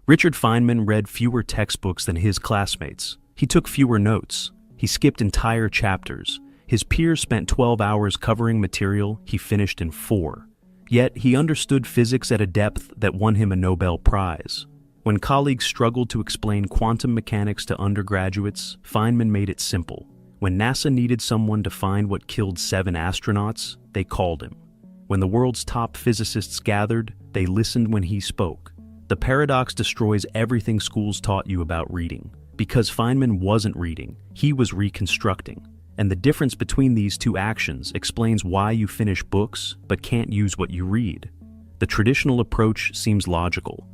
Richard Feynman read fewer textbooks than his classmates. He took fewer notes. He skipped entire chapters. His peers spent 12 hours covering material he finished in 4. Yet he understood physics at a depth that won him a Nobel Prize. When colleagues struggled to explain quantum mechanics to undergraduates, Feynman made it simple. When NASA needed someone to find what killed 7 astronauts, they called him. When the world's top physicists gathered, they listened when he spoke. The paradox destroys everything schools taught you about reading. Because Feynman wasn't reading, he was reconstructing. And the difference between these two actions explains why you finish books but can't use what you read. The traditional approach seems logical.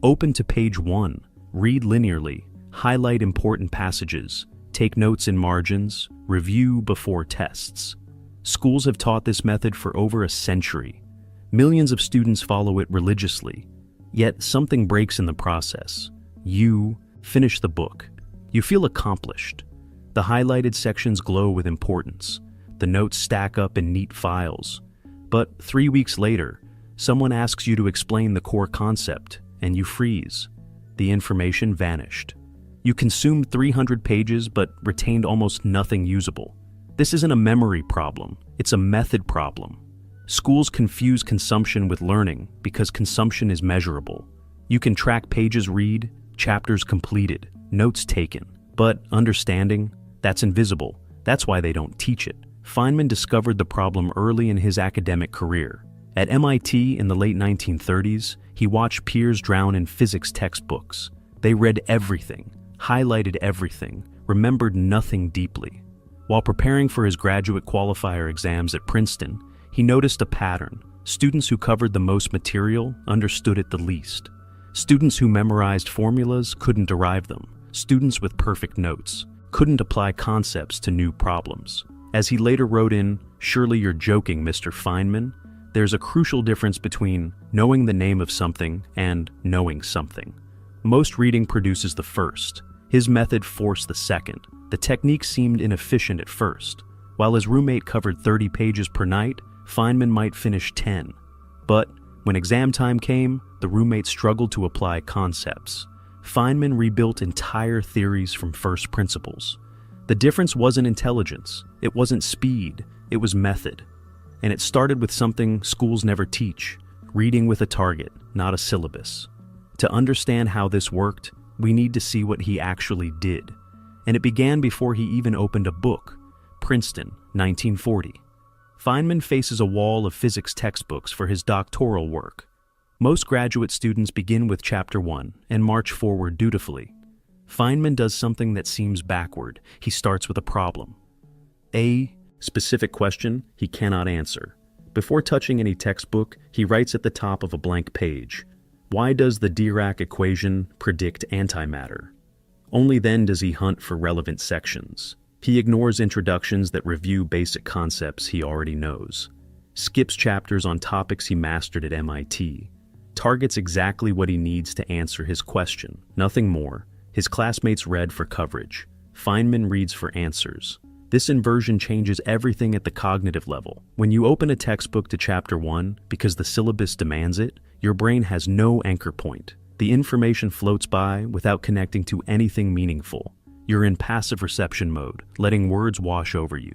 Open to page 1, read linearly, highlight important passages, take notes in margins, review before tests. Schools have taught this method for over a century. Millions of students follow it religiously. Yet something breaks in the process. You finish the book. You feel accomplished. The highlighted sections glow with importance. The notes stack up in neat files. But 3 weeks later, someone asks you to explain the core concept, and you freeze. The information vanished. You consumed 300 pages but retained almost nothing usable. This isn't a memory problem, it's a method problem. Schools confuse consumption with learning because consumption is measurable. You can track pages read, chapters completed, notes taken. But understanding, that's invisible. That's why they don't teach it. Feynman discovered the problem early in his academic career. At MIT in the late 1930s, he watched peers drown in physics textbooks. They read everything, highlighted everything, remembered nothing deeply. While preparing for his graduate qualifier exams at Princeton, he noticed a pattern. Students who covered the most material understood it the least. Students who memorized formulas couldn't derive them. Students with perfect notes couldn't apply concepts to new problems. As he later wrote in, "Surely you're joking, Mr. Feynman," there's a crucial difference between knowing the name of something and knowing something. Most reading produces the first. His method forced the second. The technique seemed inefficient at first. While his roommate covered 30 pages per night, Feynman might finish 10. But when exam time came, the roommate struggled to apply concepts. Feynman rebuilt entire theories from first principles. The difference wasn't intelligence, it wasn't speed, it was method. And it started with something schools never teach, reading with a target, not a syllabus. To understand how this worked, we need to see what he actually did. And it began before he even opened a book. Princeton, 1940. Feynman faces a wall of physics textbooks for his doctoral work. Most graduate students begin with Chapter 1 and march forward dutifully. Feynman does something that seems backward. He starts with a problem. A specific question he cannot answer. Before touching any textbook, he writes at the top of a blank page, "Why does the Dirac equation predict antimatter?" Only then does he hunt for relevant sections. He ignores introductions that review basic concepts he already knows. Skips chapters on topics he mastered at MIT. Targets exactly what he needs to answer his question, nothing more. His classmates read for coverage. Feynman reads for answers. This inversion changes everything at the cognitive level. When you open a textbook to Chapter 1, because the syllabus demands it, your brain has no anchor point. The information floats by without connecting to anything meaningful. You're in passive reception mode, letting words wash over you.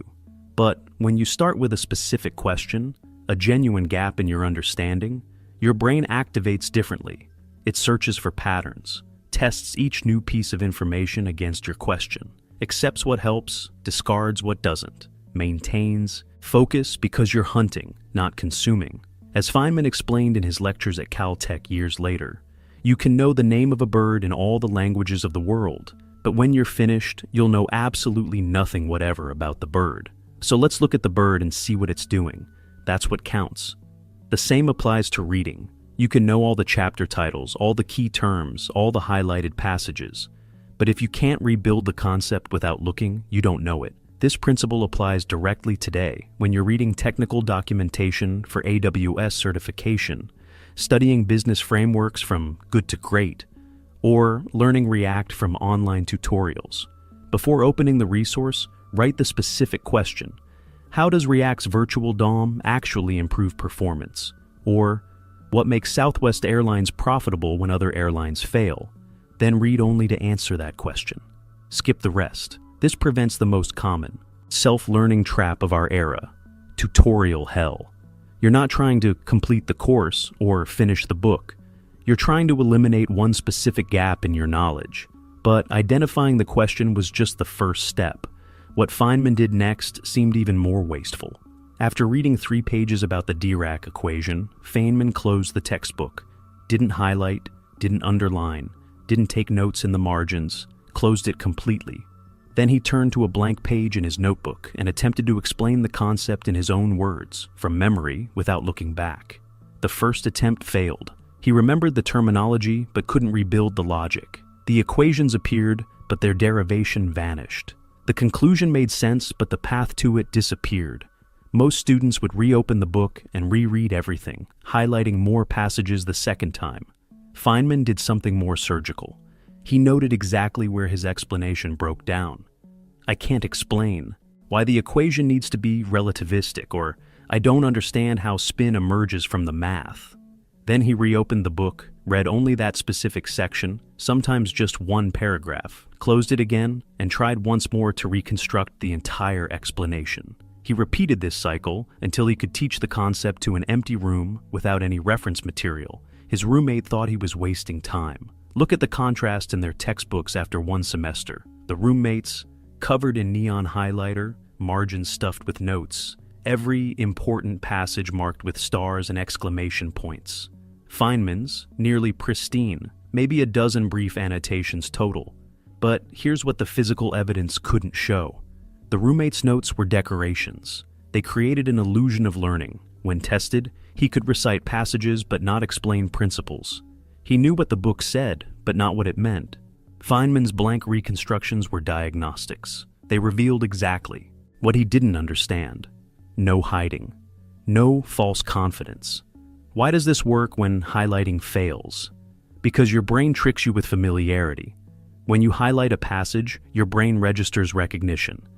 But when you start with a specific question, a genuine gap in your understanding, your brain activates differently. It searches for patterns, tests each new piece of information against your question, accepts what helps, discards what doesn't, maintains focus because you're hunting, not consuming. As Feynman explained in his lectures at Caltech years later, you can know the name of a bird in all the languages of the world, but when you're finished, you'll know absolutely nothing whatever about the bird. So let's look at the bird and see what it's doing. That's what counts. The same applies to reading. You can know all the chapter titles, all the key terms, all the highlighted passages. But if you can't rebuild the concept without looking, you don't know it. This principle applies directly today when you're reading technical documentation for AWS certification, studying business frameworks from good to great, or learning React from online tutorials. Before opening the resource, write the specific question. How does React's virtual DOM actually improve performance? Or, What makes Southwest Airlines profitable when other airlines fail? Then read only to answer that question. Skip the rest. This prevents the most common self-learning trap of our era: tutorial hell. You're not trying to complete the course or finish the book. You're trying to eliminate one specific gap in your knowledge. But identifying the question was just the first step. What Feynman did next seemed even more wasteful. After reading 3 pages about the Dirac equation, Feynman closed the textbook, didn't highlight, didn't underline, didn't take notes in the margins, closed it completely. Then he turned to a blank page in his notebook and attempted to explain the concept in his own words, from memory, without looking back. The first attempt failed. He remembered the terminology but couldn't rebuild the logic. The equations appeared, but their derivation vanished. The conclusion made sense, but the path to it disappeared. Most students would reopen the book and reread everything, highlighting more passages the second time. Feynman did something more surgical. He noted exactly where his explanation broke down. I can't explain why the equation needs to be relativistic, or I don't understand how spin emerges from the math. Then he reopened the book, read only that specific section, sometimes just one paragraph, closed it again, and tried once more to reconstruct the entire explanation. He repeated this cycle until he could teach the concept to an empty room without any reference material. His roommate thought he was wasting time. Look at the contrast in their textbooks after one semester. The roommates, covered in neon highlighter, margins stuffed with notes, every important passage marked with stars and exclamation points. Feynman's, nearly pristine, maybe a dozen brief annotations total. But here's what the physical evidence couldn't show. The roommate's notes were decorations. They created an illusion of learning. When tested, he could recite passages but not explain principles. He knew what the book said, but not what it meant. Feynman's blank reconstructions were diagnostics. They revealed exactly what he didn't understand. No hiding. No false confidence. Why does this work when highlighting fails? Because your brain tricks you with familiarity. When you highlight a passage, your brain registers recognition.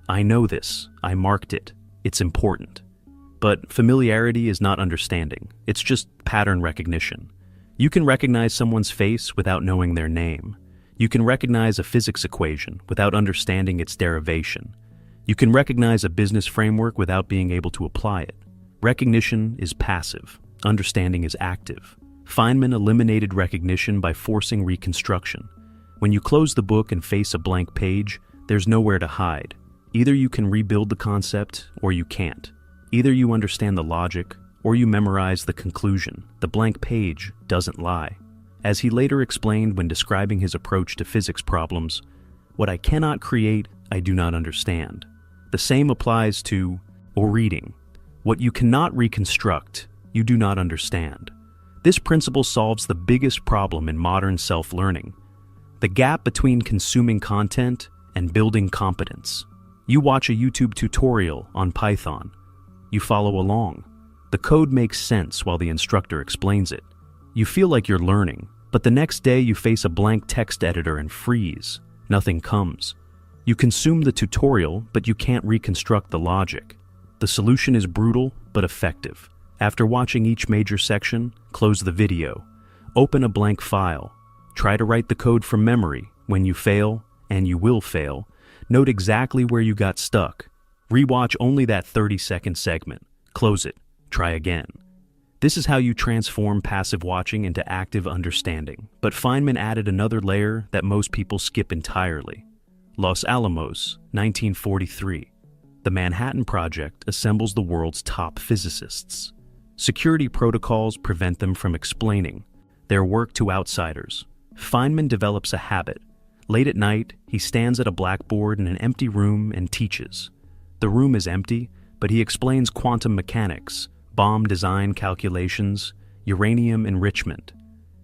I know this. I marked it. It's important. But familiarity is not understanding. It's just pattern recognition. You can recognize someone's face without knowing their name. You can recognize a physics equation without understanding its derivation. You can recognize a business framework without being able to apply it. Recognition is passive. Understanding is active. Feynman eliminated recognition by forcing reconstruction. When you close the book and face a blank page, there's nowhere to hide. Either you can rebuild the concept or you can't. Either you understand the logic or you memorize the conclusion. The blank page doesn't lie. As he later explained when describing his approach to physics problems, what I cannot create, I do not understand. The same applies to reading. What you cannot reconstruct, you do not understand. This principle solves the biggest problem in modern self-learning: the gap between consuming content and building competence. You watch a YouTube tutorial on Python. You follow along. The code makes sense while the instructor explains it. You feel like you're learning, but the next day you face a blank text editor and freeze. Nothing comes. You consume the tutorial, but you can't reconstruct the logic. The solution is brutal, but effective. After watching each major section, close the video. Open a blank file. Try to write the code from memory. When you fail, and you will fail, note exactly where you got stuck. Rewatch only that 30-second segment. Close it. Try again. This is how you transform passive watching into active understanding. But Feynman added another layer that most people skip entirely. Los Alamos, 1943. The Manhattan Project assembles the world's top physicists. Security protocols prevent them from explaining their work to outsiders. Feynman develops a habit. Late at night, he stands at a blackboard in an empty room and teaches. The room is empty, but he explains quantum mechanics, bomb design calculations, uranium enrichment.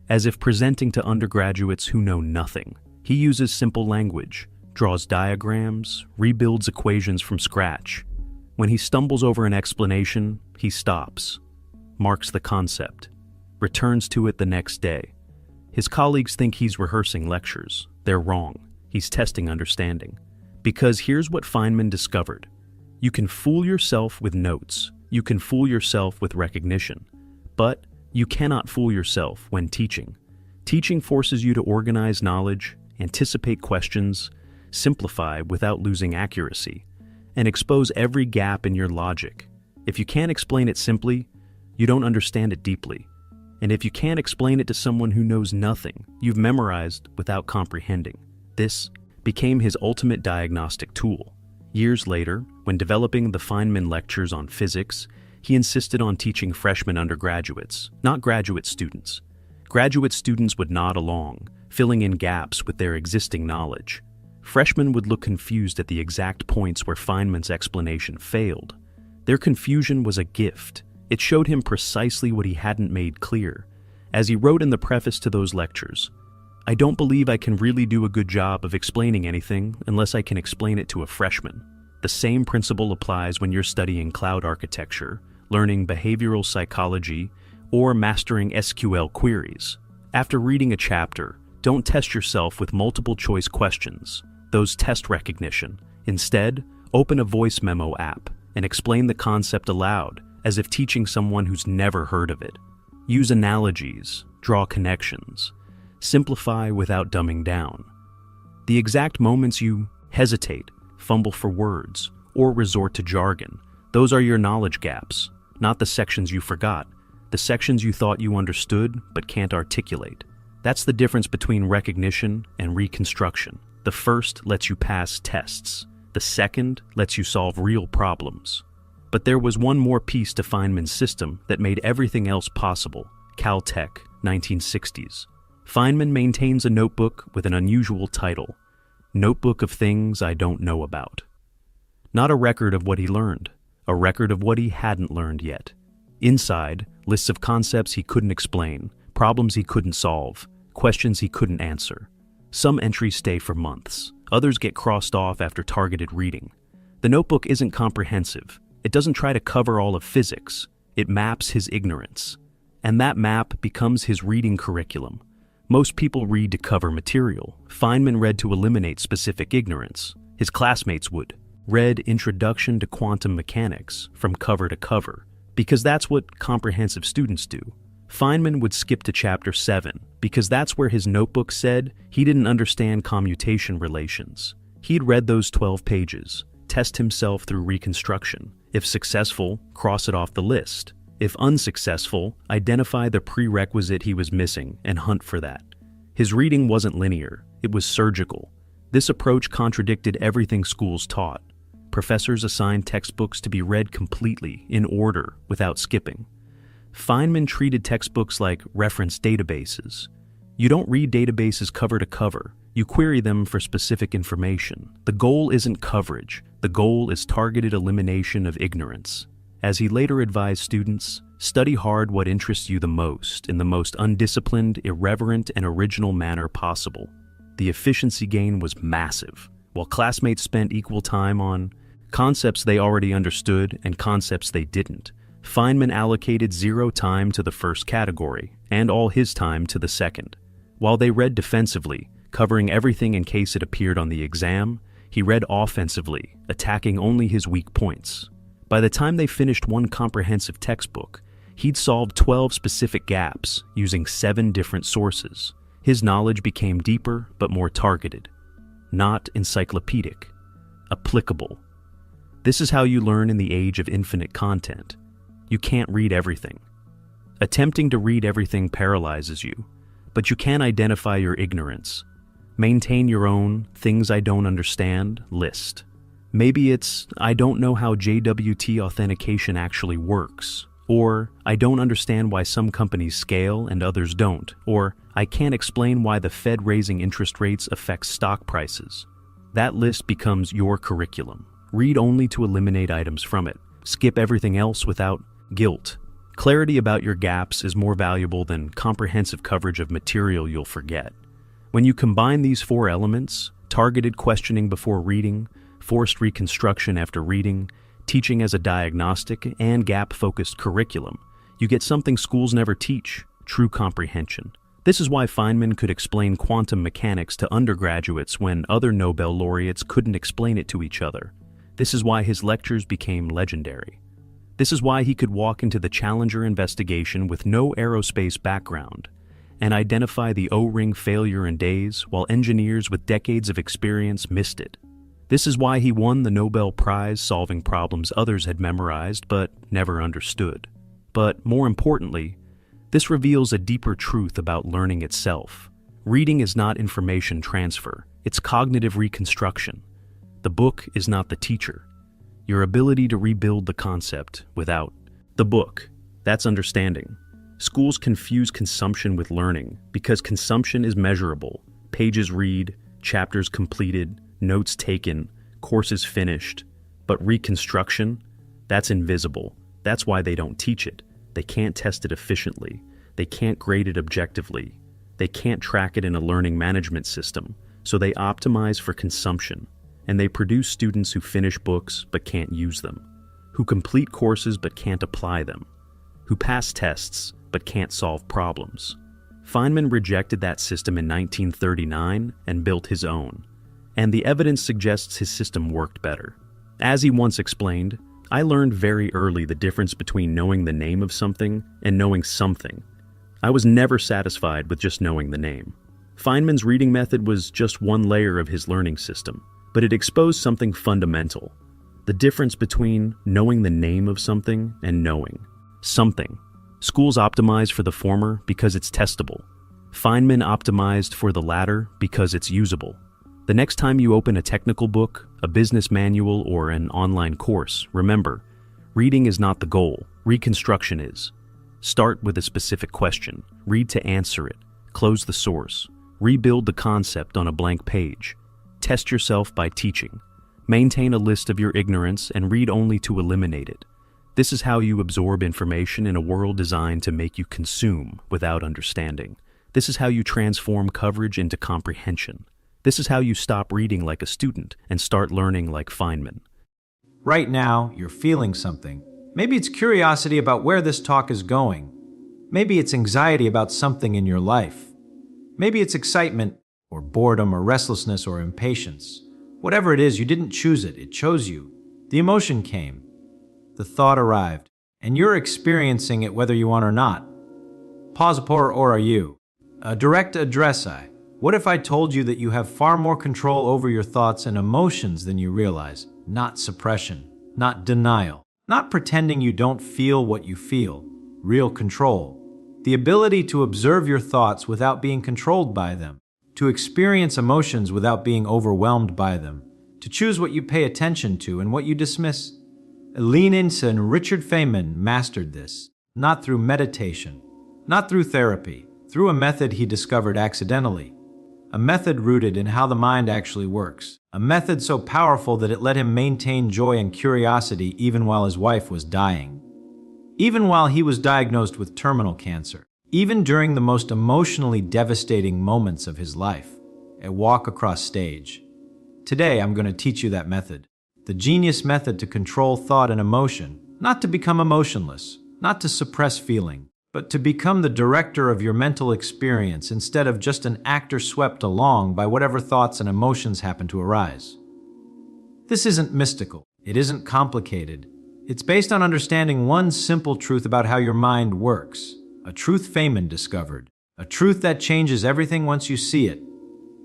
As if presenting to undergraduates who know nothing, he uses simple language, draws diagrams, rebuilds equations from scratch. When he stumbles over an explanation, he stops, marks the concept, returns to it the next day. His colleagues think he's rehearsing lectures. They're wrong. He's testing understanding. Because here's what Feynman discovered. You can fool yourself with notes. You can fool yourself with recognition. But You cannot fool yourself when teaching. Teaching forces you to organize knowledge, anticipate questions, simplify without losing accuracy, and expose every gap in your logic. If you can't explain it simply, you don't understand it deeply. And if you can't explain it to someone who knows nothing, you've memorized without comprehending. This became his ultimate diagnostic tool. Years later, when developing the Feynman lectures on physics, he insisted on teaching freshman undergraduates, not graduate students. Graduate students would nod along, filling in gaps with their existing knowledge. Freshmen would look confused at the exact points where Feynman's explanation failed. Their confusion was a gift. It showed him precisely what he hadn't made clear. As he wrote in the preface to those lectures, "I don't believe I can really do a good job of explaining anything unless I can explain it to a freshman." The same principle applies when you're studying cloud architecture, learning behavioral psychology, or mastering SQL queries. After reading a chapter, don't test yourself with multiple choice questions. Those test recognition. Instead, open a voice memo app and explain the concept aloud, as if teaching someone who's never heard of it. Use analogies, draw connections, simplify without dumbing down. The exact moments you hesitate, fumble for words, or resort to jargon, those are your knowledge gaps, not the sections you forgot, the sections you thought you understood but can't articulate. That's the difference between recognition and reconstruction. The first lets you pass tests. The second lets you solve real problems. But there was one more piece to Feynman's system that made everything else possible. Caltech, 1960s. Feynman maintains a notebook with an unusual title, Notebook of Things I Don't Know About. Not a record of what he learned, a record of what he hadn't learned yet. Inside, lists of concepts he couldn't explain, problems he couldn't solve, questions he couldn't answer. Some entries stay for months, others get crossed off after targeted reading. The notebook isn't comprehensive. It doesn't try to cover all of physics. It maps his ignorance. And that map becomes his reading curriculum. Most people read to cover material. Feynman read to eliminate specific ignorance. His classmates read Introduction to Quantum Mechanics from cover to cover, because that's what comprehensive students do. Feynman would skip to chapter 7, because that's where his notebook said he didn't understand commutation relations. He'd read those 12 pages, test himself through reconstruction. If successful, cross it off the list. If unsuccessful, identify the prerequisite he was missing and hunt for that. His reading wasn't linear, it was surgical. This approach contradicted everything schools taught. Professors assigned textbooks to be read completely, in order, without skipping. Feynman treated textbooks like reference databases. You don't read databases cover to cover. You query them for specific information. The goal isn't coverage. The goal is targeted elimination of ignorance. As he later advised students, study hard what interests you the most in the most undisciplined, irreverent, and original manner possible. The efficiency gain was massive. While classmates spent equal time on concepts they already understood and concepts they didn't, Feynman allocated 0 time to the first category and all his time to the second. While they read defensively, covering everything in case it appeared on the exam, he read offensively, attacking only his weak points. By the time they finished one comprehensive textbook, he'd solved 12 specific gaps using 7 different sources. His knowledge became deeper but more targeted. Not encyclopedic. Applicable. This is how you learn in the age of infinite content. You can't read everything. Attempting to read everything paralyzes you, but you can identify your ignorance. Maintain your own things I don't understand list. Maybe it's, I don't know how JWT authentication actually works, or I don't understand why some companies scale and others don't, or I can't explain why the Fed raising interest rates affects stock prices. That list becomes your curriculum. Read only to eliminate items from it. Skip everything else without guilt. Clarity about your gaps is more valuable than comprehensive coverage of material you'll forget. When you combine these 4 elements, targeted questioning before reading, forced reconstruction after reading, teaching as a diagnostic, and gap-focused curriculum, you get something schools never teach, true comprehension. This is why Feynman could explain quantum mechanics to undergraduates when other Nobel laureates couldn't explain it to each other. This is why his lectures became legendary. This is why he could walk into the Challenger investigation with no aerospace background and identify the O-ring failure in days while engineers with decades of experience missed it. This is why he won the Nobel Prize solving problems others had memorized but never understood. But more importantly, this reveals a deeper truth about learning itself. Reading is not information transfer, it's cognitive reconstruction. The book is not the teacher. Your ability to rebuild the concept without the book, that's understanding. Schools confuse consumption with learning because consumption is measurable. Pages read, chapters completed, notes taken, courses finished. But reconstruction, that's invisible. That's why they don't teach it. They can't test it efficiently. They can't grade it objectively. They can't track it in a learning management system. So they optimize for consumption. And they produce students who finish books but can't use them, who complete courses but can't apply them, who pass tests but can't solve problems. Feynman rejected that system in 1939 and built his own. And the evidence suggests his system worked better. As he once explained, I learned very early the difference between knowing the name of something and knowing something. I was never satisfied with just knowing the name. Feynman's reading method was just one layer of his learning system, but it exposed something fundamental. The difference between knowing the name of something and knowing something. Schools optimize for the former because it's testable. Feynman optimized for the latter because it's usable. The next time you open a technical book, a business manual, or an online course, remember, reading is not the goal, reconstruction is. Start with a specific question, read to answer it, close the source, rebuild the concept on a blank page. Test yourself by teaching. Maintain a list of your ignorance and read only to eliminate it. This is how you absorb information in a world designed to make you consume without understanding. This is how you transform coverage into comprehension. This is how you stop reading like a student and start learning like Feynman. Right now, you're feeling something. Maybe it's curiosity about where this talk is going. Maybe it's anxiety about something in your life. Maybe it's excitement, or boredom, or restlessness, or impatience. Whatever it is, you didn't choose it, it chose you. The emotion came. The thought arrived, and you're experiencing it whether you want or not. Pause or are you? A direct address I. What if I told you that you have far more control over your thoughts and emotions than you realize? Not suppression, not denial, not pretending you don't feel what you feel. Real control. The ability to observe your thoughts without being controlled by them. To experience emotions without being overwhelmed by them. To choose what you pay attention to and what you dismiss. Lean into and Richard Feynman mastered this. Not through meditation, not through therapy, through a method he discovered accidentally. A method rooted in how the mind actually works. A method so powerful that it let him maintain joy and curiosity even while his wife was dying. Even while he was diagnosed with terminal cancer. Even during the most emotionally devastating moments of his life. A walk across stage. Today I'm going to teach you that method. The genius method to control thought and emotion. Not to become emotionless. Not to suppress feeling. But to become the director of your mental experience instead of just an actor swept along by whatever thoughts and emotions happen to arise. This isn't mystical. It isn't complicated. It's based on understanding one simple truth about how your mind works. A truth Feynman discovered. A truth that changes everything once you see it.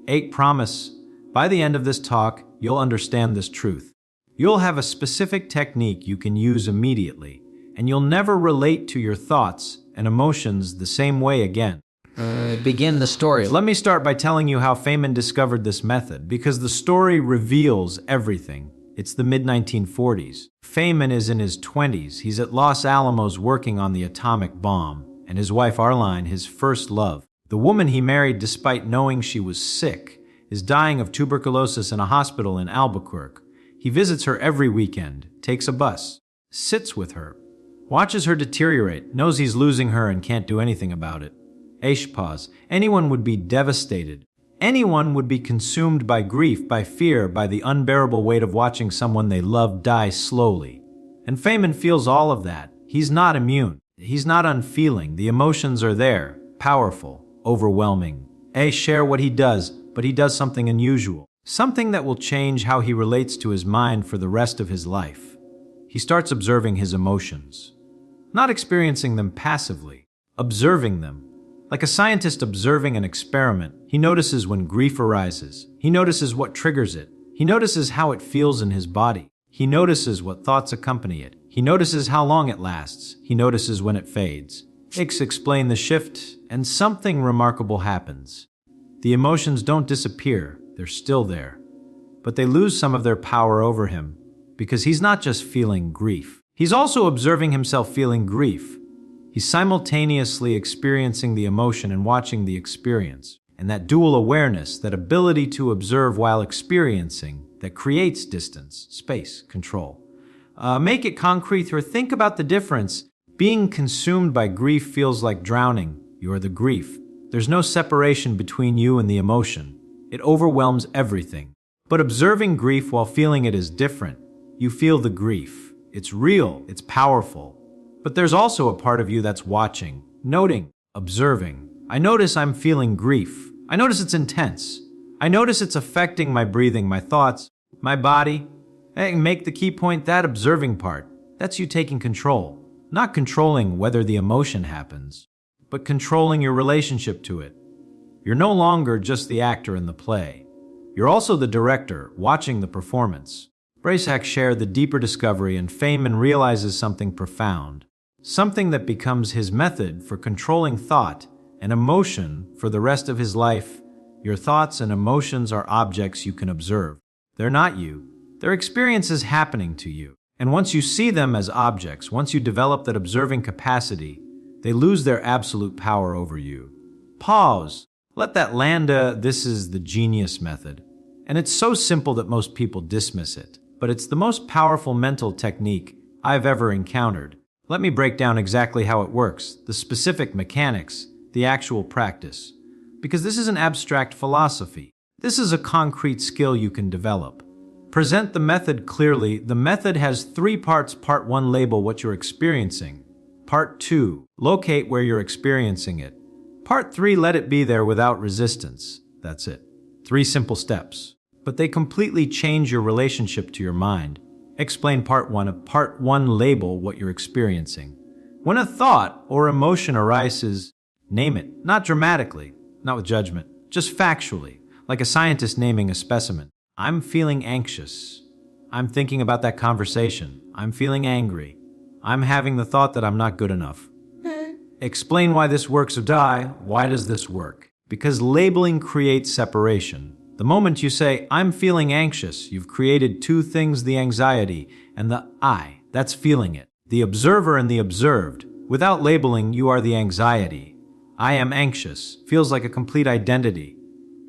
8 promise. By the end of this talk, you'll understand this truth. You'll have a specific technique you can use immediately, and you'll never relate to your thoughts and emotions the same way again. Begin the story. Let me start by telling you how Feynman discovered this method, because the story reveals everything. It's the mid-1940s. Feynman is in his 20s. He's at Los Alamos working on the atomic bomb, and his wife Arline, his first love, the woman he married despite knowing she was sick, is dying of tuberculosis in a hospital in Albuquerque. He visits her every weekend, takes a bus, sits with her, watches her deteriorate, knows he's losing her and can't do anything about it. Pause. Anyone would be devastated. Anyone would be consumed by grief, by fear, by the unbearable weight of watching someone they love die slowly. And Feynman feels all of that. He's not immune. He's not unfeeling. The emotions are there, powerful, overwhelming. Share what he does, but he does something unusual. Something that will change how he relates to his mind for the rest of his life. He starts observing his emotions, not experiencing them passively, observing them. Like a scientist observing an experiment, he notices when grief arises. He notices what triggers it. He notices how it feels in his body. He notices what thoughts accompany it. He notices how long it lasts. He notices when it fades. Hicks explained the shift, and something remarkable happens. The emotions don't disappear, they're still there. But they lose some of their power over him, because he's not just feeling grief. He's also observing himself feeling grief. He's simultaneously experiencing the emotion and watching the experience. And that dual awareness, that ability to observe while experiencing, that creates distance, space, control. Make it concrete or think about the difference. Being consumed by grief feels like drowning. You're the grief. There's no separation between you and the emotion. It overwhelms everything. But observing grief while feeling it is different. You feel the grief. It's real. It's powerful. But there's also a part of you that's watching, noting, observing. I notice I'm feeling grief. I notice it's intense. I notice it's affecting my breathing, my thoughts, my body. And make the key point, that observing part. That's you taking control. Not controlling whether the emotion happens, but controlling your relationship to it. You're no longer just the actor in the play. You're also the director, watching the performance. Bracek shared the deeper discovery, and Feynman realizes something profound. Something that becomes his method for controlling thought and emotion for the rest of his life. Your thoughts and emotions are objects you can observe. They're not you. They're experiences happening to you. And once you see them as objects, once you develop that observing capacity, they lose their absolute power over you. Pause. Let that land. This is the genius method. And it's so simple that most people dismiss it. But it's the most powerful mental technique I've ever encountered. Let me break down exactly how it works, the specific mechanics, the actual practice. Because this is an abstract philosophy. This is a concrete skill you can develop. Present the method clearly. The method has 3 parts. Part 1, label what you're experiencing. Part 2, locate where you're experiencing it. Part 3, let it be there without resistance. That's it. 3 simple steps. But they completely change your relationship to your mind. Explain part 1. Part 1, label what you're experiencing. When a thought or emotion arises, name it. Not dramatically, not with judgment, just factually, like a scientist naming a specimen. I'm feeling anxious. I'm thinking about that conversation. I'm feeling angry. I'm having the thought that I'm not good enough. Explain why this works or die. Why does this work? Because labeling creates separation. The moment you say, I'm feeling anxious, you've created 2 things, the anxiety and the I. That's feeling it. The observer and the observed. Without labeling, you are the anxiety. I am anxious. Feels like a complete identity.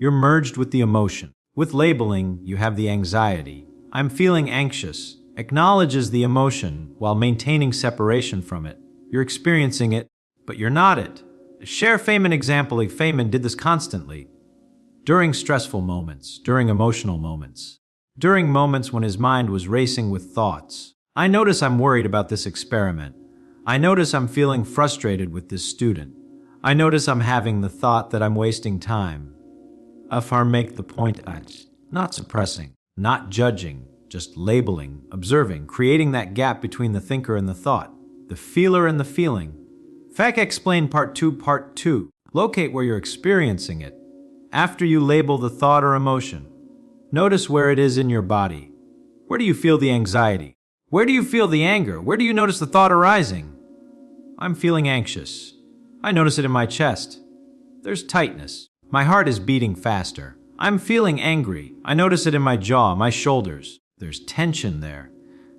You're merged with the emotion. With labeling, you have the anxiety. I'm feeling anxious. Acknowledges the emotion while maintaining separation from it. You're experiencing it, but you're not it. Share Feynman example. Feynman did this constantly. During stressful moments, during emotional moments, during moments when his mind was racing with thoughts. I notice I'm worried about this experiment. I notice I'm feeling frustrated with this student. I notice I'm having the thought that I'm wasting time. Afar make the point at, not suppressing, not judging, just labeling, observing, creating that gap between the thinker and the thought, the feeler and the feeling. Fact explain part 2. Locate where you're experiencing it. After you label the thought or emotion, notice where it is in your body. Where do you feel the anxiety? Where do you feel the anger? Where do you notice the thought arising? I'm feeling anxious. I notice it in my chest. There's tightness. My heart is beating faster. I'm feeling angry. I notice it in my jaw, my shoulders. There's tension there.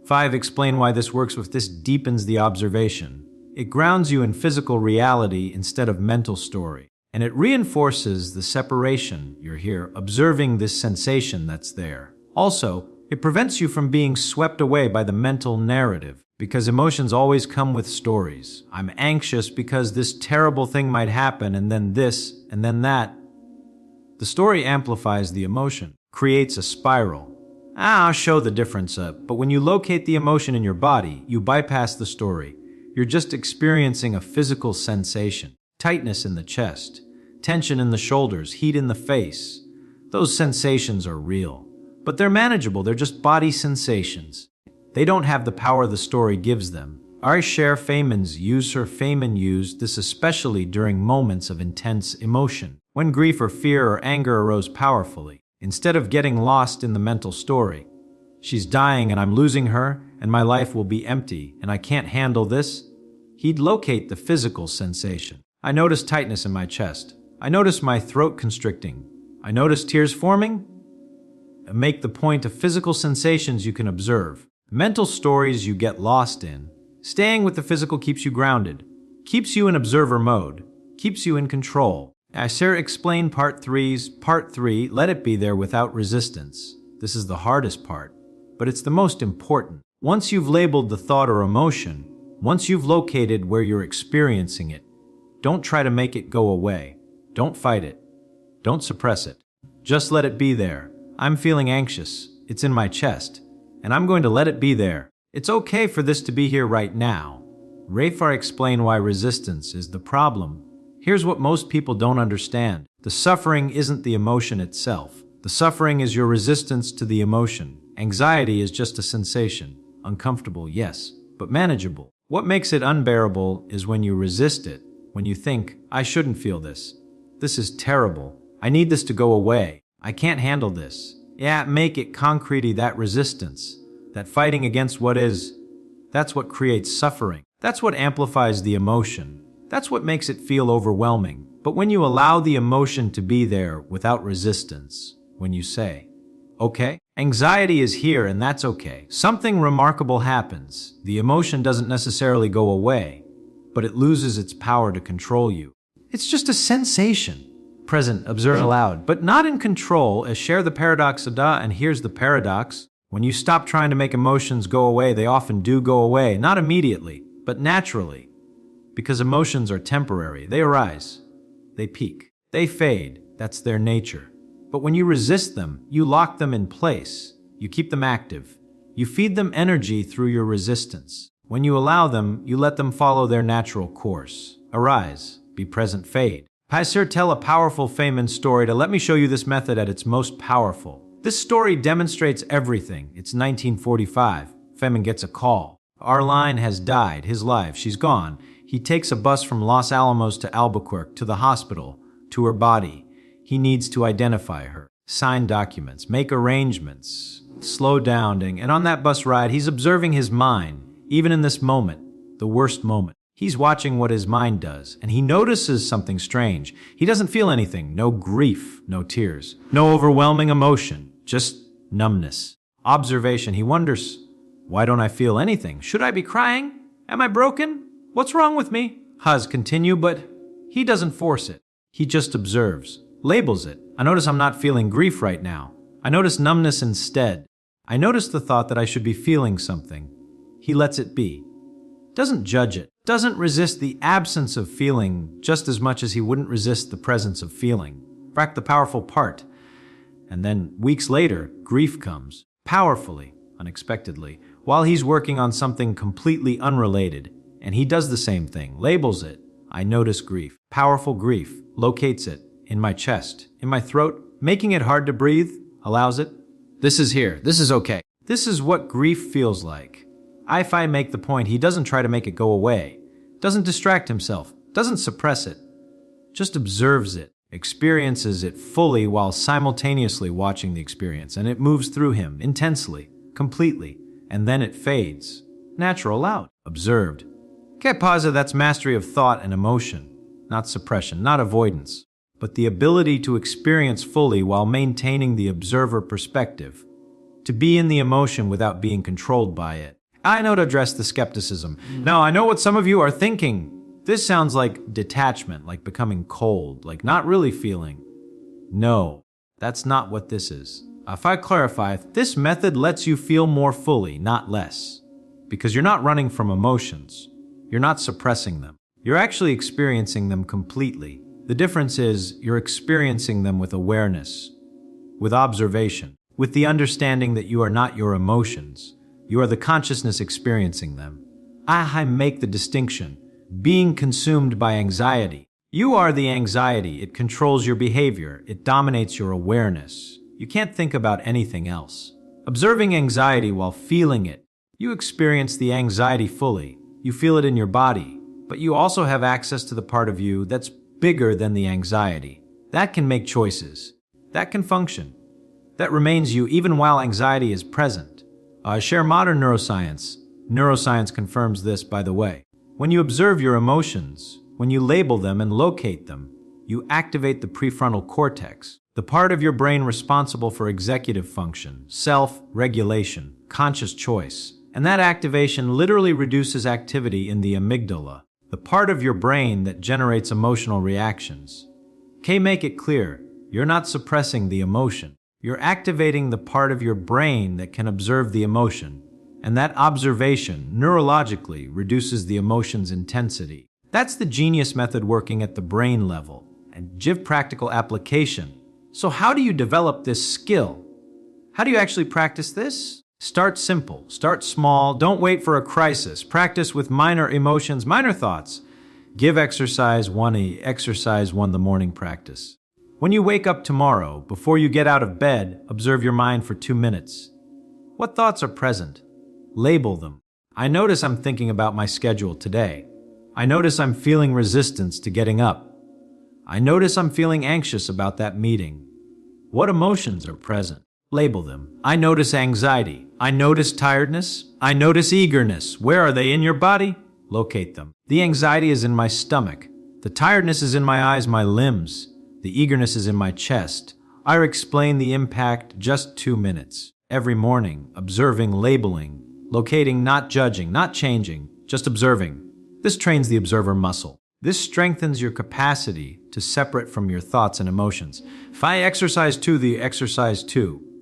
5. Explain why this works. With this deepens the observation. It grounds you in physical reality instead of mental story. And it reinforces the separation. You're here, observing this sensation that's there. Also, it prevents you from being swept away by the mental narrative, because emotions always come with stories. I'm anxious because this terrible thing might happen, and then this, and then that. The story amplifies the emotion, creates a spiral. I'll show the difference, but when you locate the emotion in your body, you bypass the story. You're just experiencing a physical sensation. Tightness in the chest, tension in the shoulders, heat in the face. Those sensations are real, but they're manageable. They're just body sensations. They don't have the power the story gives them. I share Feynman's use. Feynman used this especially during moments of intense emotion, when grief or fear or anger arose powerfully. Instead of getting lost in the mental story, she's dying and I'm losing her and my life will be empty and I can't handle this, he'd locate the physical sensation. I notice tightness in my chest. I notice my throat constricting. I notice tears forming. Make the point of physical sensations you can observe. Mental stories you get lost in. Staying with the physical keeps you grounded, keeps you in observer mode, keeps you in control. I shall explain part 3's part 3, let it be there without resistance. This is the hardest part, but it's the most important. Once you've labeled the thought or emotion, once you've located where you're experiencing it, don't try to make it go away. Don't fight it. Don't suppress it. Just let it be there. I'm feeling anxious. It's in my chest, and I'm going to let it be there. It's okay for this to be here right now. Rafar explained why resistance is the problem. Here's what most people don't understand. The suffering isn't the emotion itself. The suffering is your resistance to the emotion. Anxiety is just a sensation. Uncomfortable, yes, but manageable. What makes it unbearable is when you resist it, when you think, I shouldn't feel this. This is terrible. I need this to go away. I can't handle this. Yeah, make it concrete, that resistance. That fighting against what is, that's what creates suffering. That's what amplifies the emotion. That's what makes it feel overwhelming. But when you allow the emotion to be there without resistance, when you say, okay, anxiety is here and that's okay. Something remarkable happens. The emotion doesn't necessarily go away, but it loses its power to control you. It's just a sensation. Present, observe aloud, but not in control, as share the paradox of da, and here's the paradox. When you stop trying to make emotions go away, they often do go away, not immediately, but naturally. Because emotions are temporary. They arise, they peak, they fade. That's their nature. But when you resist them, you lock them in place. You keep them active. You feed them energy through your resistance. When you allow them, you let them follow their natural course. Arise, be present, fade. Passer tell a powerful Feynman story to let me show you this method at its most powerful. This story demonstrates everything. It's 1945. Feynman gets a call. Arline has died, his life, she's gone. He takes a bus from Los Alamos to Albuquerque to the hospital, to her body. He needs to identify her, sign documents, make arrangements, slow down, and on that bus ride, he's observing his mind, even in this moment, the worst moment. He's watching what his mind does, and he notices something strange. He doesn't feel anything, no grief, no tears, no overwhelming emotion. Just numbness. Observation. He wonders, why don't I feel anything? Should I be crying? Am I broken? What's wrong with me? Huz continue, but he doesn't force it. He just observes, labels it. I notice I'm not feeling grief right now. I notice numbness instead. I notice the thought that I should be feeling something. He lets it be. Doesn't judge it. Doesn't resist the absence of feeling just as much as he wouldn't resist the presence of feeling. In fact, the powerful part. And then, weeks later, grief comes, powerfully, unexpectedly, while he's working on something completely unrelated. And he does the same thing, labels it. I notice grief, powerful grief, locates it, in my chest, in my throat, making it hard to breathe, allows it. This is here, this is okay. This is what grief feels like. If I make the point, he doesn't try to make it go away, doesn't distract himself, doesn't suppress it, just observes it. Experiences it fully while simultaneously watching the experience, and it moves through him intensely, completely, and then it fades. Natural out, observed. Que pasa, that's mastery of thought and emotion, not suppression, not avoidance, but the ability to experience fully while maintaining the observer perspective, to be in the emotion without being controlled by it. I know to address the skepticism. Now, I know what some of you are thinking. This sounds like detachment, like becoming cold, like not really feeling. No, that's not what this is. If I clarify, this method lets you feel more fully, not less. Because you're not running from emotions. You're not suppressing them. You're actually experiencing them completely. The difference is you're experiencing them with awareness, with observation, with the understanding that you are not your emotions. You are the consciousness experiencing them. I make the distinction. Being consumed by anxiety. You are the anxiety. It controls your behavior. It dominates your awareness. You can't think about anything else. Observing anxiety while feeling it. You experience the anxiety fully. You feel it in your body, but you also have access to the part of you that's bigger than the anxiety. That can make choices. That can function. That remains you even while anxiety is present. Share modern neuroscience. Neuroscience confirms this, by the way. When you observe your emotions, when you label them and locate them, you activate the prefrontal cortex, the part of your brain responsible for executive function, self-regulation, conscious choice. And that activation literally reduces activity in the amygdala, the part of your brain that generates emotional reactions. Make it clear, you're not suppressing the emotion. You're activating the part of your brain that can observe the emotion, and that observation neurologically reduces the emotion's intensity. That's the genius method working at the brain level, and give practical application. So how do you develop this skill? How do you actually practice this? Start simple, start small, don't wait for a crisis. Practice with minor emotions, minor thoughts. Give exercise 1E, exercise 1 the morning practice. When you wake up tomorrow, before you get out of bed, observe your mind for 2 minutes. What thoughts are present? Label them. I notice I'm thinking about my schedule today. I notice I'm feeling resistance to getting up. I notice I'm feeling anxious about that meeting. What emotions are present? Label them. I notice anxiety. I notice tiredness. I notice eagerness. Where are they in your body? Locate them. The anxiety is in my stomach. The tiredness is in my eyes, my limbs. The eagerness is in my chest. I explain the impact just 2 minutes. Every morning, observing, labeling, locating, not judging, not changing, just observing. This trains the observer muscle. This strengthens your capacity to separate from your thoughts and emotions. Exercise 2,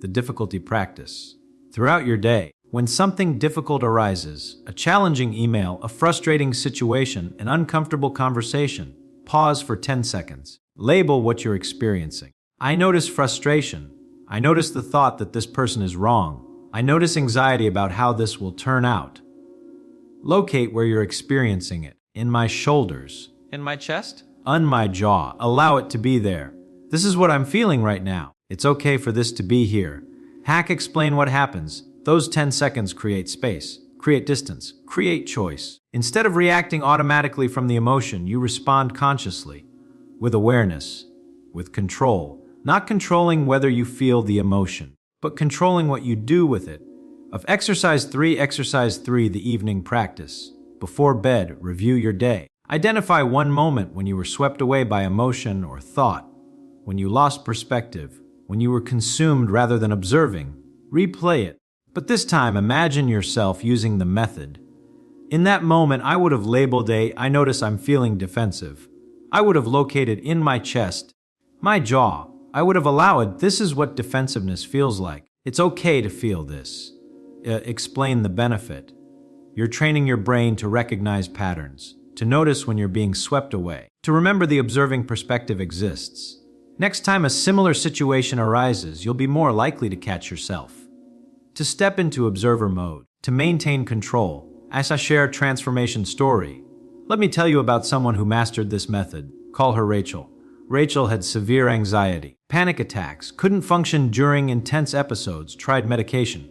the difficulty practice. Throughout your day, when something difficult arises, a challenging email, a frustrating situation, an uncomfortable conversation, pause for 10 seconds. Label what you're experiencing. I notice frustration. I notice the thought that this person is wrong. I notice anxiety about how this will turn out. Locate where you're experiencing it. In my shoulders. In my chest? On my jaw. Allow it to be there. This is what I'm feeling right now. It's okay for this to be here. Explain what happens. Those 10 seconds create space, create distance, create choice. Instead of reacting automatically from the emotion, you respond consciously. With awareness, with control, not controlling whether you feel the emotion, but controlling what you do with it. Exercise 3, the evening practice. Before bed, review your day. Identify one moment when you were swept away by emotion or thought, when you lost perspective, when you were consumed rather than observing. Replay it. But this time, imagine yourself using the method. In that moment, I would have labeled I notice I'm feeling defensive. I would have located in my chest, my jaw. I would have allowed, this is what defensiveness feels like. It's okay to feel this. Explain the benefit. You're training your brain to recognize patterns, to notice when you're being swept away, to remember the observing perspective exists. Next time a similar situation arises, you'll be more likely to catch yourself. To step into observer mode, to maintain control. As I share a transformation story, let me tell you about someone who mastered this method. Call her Rachel. Rachel had severe anxiety, panic attacks, couldn't function during intense episodes, tried medication,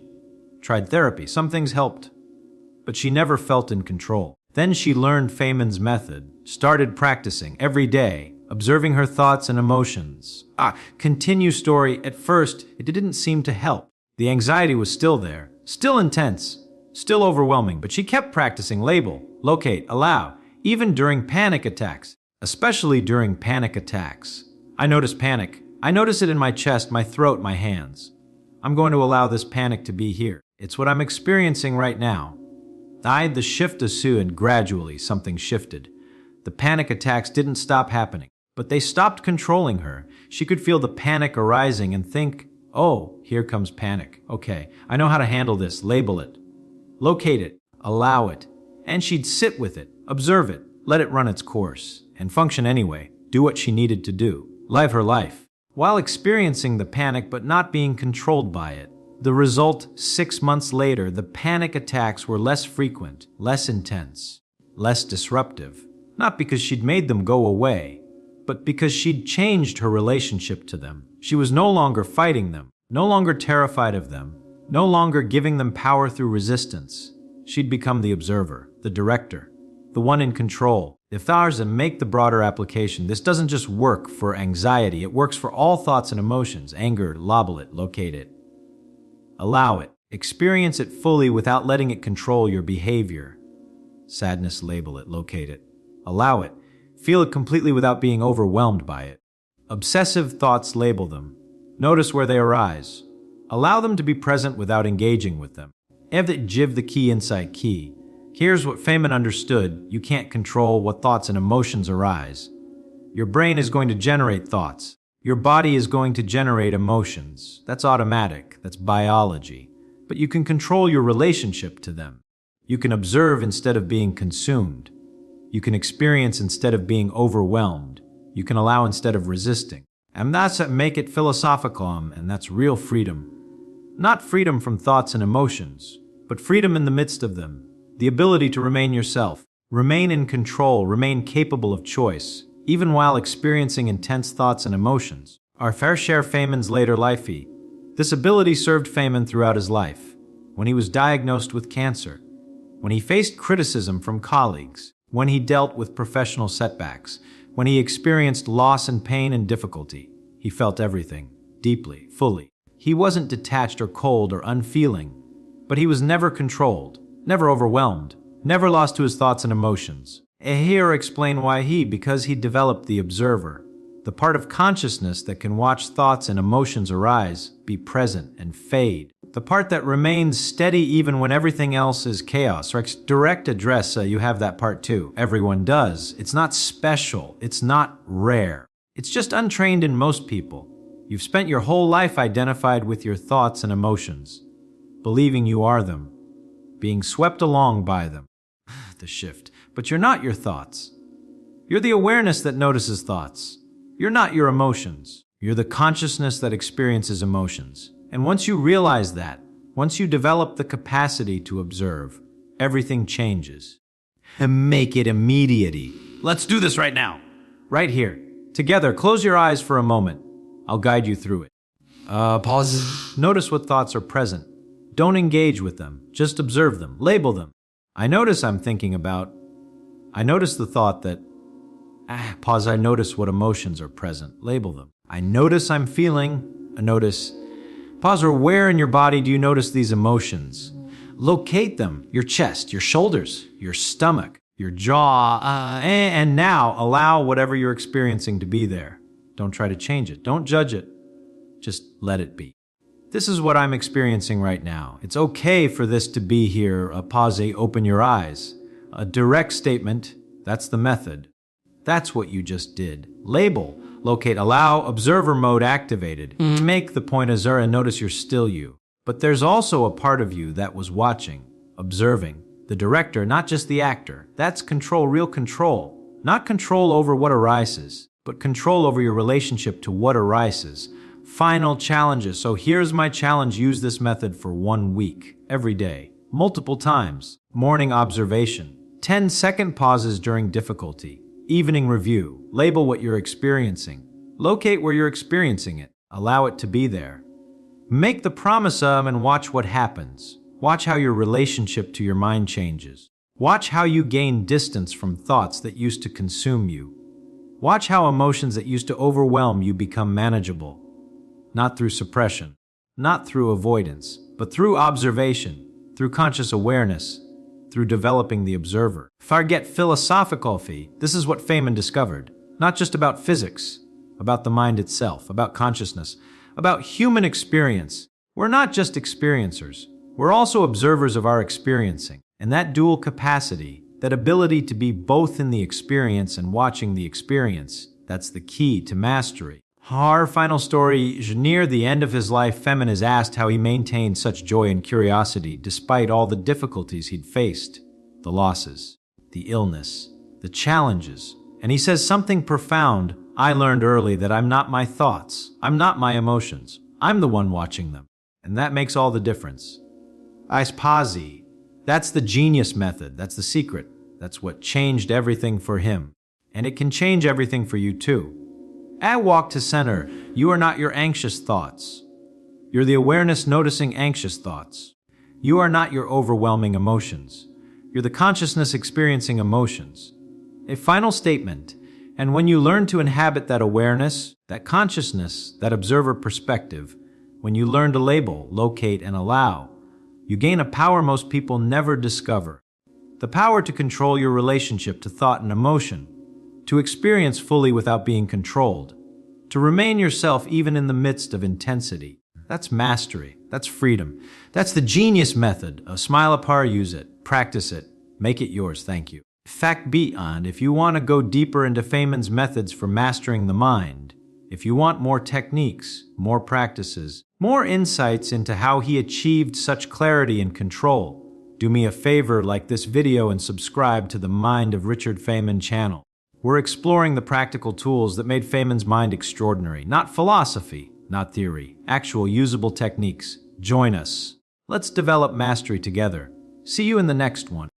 tried therapy, some things helped, but she never felt in control. Then she learned Feynman's method, started practicing every day, observing her thoughts and emotions. Continue story. At first, it didn't seem to help. The anxiety was still there, still intense, still overwhelming, but she kept practicing label, locate, allow, even during panic attacks, especially during panic attacks. I notice panic. I notice it in my chest, my throat, my hands. I'm going to allow this panic to be here. It's what I'm experiencing right now. The shift ensued, and gradually something shifted. The panic attacks didn't stop happening, but they stopped controlling her. She could feel the panic arising and think, oh, here comes panic. Okay, I know how to handle this. Label it. Locate it. Allow it. And she'd sit with it, observe it, let it run its course, and function anyway, do what she needed to do, live her life, while experiencing the panic but not being controlled by it. The result, 6 months later, the panic attacks were less frequent, less intense, less disruptive. Not because she'd made them go away, but because she'd changed her relationship to them. She was no longer fighting them, no longer terrified of them, no longer giving them power through resistance. she'd become the observer, the director, the one in control. If ours and make the broader application, this doesn't just work for anxiety, it works for all thoughts and emotions. Anger, label it, locate it. Allow it. Experience it fully without letting it control your behavior. Sadness, label it, locate it. Allow it. Feel it completely without being overwhelmed by it. Obsessive thoughts, label them. Notice where they arise. Allow them to be present without engaging with them. Give the key insight key. Here's what Feynman understood. You can't control what thoughts and emotions arise. Your brain is going to generate thoughts. Your body is going to generate emotions. That's automatic. That's biology. But you can control your relationship to them. You can observe instead of being consumed. You can experience instead of being overwhelmed. You can allow instead of resisting. And that's make it philosophical, and that's real freedom. Not freedom from thoughts and emotions, but freedom in the midst of them. The ability to remain yourself, remain in control, remain capable of choice, even while experiencing intense thoughts and emotions. Our fair share Feynman's later life. This ability served Feynman throughout his life. When he was diagnosed with cancer, when he faced criticism from colleagues, when he dealt with professional setbacks, when he experienced loss and pain and difficulty, he felt everything, deeply, fully. He wasn't detached or cold or unfeeling, but he was never controlled, never overwhelmed, never lost to his thoughts and emotions. Here explain why because he developed the observer, the part of consciousness that can watch thoughts and emotions arise, be present, and fade. The part that remains steady even when everything else is chaos. Direct address, you have that part too. Everyone does. It's not special. It's not rare. It's just untrained in most people. You've spent your whole life identified with your thoughts and emotions, believing you are them, being swept along by them. The shift. But you're not your thoughts. You're the awareness that notices thoughts. You're not your emotions. You're the consciousness that experiences emotions. And once you realize that, once you develop the capacity to observe, everything changes. And make it immediate. Let's do this right now. Right here. Together, close your eyes for a moment. I'll guide you through it. Pause. Notice what thoughts are present. Don't engage with them. Just observe them. Label them. I notice I'm thinking about. I notice the thought that. Pause. I notice what emotions are present. Label them. I notice I'm feeling. I notice. Pause. Or where in your body do you notice these emotions? Locate them. Your chest, your shoulders, your stomach, your jaw. And now allow whatever you're experiencing to be there. Don't try to change it. Don't judge it. Just let it be. This is what I'm experiencing right now. It's okay for this to be here. A pause, open your eyes. A direct statement, that's the method. That's what you just did. Label, locate, allow, observer mode activated. Make the point azure and notice you're still you. But there's also a part of you that was watching, observing. The director, not just the actor. That's control, real control. Not control over what arises, but control over your relationship to what arises. Final challenges. So here's my challenge. Use this method for 1 week, every day, multiple times. Morning observation, 10-second pauses during difficulty. Evening review, label what you're experiencing. Locate where you're experiencing it. Allow it to be there. Make the promise of and watch what happens. Watch how your relationship to your mind changes. Watch how you gain distance from thoughts that used to consume you. Watch how emotions that used to overwhelm you become manageable. Not through suppression, not through avoidance, but through observation, through conscious awareness, through developing the observer. Forget philosophical. This is what Feynman discovered. Not just about physics, about the mind itself, about consciousness, about human experience. We're not just experiencers. We're also observers of our experiencing. And that dual capacity, that ability to be both in the experience and watching the experience, that's the key to mastery. Our final story, near the end of his life, Feynman is asked how he maintained such joy and curiosity despite all the difficulties he'd faced, the losses, the illness, the challenges. And he says something profound. I learned early that I'm not my thoughts. I'm not my emotions. I'm the one watching them. And that makes all the difference. Ispazi. That's the genius method. That's the secret. That's what changed everything for him. And it can change everything for you too. At walk to center, you are not your anxious thoughts. You're the awareness noticing anxious thoughts. You are not your overwhelming emotions. You're the consciousness experiencing emotions. A final statement, and when you learn to inhabit that awareness, that consciousness, that observer perspective, when you learn to label, locate, and allow, you gain a power most people never discover. The power to control your relationship to thought and emotion, to experience fully without being controlled, to remain yourself even in the midst of intensity. That's mastery. That's freedom. That's the genius method. A smile apart, use it, practice it, make it yours, thank you. Fact beyond, if you want to go deeper into Feynman's methods for mastering the mind, if you want more techniques, more practices, more insights into how he achieved such clarity and control, do me a favor, like this video and subscribe to the Mind of Richard Feynman channel. We're exploring the practical tools that made Feynman's mind extraordinary. Not philosophy, not theory, actual usable techniques. Join us. Let's develop mastery together. See you in the next one.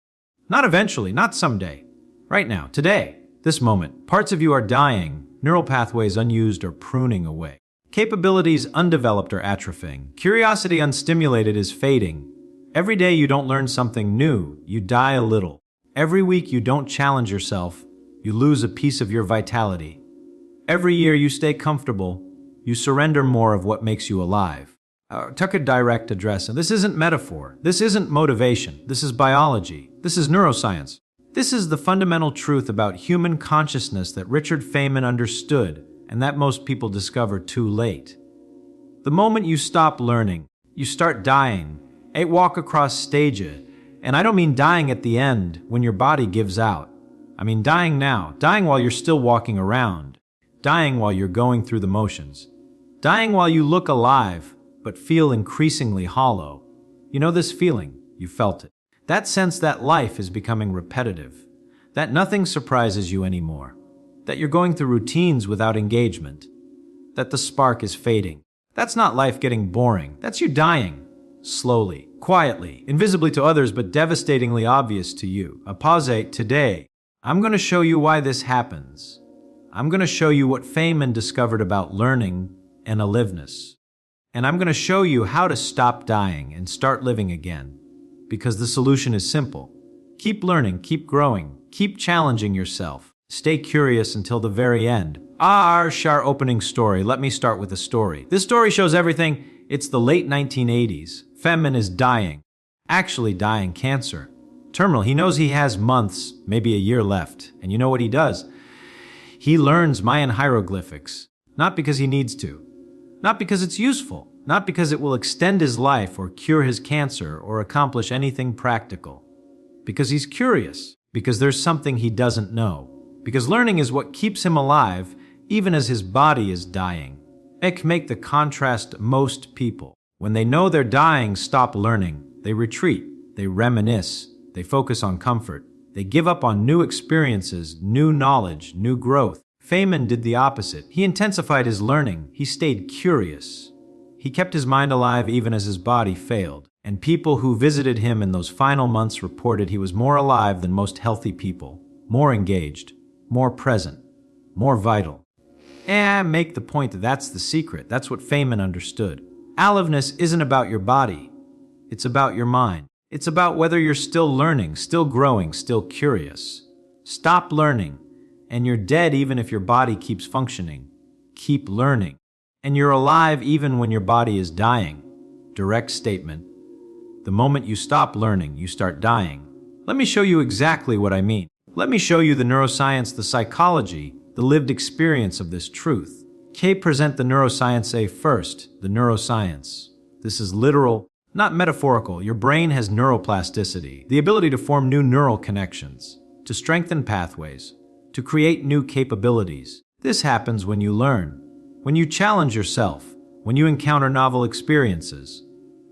Not eventually, not someday. Right now, today, this moment. Parts of you are dying, neural pathways unused are pruning away. Capabilities undeveloped are atrophying. Curiosity unstimulated is fading. Every day you don't learn something new, you die a little. Every week you don't challenge yourself, you lose a piece of your vitality. Every year you stay comfortable, you surrender more of what makes you alive. Took a direct address, and this isn't metaphor, this isn't motivation, this is biology, this is neuroscience. This is the fundamental truth about human consciousness that Richard Feynman understood, and that most people discover too late. The moment you stop learning, you start dying. A walk across stage, and I don't mean dying at the end when your body gives out. I mean dying now, dying while you're still walking around, dying while you're going through the motions, dying while you look alive but feel increasingly hollow. You know this feeling, you felt it. That sense that life is becoming repetitive, that nothing surprises you anymore, that you're going through routines without engagement, that the spark is fading. That's not life getting boring, that's you dying. Slowly, quietly, invisibly to others but devastatingly obvious to you. A pause. Today, I'm going to show you why this happens. I'm going to show you what Feynman discovered about learning and aliveness. And I'm going to show you how to stop dying and start living again. Because the solution is simple. Keep learning, keep growing, keep challenging yourself. Stay curious until the very end. Our opening story. Let me start with a story. This story shows everything. It's the late 1980s. Feynman is dying. Actually dying cancer. Terminal. He knows he has months, maybe a year left. And you know what he does? He learns Mayan hieroglyphics. Not because he needs to. Not because it's useful. Not because it will extend his life or cure his cancer or accomplish anything practical. Because he's curious. Because there's something he doesn't know. Because learning is what keeps him alive even as his body is dying. Make the contrast. Most people, when they know they're dying, stop learning. They retreat. They reminisce. They focus on comfort. They give up on new experiences, new knowledge, new growth. Feynman did the opposite. He intensified his learning. He stayed curious. He kept his mind alive even as his body failed. And people who visited him in those final months reported he was more alive than most healthy people, more engaged, more present, more vital. And make the point that that's the secret. That's what Feynman understood. Aliveness isn't about your body. It's about your mind. It's about whether you're still learning, still growing, still curious. Stop learning, and you're dead even if your body keeps functioning. Keep learning, and you're alive even when your body is dying. Direct statement. The moment you stop learning, you start dying. Let me show you exactly what I mean. Let me show you the neuroscience, the psychology, the lived experience of this truth. Present the neuroscience first, the neuroscience. This is literal, not metaphorical. Your brain has neuroplasticity, the ability to form new neural connections, to strengthen pathways, to create new capabilities. This happens when you learn, when you challenge yourself, when you encounter novel experiences.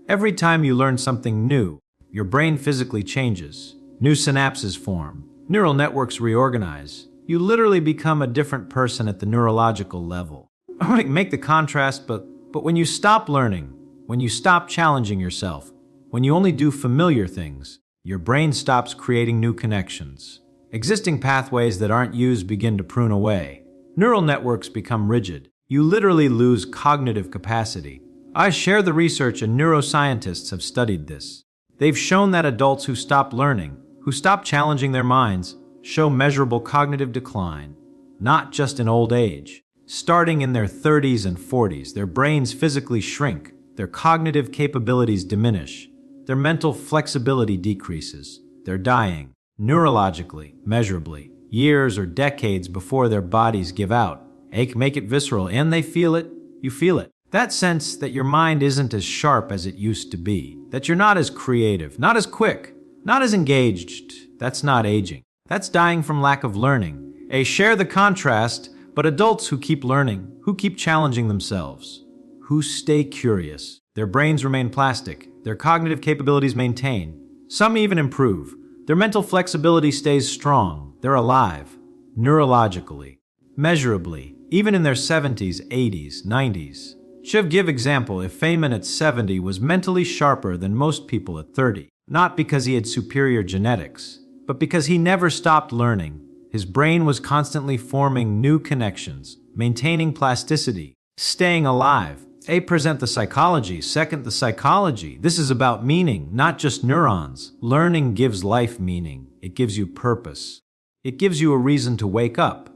Every time you learn something new, your brain physically changes. New synapses form. Neural networks reorganize. You literally become a different person at the neurological level. I want to make the contrast, but when you stop learning, when you stop challenging yourself, when you only do familiar things, your brain stops creating new connections. Existing pathways that aren't used begin to prune away. Neural networks become rigid. You literally lose cognitive capacity. I share the research, and neuroscientists have studied this. They've shown that adults who stop learning, who stop challenging their minds, show measurable cognitive decline, not just in old age. Starting in their 30s and 40s, their brains physically shrink, their cognitive capabilities diminish, their mental flexibility decreases. They're dying, neurologically, measurably, years or decades before their bodies give out. Ache make it visceral, and they feel it, you feel it. That sense that your mind isn't as sharp as it used to be, that you're not as creative, not as quick, not as engaged, that's not aging. That's dying from lack of learning. Share the contrast, but adults who keep learning, who keep challenging themselves, who stay curious. Their brains remain plastic, their cognitive capabilities maintain. Some even improve. Their mental flexibility stays strong. They're alive, neurologically, measurably, even in their 70s, 80s, 90s. Should give example if Feynman at 70 was mentally sharper than most people at 30, not because he had superior genetics, but because he never stopped learning. His brain was constantly forming new connections, maintaining plasticity, staying alive. Present the psychology, second the psychology. This is about meaning, not just neurons. Learning gives life meaning. It gives you purpose. It gives you a reason to wake up.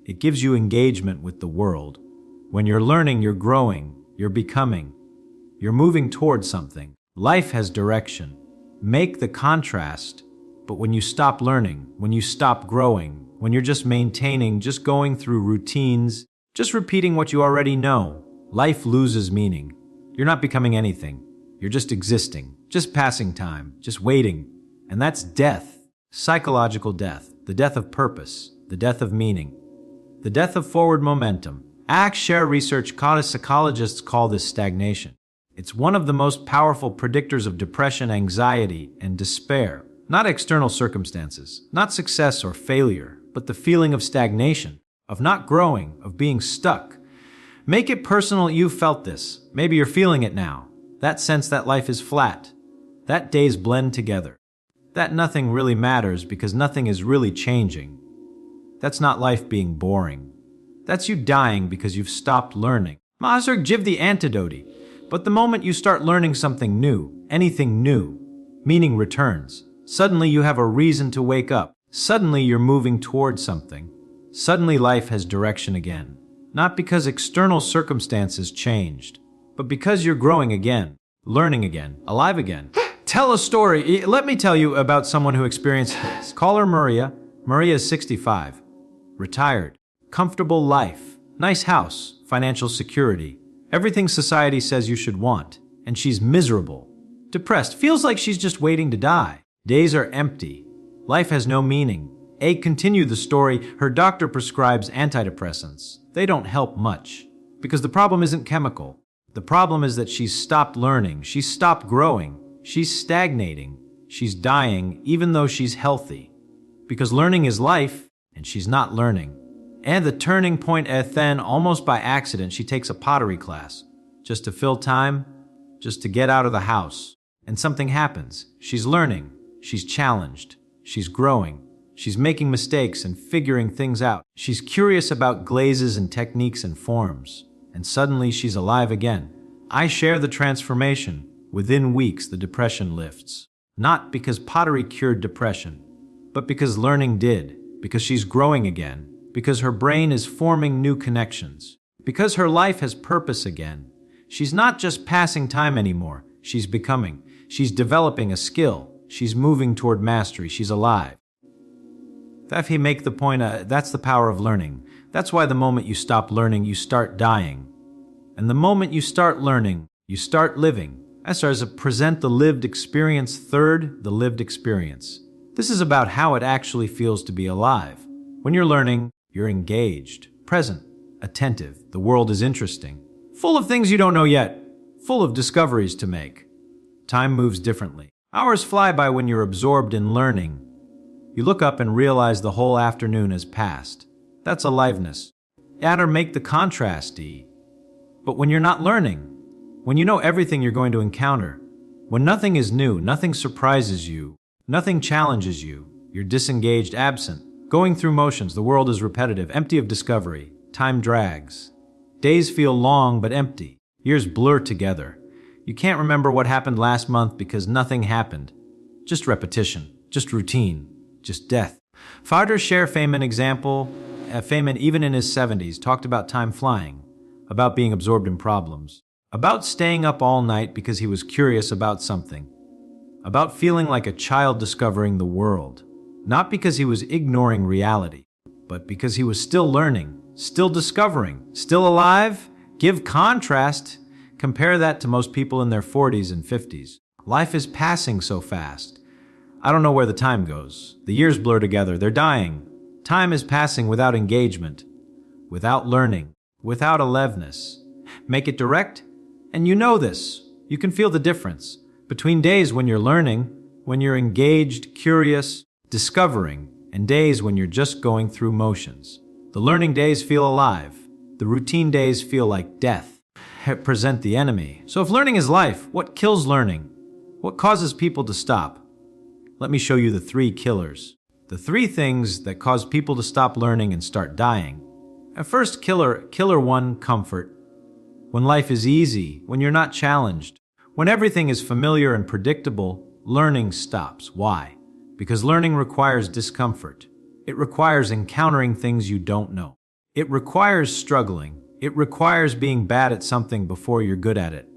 It gives you engagement with the world. When you're learning, you're growing, you're becoming, you're moving towards something. Life has direction. Make the contrast. But when you stop learning, when you stop growing, when you're just maintaining, just going through routines, just repeating what you already know, life loses meaning. You're not becoming anything. You're just existing, just passing time, just waiting. And that's death. Psychological death. The death of purpose. The death of meaning. The death of forward momentum. Share research psychologists call this stagnation. It's one of the most powerful predictors of depression, anxiety, and despair. Not external circumstances, not success or failure, but the feeling of stagnation, of not growing, of being stuck. Make it personal. You felt this. Maybe you're feeling it now. That sense that life is flat. That days blend together. That nothing really matters because nothing is really changing. That's not life being boring. That's you dying because you've stopped learning. Mazur give the antidote. But the moment you start learning something new, anything new, meaning returns. Suddenly you have a reason to wake up. Suddenly you're moving towards something. Suddenly life has direction again. Not because external circumstances changed, but because you're growing again, learning again, alive again. Tell a story. Let me tell you about someone who experienced this. Call her Maria. Maria is 65. Retired. Comfortable life. Nice house. Financial security. Everything society says you should want. And she's miserable. Depressed. Feels like she's just waiting to die. Days are empty. Life has no meaning. Continue the story. Her doctor prescribes antidepressants. They don't help much. Because the problem isn't chemical. The problem is that she's stopped learning. She's stopped growing. She's stagnating. She's dying even though she's healthy. Because learning is life, and she's not learning. And the turning point then, almost by accident, she takes a pottery class. Just to fill time, just to get out of the house. And something happens. She's learning. She's challenged. She's growing. She's making mistakes and figuring things out. She's curious about glazes and techniques and forms. And suddenly she's alive again. I share the transformation. Within weeks, the depression lifts. Not because pottery cured depression, but because learning did. Because she's growing again. Because her brain is forming new connections. Because her life has purpose again. She's not just passing time anymore. She's becoming. She's developing a skill. She's moving toward mastery. She's alive. If he make the point, that's the power of learning. That's why the moment you stop learning, you start dying. And the moment you start learning, you start living. As present the lived experience. Third, the lived experience. This is about how it actually feels to be alive. When you're learning, you're engaged, present, attentive. The world is interesting. Full of things you don't know yet. Full of discoveries to make. Time moves differently. Hours fly by when you're absorbed in learning. You look up and realize the whole afternoon has passed. That's aliveness. Add or make the contrast. But when you're not learning, when you know everything you're going to encounter, when nothing is new, nothing surprises you, nothing challenges you, you're disengaged, absent, going through motions. The world is repetitive, empty of discovery. Time drags. Days feel long but empty. Years blur together. You can't remember what happened last month because nothing happened. Just repetition, just routine, just death. Farder share Feynman example. Feynman, even in his 70s, talked about time flying, about being absorbed in problems, about staying up all night because he was curious about something, about feeling like a child discovering the world, not because he was ignoring reality, but because he was still learning, still discovering, still alive. Give contrast. Compare that to most people in their 40s and 50s. Life is passing so fast. I don't know where the time goes. The years blur together. They're dying. Time is passing without engagement, without learning, without aliveness. Make it direct, and you know this. You can feel the difference between days when you're learning, when you're engaged, curious, discovering, and days when you're just going through motions. The learning days feel alive. The routine days feel like death. Present the enemy. So if learning is life, what kills learning? What causes people to stop? Let me show you the 3 killers. The 3 things that cause people to stop learning and start dying. First killer 1, comfort. When life is easy, when you're not challenged, when everything is familiar and predictable, learning stops. Why? Because learning requires discomfort. It requires encountering things you don't know. It requires struggling. It requires being bad at something before you're good at it.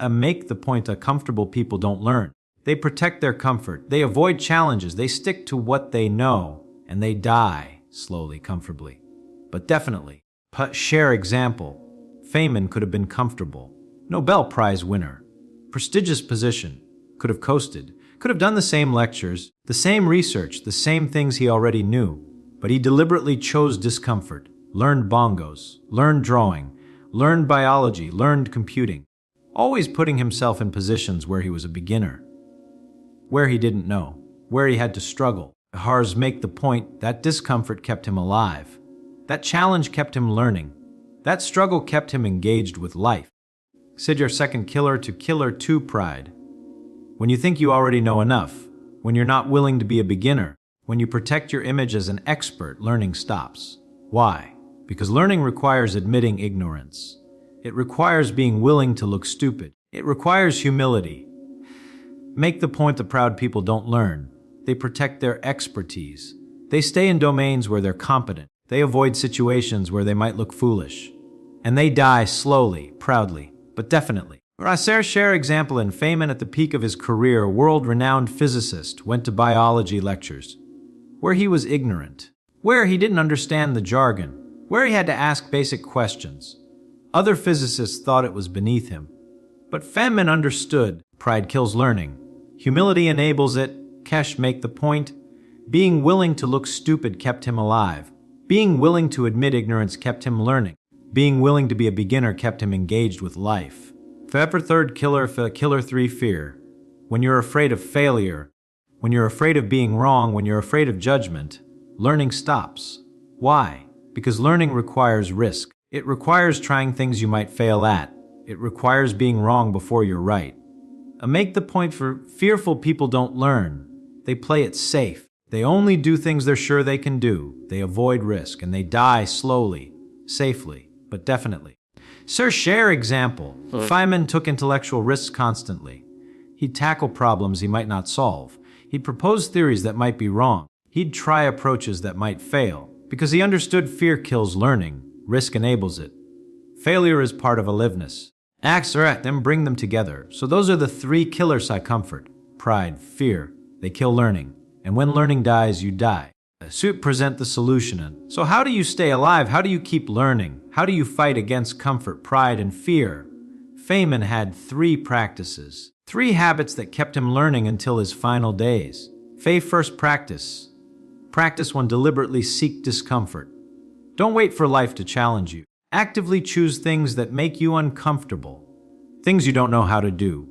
Make the point that comfortable people don't learn. They protect their comfort. They avoid challenges. They stick to what they know, and they die slowly, comfortably. But definitely, share example. Feynman could have been comfortable. Nobel Prize winner. Prestigious position. Could have coasted. Could have done the same lectures, the same research, the same things he already knew. But he deliberately chose discomfort. Learned bongos, learned drawing, learned biology, learned computing. Always putting himself in positions where he was a beginner, where he didn't know, where he had to struggle. Hars make the point that discomfort kept him alive. That challenge kept him learning. That struggle kept him engaged with life. Consider second killer to killer 2, pride. When you think you already know enough, when you're not willing to be a beginner, when you protect your image as an expert, learning stops. Why? Because learning requires admitting ignorance. It requires being willing to look stupid. It requires humility. Make the point that proud people don't learn. They protect their expertise. They stay in domains where they're competent. They avoid situations where they might look foolish. And they die slowly, proudly, but definitely. Rasser share example in Feynman at the peak of his career, a world-renowned physicist, went to biology lectures, where he was ignorant, where he didn't understand the jargon, where he had to ask basic questions. Other physicists thought it was beneath him. But Feynman understood pride kills learning. Humility enables it. Kesh make the point. Being willing to look stupid kept him alive. Being willing to admit ignorance kept him learning. Being willing to be a beginner kept him engaged with life. Third killer 3, fear. When you're afraid of failure, when you're afraid of being wrong, when you're afraid of judgment, learning stops. Why? Because learning requires risk. It requires trying things you might fail at. It requires being wrong before you're right. Make the point for fearful people don't learn. They play it safe. They only do things they're sure they can do. They avoid risk, and they die slowly, safely, but definitely. Sir Share example. Feynman took intellectual risks constantly. He'd tackle problems he might not solve. He'd propose theories that might be wrong. He'd try approaches that might fail. Because he understood fear kills learning. Risk enables it. Failure is part of aliveness. Acts are at them, bring them together. So those are the 3 killers I comfort. Pride, fear. They kill learning. And when learning dies, you die. Suit present the solution. So how do you stay alive? How do you keep learning? How do you fight against comfort, pride, and fear? Feynman had 3 practices. 3 habits that kept him learning until his final days. First practice. Practice 1, deliberately seek discomfort. Don't wait for life to challenge you. Actively choose things that make you uncomfortable. Things you don't know how to do.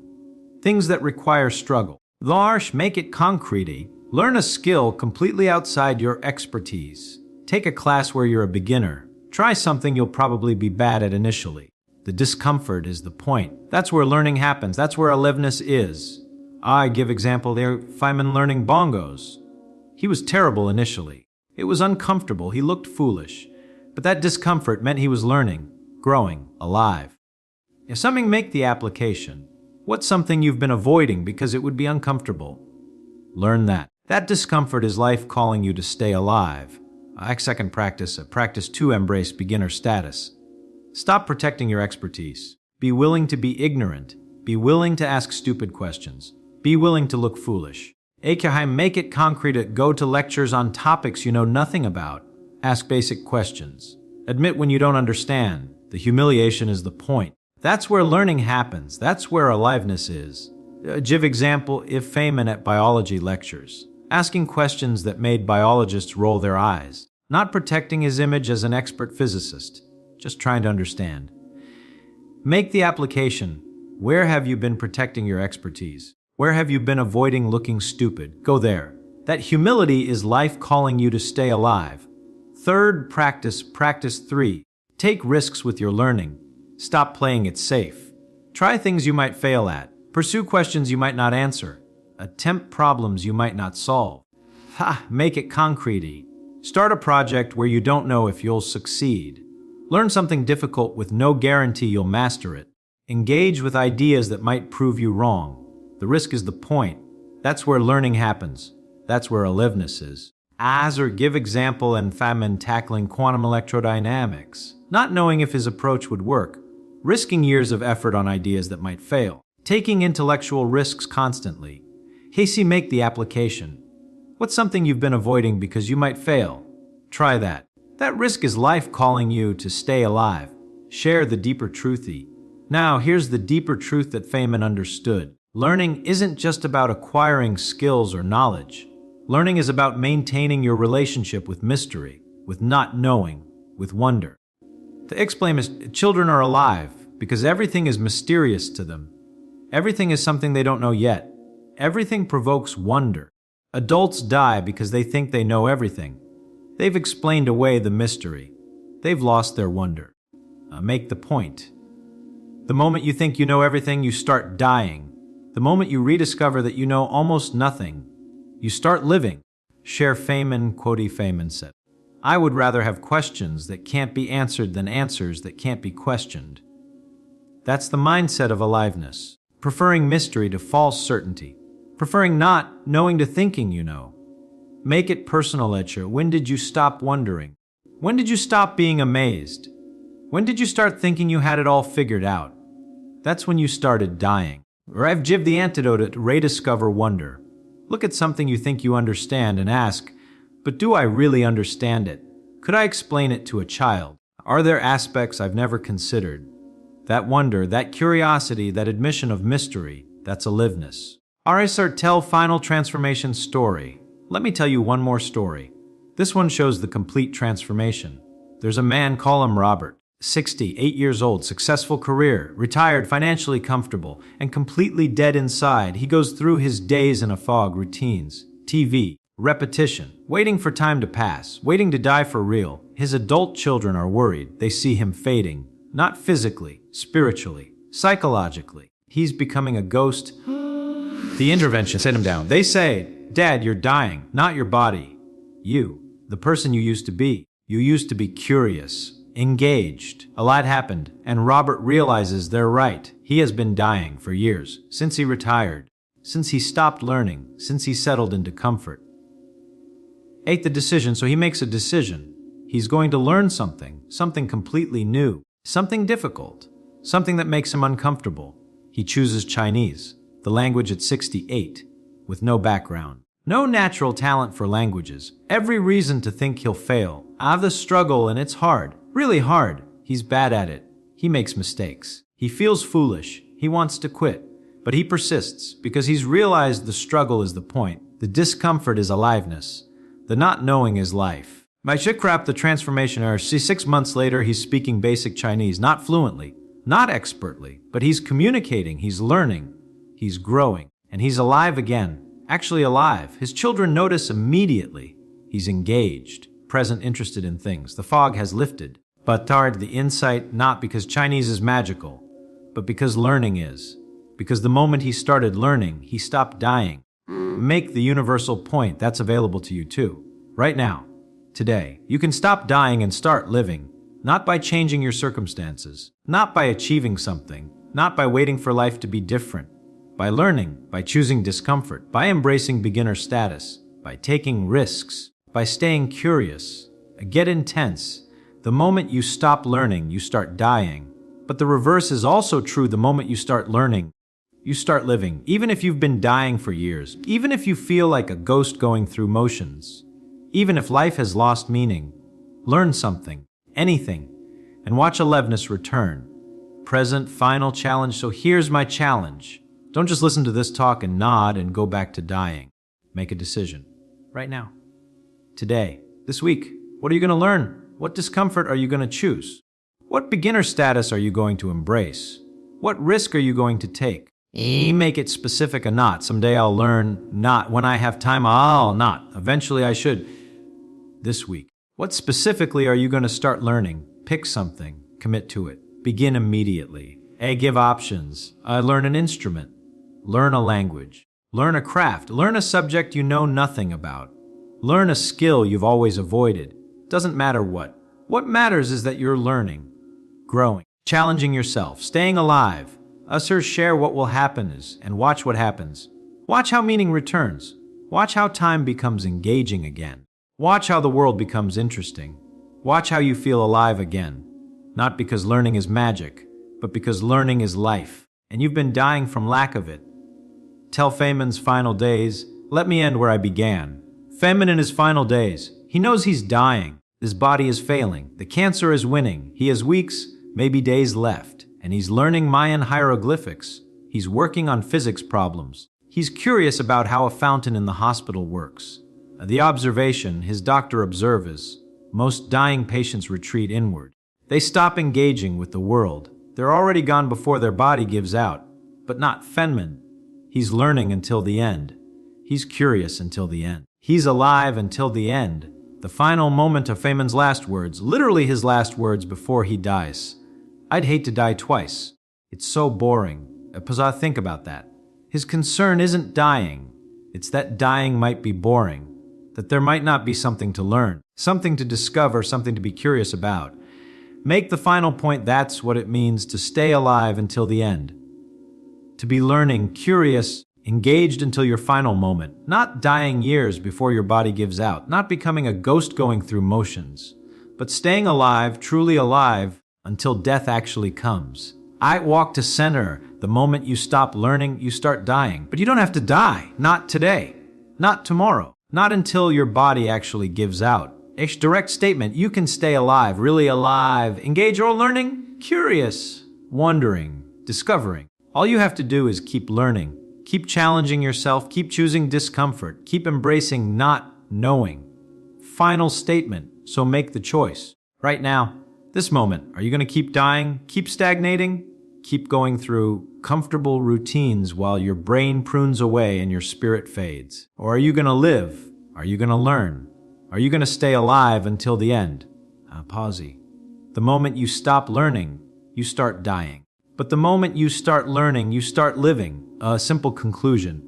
Things that require struggle. Larsh, make it concrete. Learn a skill completely outside your expertise. Take a class where you're a beginner. Try something you'll probably be bad at initially. The discomfort is the point. That's where learning happens. That's where aliveness is. I give example there, Feynman learning bongos. He was terrible initially. It was uncomfortable. He looked foolish. But that discomfort meant he was learning, growing, alive. If something, make the application. What's something you've been avoiding because it would be uncomfortable? Learn that. That discomfort is life calling you to stay alive. Second practice, practice 2, embrace beginner status. Stop protecting your expertise. Be willing to be ignorant. Be willing to ask stupid questions. Be willing to look foolish. Make it concrete. Go to lectures on topics you know nothing about. Ask basic questions. Admit when you don't understand. The humiliation is the point. That's where learning happens. That's where aliveness is. Give example if Feynman at biology lectures, asking questions that made biologists roll their eyes, not protecting his image as an expert physicist, just trying to understand. Make the application. Where have you been protecting your expertise? Where have you been avoiding looking stupid? Go there. That humility is life calling you to stay alive. Third practice, practice 3. Take risks with your learning. Stop playing it safe. Try things you might fail at. Pursue questions you might not answer. Attempt problems you might not solve. Make it concrete. Start a project where you don't know if you'll succeed. Learn something difficult with no guarantee you'll master it. Engage with ideas that might prove you wrong. The risk is the point. That's where learning happens. That's where aliveness is. Give example and Feynman tackling quantum electrodynamics, not knowing if his approach would work, risking years of effort on ideas that might fail, taking intellectual risks constantly. Make the application. What's something you've been avoiding because you might fail? Try that. That risk is life calling you to stay alive. Share the deeper truthy. Now, here's the deeper truth that Feynman understood. Learning isn't just about acquiring skills or knowledge. Learning is about maintaining your relationship with mystery, with not knowing, with wonder. To explain is, children are alive because everything is mysterious to them. Everything is something they don't know yet. Everything provokes wonder. Adults die because they think they know everything. They've explained away the mystery. They've lost their wonder. Make the point. The moment you think you know everything, you start dying. The moment you rediscover that you know almost nothing, you start living. Share Feynman, quote Feynman said, "I would rather have questions that can't be answered than answers that can't be questioned." That's the mindset of aliveness, preferring mystery to false certainty, preferring not knowing to thinking you know. Make it personal, Etcher. When did you stop wondering? When did you stop being amazed? When did you start thinking you had it all figured out? That's when you started dying. I've give the antidote to rediscover wonder. Look at something you think you understand and ask, but do I really understand it? Could I explain it to a child? Are there aspects I've never considered? That wonder, that curiosity, that admission of mystery, that's aliveness. Tell final transformation story. Let me tell you one more story. This one shows the complete transformation. There's a man, call him Robert. 68 years old, successful career, retired, financially comfortable, and completely dead inside. He goes through his days in a fog, routines, TV, repetition, waiting for time to pass, waiting to die for real. His adult children are worried. They see him fading, not physically, spiritually, psychologically. He's becoming a ghost. The intervention set him down. They say, "Dad, you're dying, not your body. You, the person you used to be. You used to be curious, engaged." A lot happened, and Robert realizes they're right. He has been dying for years, since he retired, since he stopped learning, since he settled into comfort. The decision, so he makes a decision. He's going to learn something completely new, something difficult, something that makes him uncomfortable. He chooses Chinese, the language at 68, with no background. No natural talent for languages. Every reason to think he'll fail. The struggle, and it's hard. Really hard. He's bad at it. He makes mistakes. He feels foolish. He wants to quit. But he persists because he's realized the struggle is the point. The discomfort is aliveness. The not knowing is life. The transformation error. 6 months later, he's speaking basic Chinese, not fluently, not expertly, but he's communicating, he's learning, he's growing, and he's alive again. Actually alive. His children notice immediately. He's engaged, present, interested in things. The fog has lifted. But the insight, not because Chinese is magical, but because learning is. Because the moment he started learning, he stopped dying. Make the universal point. That's available to you too. Right now. Today. You can stop dying and start living. Not by changing your circumstances. Not by achieving something. not by waiting for life to be different. By learning, by choosing discomfort, by embracing beginner status, by taking risks, by staying curious. Get intense. The moment you stop learning, you start dying. But the reverse is also true. The moment you start learning, you start living. Even if you've been dying for years, even if you feel like a ghost going through motions, even if life has lost meaning, learn something, anything, and watch aliveness return. Present, final challenge. So here's my challenge. Don't just listen to this talk and nod and go back to dying. Make a decision. Right now. Today. This week. What are you going to learn? What discomfort are you going to choose? What beginner status are you going to embrace? What risk are you going to take? Make it specific or not. Someday I'll learn. Not. When I have time, I'll not. Eventually I should. This week. What specifically are you going to start learning? Pick something. Commit to it. Begin immediately. Give options. Learn an instrument. Learn a language. Learn a craft. Learn a subject you know nothing about. Learn a skill you've always avoided. Doesn't matter what. What matters is that you're learning, growing, challenging yourself, staying alive. Share what will happen and watch what happens. Watch how meaning returns. Watch how time becomes engaging again. Watch how the world becomes interesting. Watch how you feel alive again. Not because learning is magic, but because learning is life, and you've been dying from lack of it. Tell Feynman's final days, let me end where I began. Feynman in his final days, he knows he's dying. His body is failing. The cancer is winning. He has weeks, maybe days left, and he's learning Mayan hieroglyphics. He's working on physics problems. He's curious about how a fountain in the hospital works. The observation his doctor observes is, most dying patients retreat inward. They stop engaging with the world. They're already gone before their body gives out. But not Feynman. He's learning until the end. He's curious until the end. He's alive until the end. The final moment of Feynman's last words, literally his last words before he dies. I'd hate to die twice. It's so boring. Think about that. His concern isn't dying. It's that dying might be boring. That there might not be something to learn, something to discover, something to be curious about. Make the final point that's what it means to stay alive until the end. To be learning, curious, engaged until your final moment, not dying years before your body gives out, not becoming a ghost going through motions, but staying alive, truly alive, until death actually comes. I walk to center. The moment you stop learning, you start dying. But you don't have to die. Not today. Not tomorrow. Not until your body actually gives out. A direct statement. You can stay alive, really alive, engage or learning, curious, wondering, discovering. All you have to do is keep learning. Keep challenging yourself, keep choosing discomfort, keep embracing not knowing. Final statement, so make the choice. Right now, this moment, are you going to keep dying, keep stagnating, keep going through comfortable routines while your brain prunes away and your spirit fades? Or are you going to live? Are you going to learn? Are you going to stay alive until the end? Pausey. The moment you stop learning, you start dying. But the moment you start learning, you start living. A simple conclusion.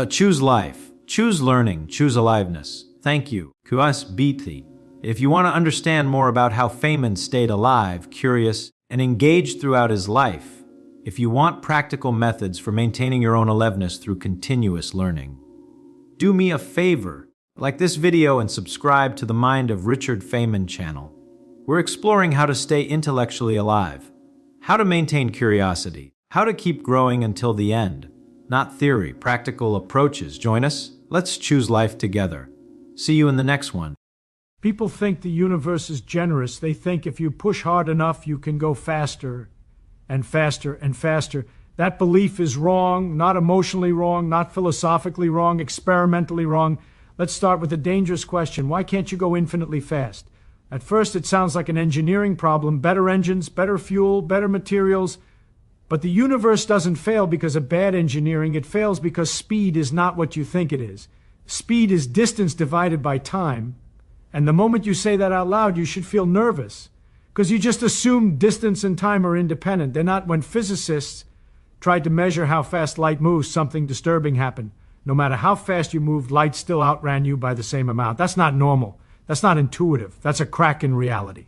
Choose life. Choose learning. Choose aliveness. Thank you. Kuas Biti. If you want to understand more about how Feynman stayed alive, curious, and engaged throughout his life, if you want practical methods for maintaining your own aliveness through continuous learning, do me a favor. Like this video and subscribe to the Mind of Richard Feynman channel. We're exploring how to stay intellectually alive, how to maintain curiosity, how to keep growing until the end. Not theory, practical approaches. Join us. Let's choose life together. See you in the next one. People think the universe is generous. They think if you push hard enough, you can go faster and faster and faster. That belief is wrong, not emotionally wrong, not philosophically wrong, experimentally wrong. Let's start with a dangerous question. Why can't you go infinitely fast? At first, it sounds like an engineering problem. Better engines, better fuel, better materials. But the universe doesn't fail because of bad engineering. It fails because speed is not what you think it is. Speed is distance divided by time. And the moment you say that out loud, you should feel nervous. Because you just assume distance and time are independent. They're not. When physicists tried to measure how fast light moves, something disturbing happened. No matter how fast you moved, light still outran you by the same amount. That's not normal. That's not intuitive. That's a crack in reality.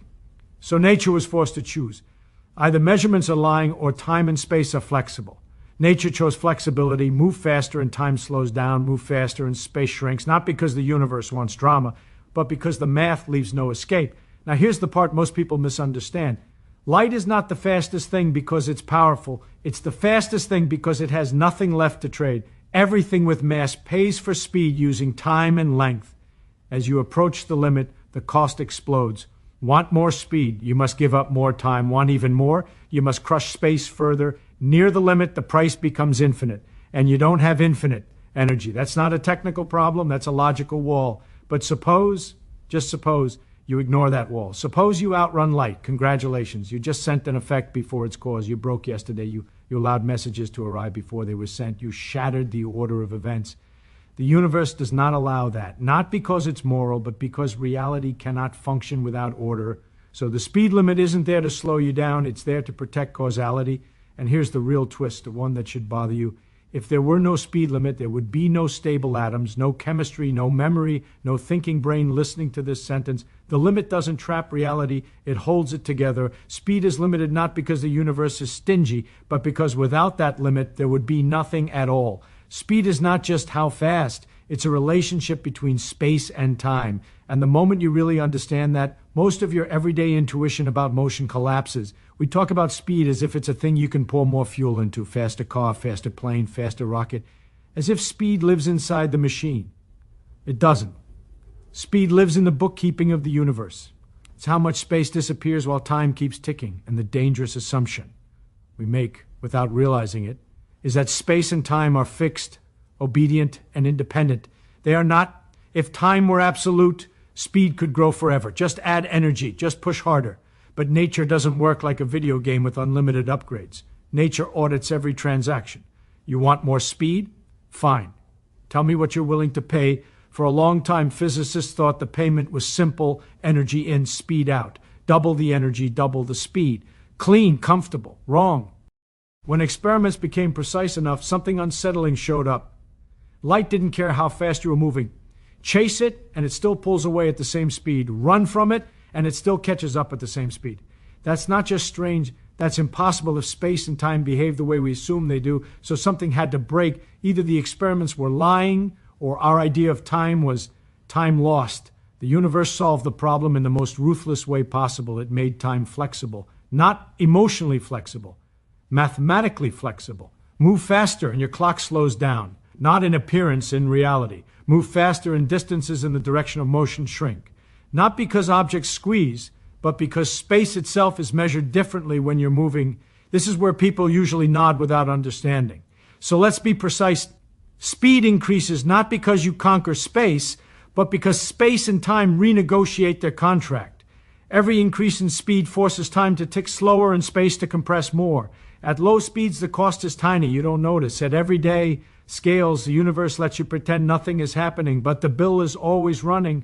So nature was forced to choose. Either measurements are lying or time and space are flexible. Nature chose flexibility, move faster and time slows down, move faster and space shrinks, not because the universe wants drama, but because the math leaves no escape. Now here's the part most people misunderstand. Light is not the fastest thing because it's powerful. It's the fastest thing because it has nothing left to trade. Everything with mass pays for speed using time and length. As you approach the limit, the cost explodes. Want more speed, you must give up more time. Want even more, you must crush space further. Near the limit, the price becomes infinite, and you don't have infinite energy. That's not a technical problem, that's a logical wall. But suppose, just suppose, you ignore that wall. Suppose you outrun light. Congratulations, you just sent an effect before its cause. You broke yesterday, you allowed messages to arrive before they were sent. You shattered the order of events. The universe does not allow that, not because it's moral, but because reality cannot function without order. So the speed limit isn't there to slow you down, it's there to protect causality. And here's the real twist, the one that should bother you. If there were no speed limit, there would be no stable atoms, no chemistry, no memory, no thinking brain listening to this sentence. The limit doesn't trap reality, it holds it together. Speed is limited not because the universe is stingy, but because without that limit, there would be nothing at all. Speed is not just how fast, it's a relationship between space and time. And the moment you really understand that, most of your everyday intuition about motion collapses. We talk about speed as if it's a thing you can pour more fuel into, faster car, faster plane, faster rocket, as if speed lives inside the machine. It doesn't. Speed lives in the bookkeeping of the universe. It's how much space disappears while time keeps ticking, and the dangerous assumption we make without realizing it is that space and time are fixed, obedient, and independent. They are not. If time were absolute, speed could grow forever. Just add energy, just push harder. But nature doesn't work like a video game with unlimited upgrades. Nature audits every transaction. You want more speed? Fine. Tell me what you're willing to pay. For a long time, physicists thought the payment was simple: energy in, speed out. Double the energy, double the speed. Clean, comfortable. Wrong. When experiments became precise enough, something unsettling showed up. Light didn't care how fast you were moving. Chase it, and it still pulls away at the same speed. Run from it, and it still catches up at the same speed. That's not just strange, that's impossible if space and time behave the way we assume they do, so something had to break. Either the experiments were lying, or our idea of time was time lost. The universe solved the problem in the most ruthless way possible. It made time flexible. Not emotionally flexible. Mathematically flexible. Move faster and your clock slows down. Not in appearance, in reality. Move faster and distances in the direction of motion shrink. Not because objects squeeze, but because space itself is measured differently when you're moving. This is where people usually nod without understanding. So let's be precise. Speed increases not because you conquer space, but because space and time renegotiate their contract. Every increase in speed forces time to tick slower and space to compress more. At low speeds, the cost is tiny. You don't notice. At everyday scales, the universe lets you pretend nothing is happening, but the bill is always running.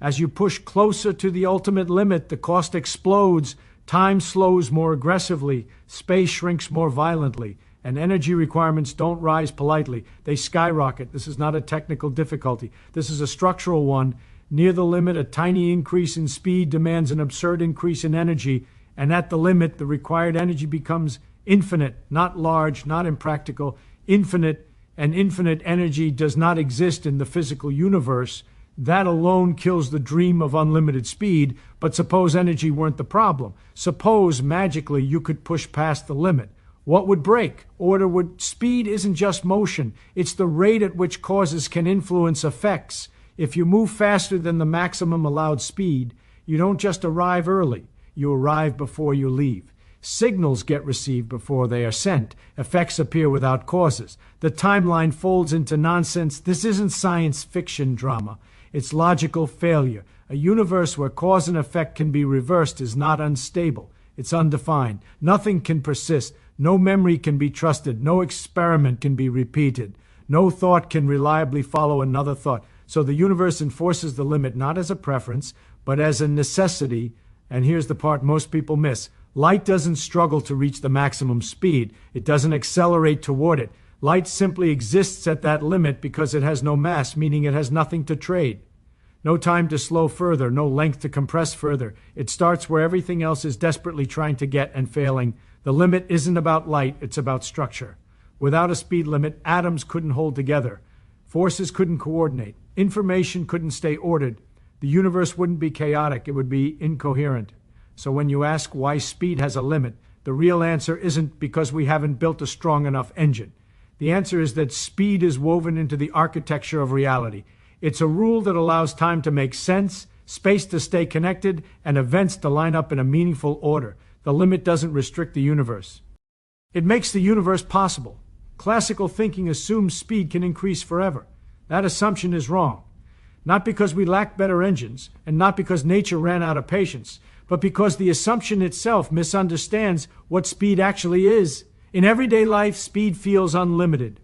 As you push closer to the ultimate limit, the cost explodes. Time slows more aggressively. Space shrinks more violently. And energy requirements don't rise politely. They skyrocket. This is not a technical difficulty. This is a structural one. Near the limit, a tiny increase in speed demands an absurd increase in energy. And at the limit, the required energy becomes infinite, not large, not impractical, infinite, and infinite energy does not exist in the physical universe. That alone kills the dream of unlimited speed, but suppose energy weren't the problem. Suppose, magically, you could push past the limit. What would break? Order would... Speed isn't just motion. It's the rate at which causes can influence effects. If you move faster than the maximum allowed speed, you don't just arrive early. You arrive before you leave. Signals get received before they are sent. Effects appear without causes. The timeline folds into nonsense. This isn't science fiction drama. It's logical failure. A universe where cause and effect can be reversed is not unstable. It's undefined. Nothing can persist. No memory can be trusted. No experiment can be repeated. No thought can reliably follow another thought. So the universe enforces the limit not as a preference, but as a necessity. And here's the part most people miss. Light doesn't struggle to reach the maximum speed. It doesn't accelerate toward it. Light simply exists at that limit because it has no mass, meaning it has nothing to trade. No time to slow further, no length to compress further. It starts where everything else is desperately trying to get and failing. The limit isn't about light, it's about structure. Without a speed limit, atoms couldn't hold together. Forces couldn't coordinate. Information couldn't stay ordered. The universe wouldn't be chaotic, it would be incoherent. So when you ask why speed has a limit, the real answer isn't because we haven't built a strong enough engine. The answer is that speed is woven into the architecture of reality. It's a rule that allows time to make sense, space to stay connected, and events to line up in a meaningful order. The limit doesn't restrict the universe. It makes the universe possible. Classical thinking assumes speed can increase forever. That assumption is wrong. Not because we lack better engines, and not because nature ran out of patience, but because the assumption itself misunderstands what speed actually is. In everyday life, speed feels unlimited.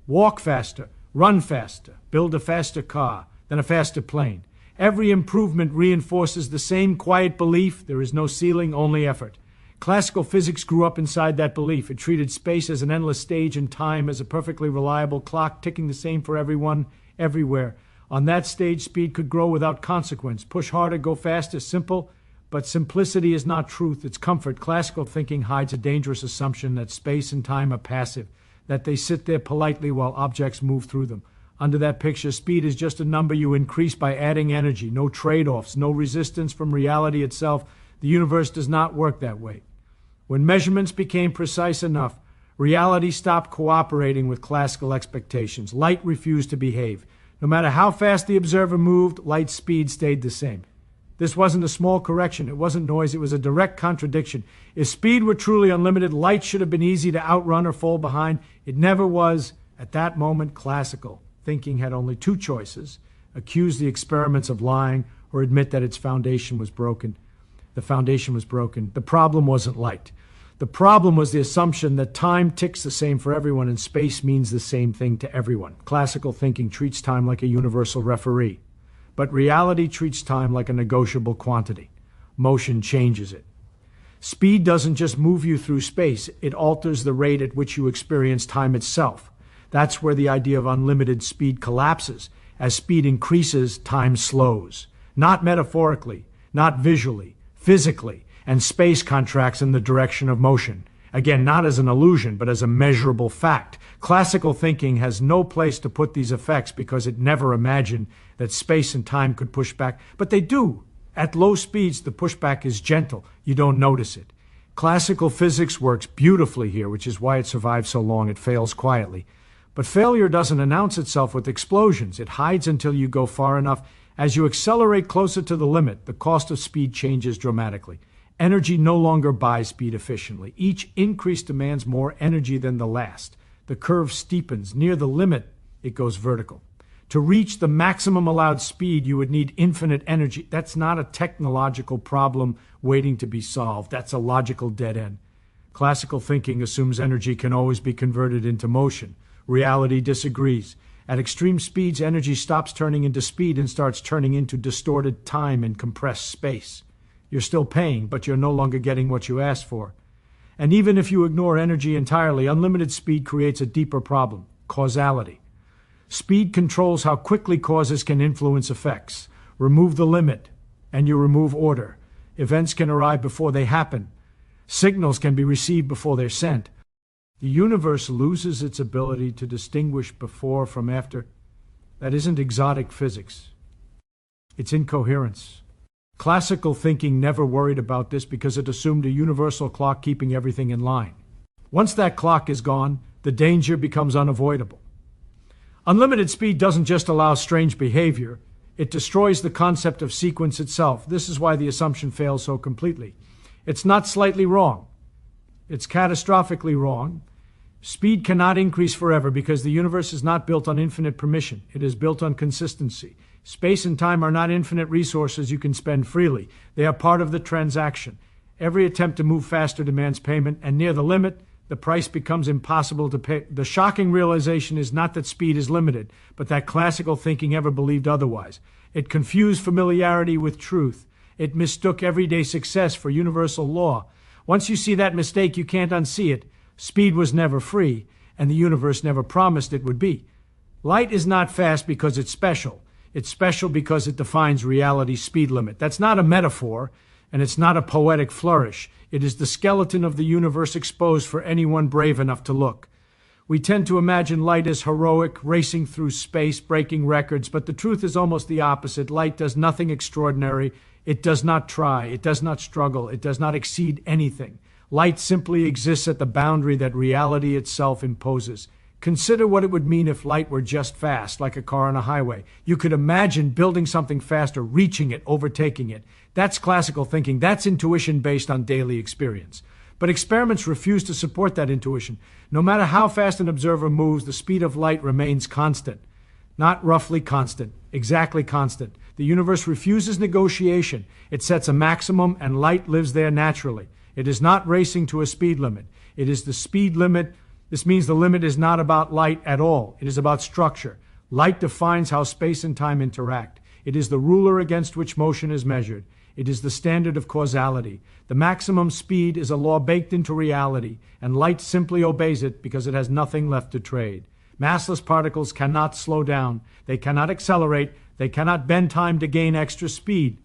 Walk faster, run faster, build a faster car, then a faster plane. Every improvement reinforces the same quiet belief: there is no ceiling, only effort. Classical physics grew up inside that belief. It treated space as an endless stage and time as a perfectly reliable clock ticking the same for everyone, everywhere. On that stage, speed could grow without consequence. Push harder, go faster, simple. But simplicity is not truth, it's comfort. Classical thinking hides a dangerous assumption that space and time are passive, that they sit there politely while objects move through them. Under that picture, speed is just a number you increase by adding energy. No trade-offs, no resistance from reality itself. The universe does not work that way. When measurements became precise enough, reality stopped cooperating with classical expectations. Light refused to behave. No matter how fast the observer moved, light's speed stayed the same. This wasn't a small correction. It wasn't noise. It was a direct contradiction. If speed were truly unlimited, light should have been easy to outrun or fall behind. It never was. At that moment, classical thinking had only two choices: accuse the experiments of lying or admit that its foundation was broken. The foundation was broken. The problem wasn't light. The problem was the assumption that time ticks the same for everyone and space means the same thing to everyone. Classical thinking treats time like a universal referee. But reality treats time like a negotiable quantity. Motion changes it. Speed doesn't just move you through space, it alters the rate at which you experience time itself. That's where the idea of unlimited speed collapses. As speed increases, time slows. Not metaphorically, not visually, physically, and space contracts in the direction of motion. Again, not as an illusion, but as a measurable fact. Classical thinking has no place to put these effects because it never imagined that space and time could push back. But they do. At low speeds, the pushback is gentle. You don't notice it. Classical physics works beautifully here, which is why it survives so long. It fails quietly. But failure doesn't announce itself with explosions. It hides until you go far enough. As you accelerate closer to the limit, the cost of speed changes dramatically. Energy no longer buys speed efficiently. Each increase demands more energy than the last. The curve steepens. Near the limit, it goes vertical. To reach the maximum allowed speed, you would need infinite energy. That's not a technological problem waiting to be solved. That's a logical dead end. Classical thinking assumes energy can always be converted into motion. Reality disagrees. At extreme speeds, energy stops turning into speed and starts turning into distorted time and compressed space. You're still paying, but you're no longer getting what you asked for. And even if you ignore energy entirely, unlimited speed creates a deeper problem: causality. Speed controls how quickly causes can influence effects. Remove the limit, and you remove order. Events can arrive before they happen. Signals can be received before they're sent. The universe loses its ability to distinguish before from after. That isn't exotic physics. It's incoherence. Classical thinking never worried about this because it assumed a universal clock keeping everything in line. Once that clock is gone, the danger becomes unavoidable. Unlimited speed doesn't just allow strange behavior, it destroys the concept of sequence itself. This is why the assumption fails so completely. It's not slightly wrong. It's catastrophically wrong. Speed cannot increase forever because the universe is not built on infinite permission. It is built on consistency. Space and time are not infinite resources you can spend freely. They are part of the transaction. Every attempt to move faster demands payment, and near the limit, the price becomes impossible to pay. The shocking realization is not that speed is limited, but that classical thinking ever believed otherwise. It confused familiarity with truth. It mistook everyday success for universal law. Once you see that mistake, you can't unsee it. Speed was never free, and the universe never promised it would be. Light is not fast because it's special. It's special because it defines reality's speed limit. That's not a metaphor, and it's not a poetic flourish. It is the skeleton of the universe exposed for anyone brave enough to look. We tend to imagine light as heroic, racing through space, breaking records, but the truth is almost the opposite. Light does nothing extraordinary. It does not try. It does not struggle. It does not exceed anything. Light simply exists at the boundary that reality itself imposes. Consider what it would mean if light were just fast, like a car on a highway. You could imagine building something faster, reaching it, overtaking it. That's classical thinking. That's intuition based on daily experience. But experiments refuse to support that intuition. No matter how fast an observer moves, the speed of light remains constant. Not roughly constant, exactly constant. The universe refuses negotiation. It sets a maximum, and light lives there naturally. It is not racing to a speed limit. It is the speed limit. This means the limit is not about light at all. It is about structure. Light defines how space and time interact. It is the ruler against which motion is measured. It is the standard of causality. The maximum speed is a law baked into reality, and light simply obeys it because it has nothing left to trade. Massless particles cannot slow down. They cannot accelerate. They cannot bend time to gain extra speed.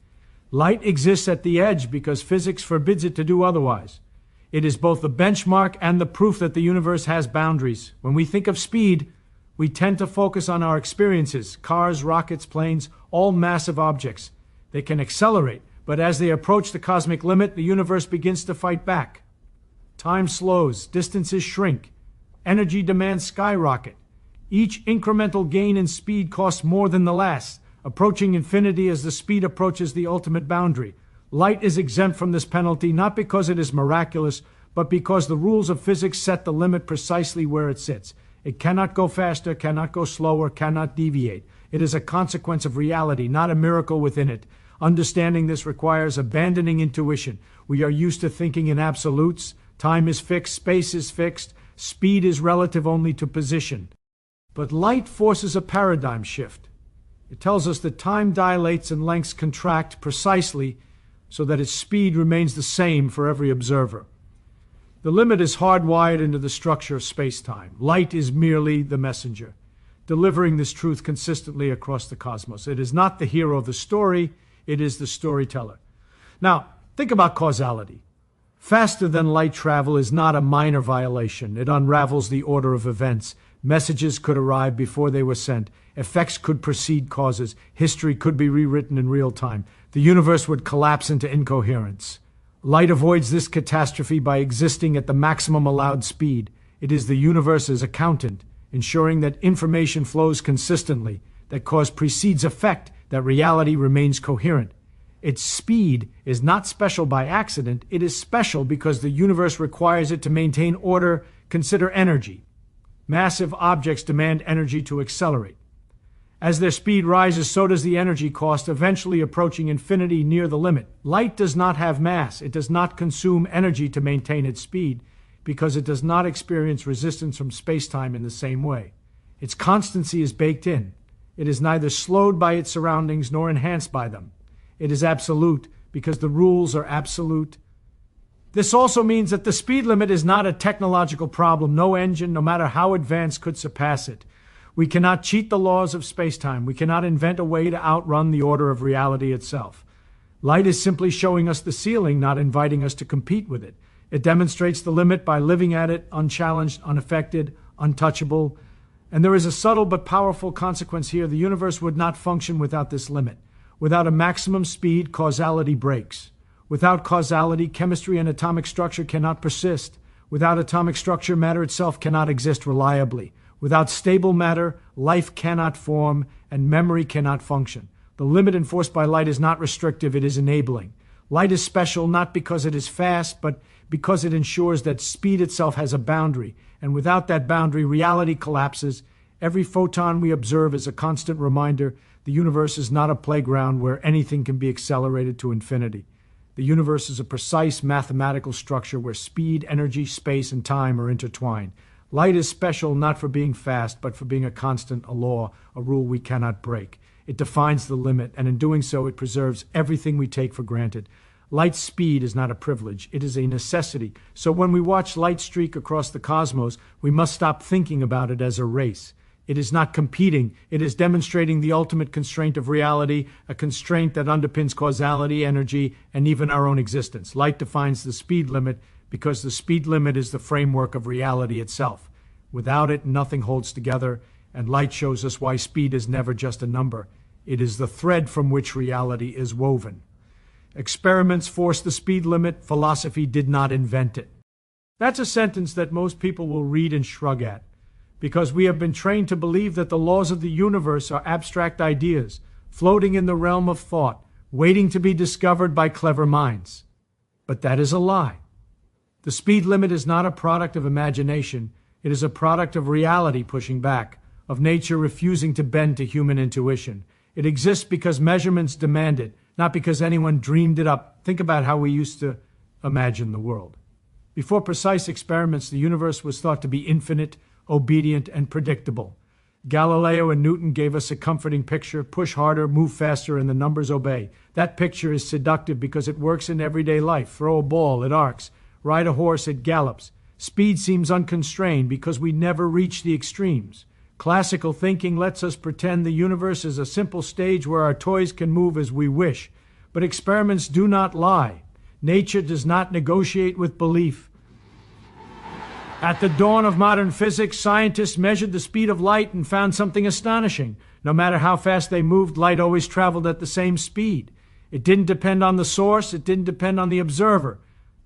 Light exists at the edge because physics forbids it to do otherwise. It is both the benchmark and the proof that the universe has boundaries. When we think of speed, we tend to focus on our experiences, cars, rockets, planes, all massive objects. They can accelerate, but as they approach the cosmic limit, the universe begins to fight back. Time slows, distances shrink, energy demands skyrocket. Each incremental gain in speed costs more than the last, approaching infinity as the speed approaches the ultimate boundary. Light is exempt from this penalty not because it is miraculous, but because the rules of physics set the limit precisely where it sits. It cannot go faster, cannot go slower, cannot deviate. It is a consequence of reality, not a miracle within it. Understanding this requires abandoning intuition. We are used to thinking in absolutes. Time is fixed, space is fixed, speed is relative only to position. But light forces a paradigm shift. It tells us that time dilates and lengths contract precisely so that its speed remains the same for every observer. The limit is hardwired into the structure of space-time. Light is merely the messenger, delivering this truth consistently across the cosmos. It is not the hero of the story, it is the storyteller. Now, think about causality. Faster than light travel is not a minor violation. It unravels the order of events. Messages could arrive before they were sent. Effects could precede causes. History could be rewritten in real time. The universe would collapse into incoherence. Light avoids this catastrophe by existing at the maximum allowed speed. It is the universe's accountant, ensuring that information flows consistently, that cause precedes effect, that reality remains coherent. Its speed is not special by accident. It is special because the universe requires it to maintain order. Consider energy. Massive objects demand energy to accelerate. As their speed rises, so does the energy cost, eventually approaching infinity near the limit. Light does not have mass. It does not consume energy to maintain its speed because it does not experience resistance from space-time in the same way. Its constancy is baked in. It is neither slowed by its surroundings nor enhanced by them. It is absolute because the rules are absolute. This also means that the speed limit is not a technological problem. No engine, no matter how advanced, could surpass it. We cannot cheat the laws of space-time. We cannot invent a way to outrun the order of reality itself. Light is simply showing us the ceiling, not inviting us to compete with it. It demonstrates the limit by living at it, unchallenged, unaffected, untouchable. And there is a subtle but powerful consequence here. The universe would not function without this limit. Without a maximum speed, causality breaks. Without causality, chemistry and atomic structure cannot persist. Without atomic structure, matter itself cannot exist reliably. Without stable matter, life cannot form and memory cannot function. The limit enforced by light is not restrictive, it is enabling. Light is special not because it is fast, but because it ensures that speed itself has a boundary. And without that boundary, reality collapses. Every photon we observe is a constant reminder the universe is not a playground where anything can be accelerated to infinity. The universe is a precise mathematical structure where speed, energy, space, and time are intertwined. Light is special not for being fast, but for being a constant, a law, a rule we cannot break. It defines the limit, and in doing so, it preserves everything we take for granted. Light's speed is not a privilege, it is a necessity. So when we watch light streak across the cosmos, we must stop thinking about it as a race. It is not competing. It is demonstrating the ultimate constraint of reality, a constraint that underpins causality, energy, and even our own existence. Light defines the speed limit because the speed limit is the framework of reality itself. Without it, nothing holds together, and light shows us why speed is never just a number. It is the thread from which reality is woven. Experiments force the speed limit. Philosophy did not invent it. That's a sentence that most people will read and shrug at, because we have been trained to believe that the laws of the universe are abstract ideas, floating in the realm of thought, waiting to be discovered by clever minds. But that is a lie. The speed limit is not a product of imagination. It is a product of reality pushing back, of nature refusing to bend to human intuition. It exists because measurements demand it, not because anyone dreamed it up. Think about how we used to imagine the world. Before precise experiments, the universe was thought to be infinite, obedient, and predictable. Galileo and Newton gave us a comforting picture: push harder, move faster, and the numbers obey. That picture is seductive because it works in everyday life. Throw a ball, it arcs. Ride a horse, it gallops. Speed seems unconstrained because we never reach the extremes. Classical thinking lets us pretend the universe is a simple stage where our toys can move as we wish. But experiments do not lie. Nature does not negotiate with belief. At the dawn of modern physics, scientists measured the speed of light and found something astonishing. No matter how fast they moved, light always traveled at the same speed. It didn't depend on the source, it didn't depend on the observer.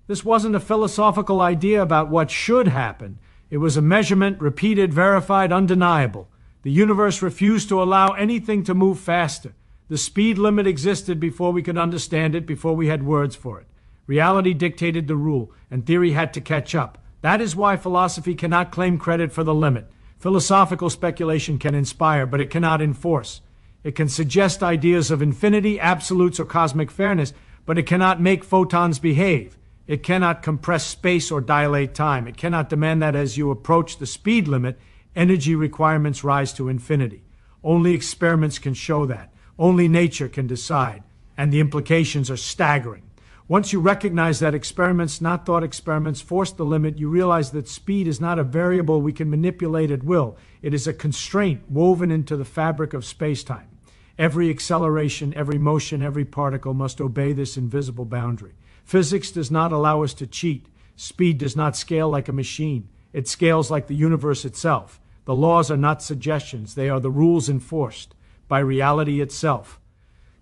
This wasn't a philosophical idea about what should happen. It was a measurement, repeated, verified, undeniable. The universe refused to allow anything to move faster. The speed limit existed before we could understand it, before we had words for it. Reality dictated the rule, and theory had to catch up. That is why philosophy cannot claim credit for the limit. Philosophical speculation can inspire, but it cannot enforce. It can suggest ideas of infinity, absolutes, or cosmic fairness, but it cannot make photons behave. It cannot compress space or dilate time. It cannot demand that as you approach the speed limit, energy requirements rise to infinity. Only experiments can show that. Only nature can decide. And the implications are staggering. Once you recognize that experiments, not thought experiments, force the limit, you realize that speed is not a variable we can manipulate at will. It is a constraint woven into the fabric of space-time. Every acceleration, every motion, every particle must obey this invisible boundary. Physics does not allow us to cheat. Speed does not scale like a machine. It scales like the universe itself. The laws are not suggestions. They are the rules enforced by reality itself.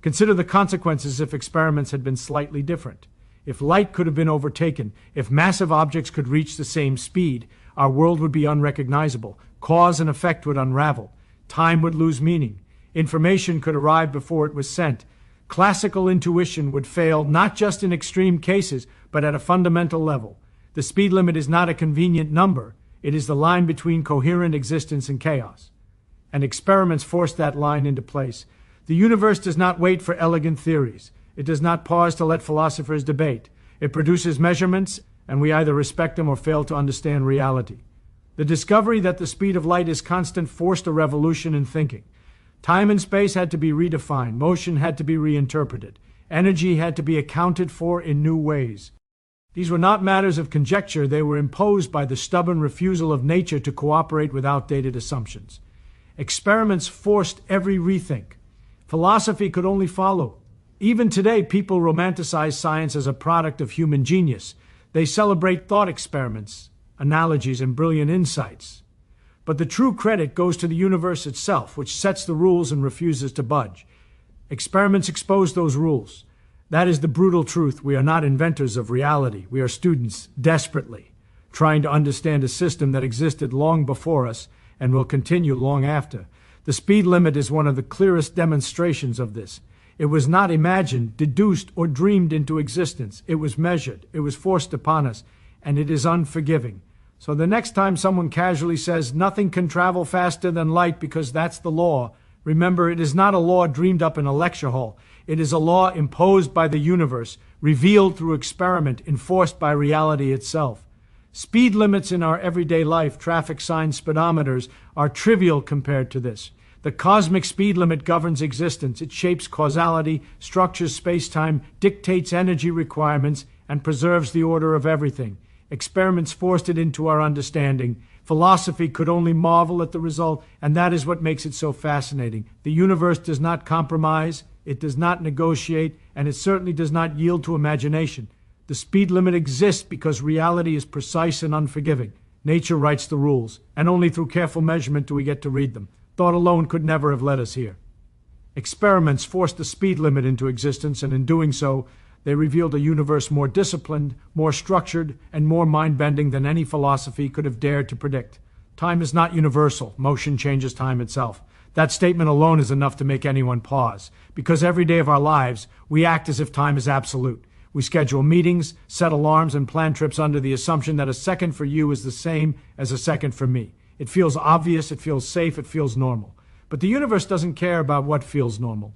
Consider the consequences if experiments had been slightly different. If light could have been overtaken, if massive objects could reach the same speed, our world would be unrecognizable. Cause and effect would unravel. Time would lose meaning. Information could arrive before it was sent. Classical intuition would fail, not just in extreme cases, but at a fundamental level. The speed limit is not a convenient number. It is the line between coherent existence and chaos. And experiments force that line into place. The universe does not wait for elegant theories. It does not pause to let philosophers debate. It produces measurements, and we either respect them or fail to understand reality. The discovery that the speed of light is constant forced a revolution in thinking. Time and space had to be redefined. Motion had to be reinterpreted. Energy had to be accounted for in new ways. These were not matters of conjecture. They were imposed by the stubborn refusal of nature to cooperate with outdated assumptions. Experiments forced every rethink. Philosophy could only follow. Even today, people romanticize science as a product of human genius. They celebrate thought experiments, analogies, and brilliant insights. But the true credit goes to the universe itself, which sets the rules and refuses to budge. Experiments expose those rules. That is the brutal truth. We are not inventors of reality. We are students, desperately, trying to understand a system that existed long before us and will continue long after. The speed limit is one of the clearest demonstrations of this. It was not imagined, deduced, or dreamed into existence. It was measured. It was forced upon us, and it is unforgiving. So the next time someone casually says nothing can travel faster than light because that's the law, remember, it is not a law dreamed up in a lecture hall. It is a law imposed by the universe, revealed through experiment, enforced by reality itself. Speed limits in our everyday life, traffic signs, speedometers, are trivial compared to this. The cosmic speed limit governs existence. It shapes causality, structures space-time, dictates energy requirements, and preserves the order of everything. Experiments forced it into our understanding. Philosophy could only marvel at the result, and that is what makes it so fascinating. The universe does not compromise, it does not negotiate, and it certainly does not yield to imagination. The speed limit exists because reality is precise and unforgiving. Nature writes the rules, and only through careful measurement do we get to read them. Thought alone could never have led us here. Experiments forced the speed limit into existence, and in doing so, they revealed a universe more disciplined, more structured, and more mind-bending than any philosophy could have dared to predict. Time is not universal. Motion changes time itself. That statement alone is enough to make anyone pause, because every day of our lives, we act as if time is absolute. We schedule meetings, set alarms, and plan trips under the assumption that a second for you is the same as a second for me. It feels obvious, it feels safe, it feels normal. But the universe doesn't care about what feels normal.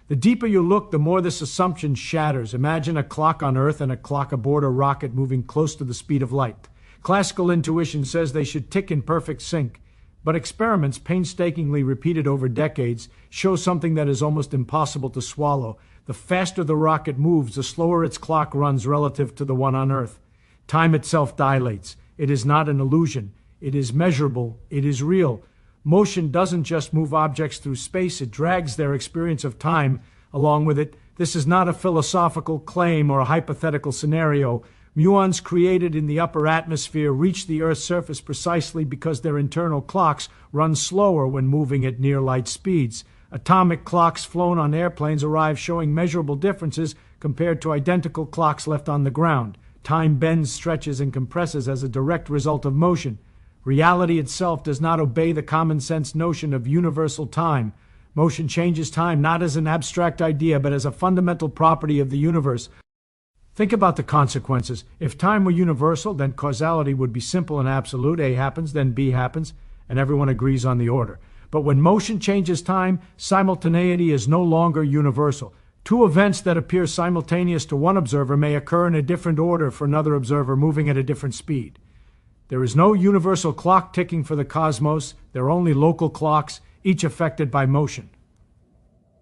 The deeper you look, the more this assumption shatters. Imagine a clock on Earth and a clock aboard a rocket moving close to the speed of light. Classical intuition says they should tick in perfect sync, but experiments painstakingly repeated over decades show something that is almost impossible to swallow. The faster the rocket moves, the slower its clock runs relative to the one on Earth. Time itself dilates. It is not an illusion. It is measurable. It is real. Motion doesn't just move objects through space, it drags their experience of time along with it. This is not a philosophical claim or a hypothetical scenario. Muons created in the upper atmosphere reach the Earth's surface precisely because their internal clocks run slower when moving at near light speeds. Atomic clocks flown on airplanes arrive showing measurable differences compared to identical clocks left on the ground. Time bends, stretches, and compresses as a direct result of motion. Reality itself does not obey the common-sense notion of universal time. Motion changes time not as an abstract idea, but as a fundamental property of the universe. Think about the consequences. If time were universal, then causality would be simple and absolute. A happens, then B happens, and everyone agrees on the order. But when motion changes time, simultaneity is no longer universal. Two events that appear simultaneous to one observer may occur in a different order for another observer moving at a different speed. There is no universal clock ticking for the cosmos. There are only local clocks, each affected by motion.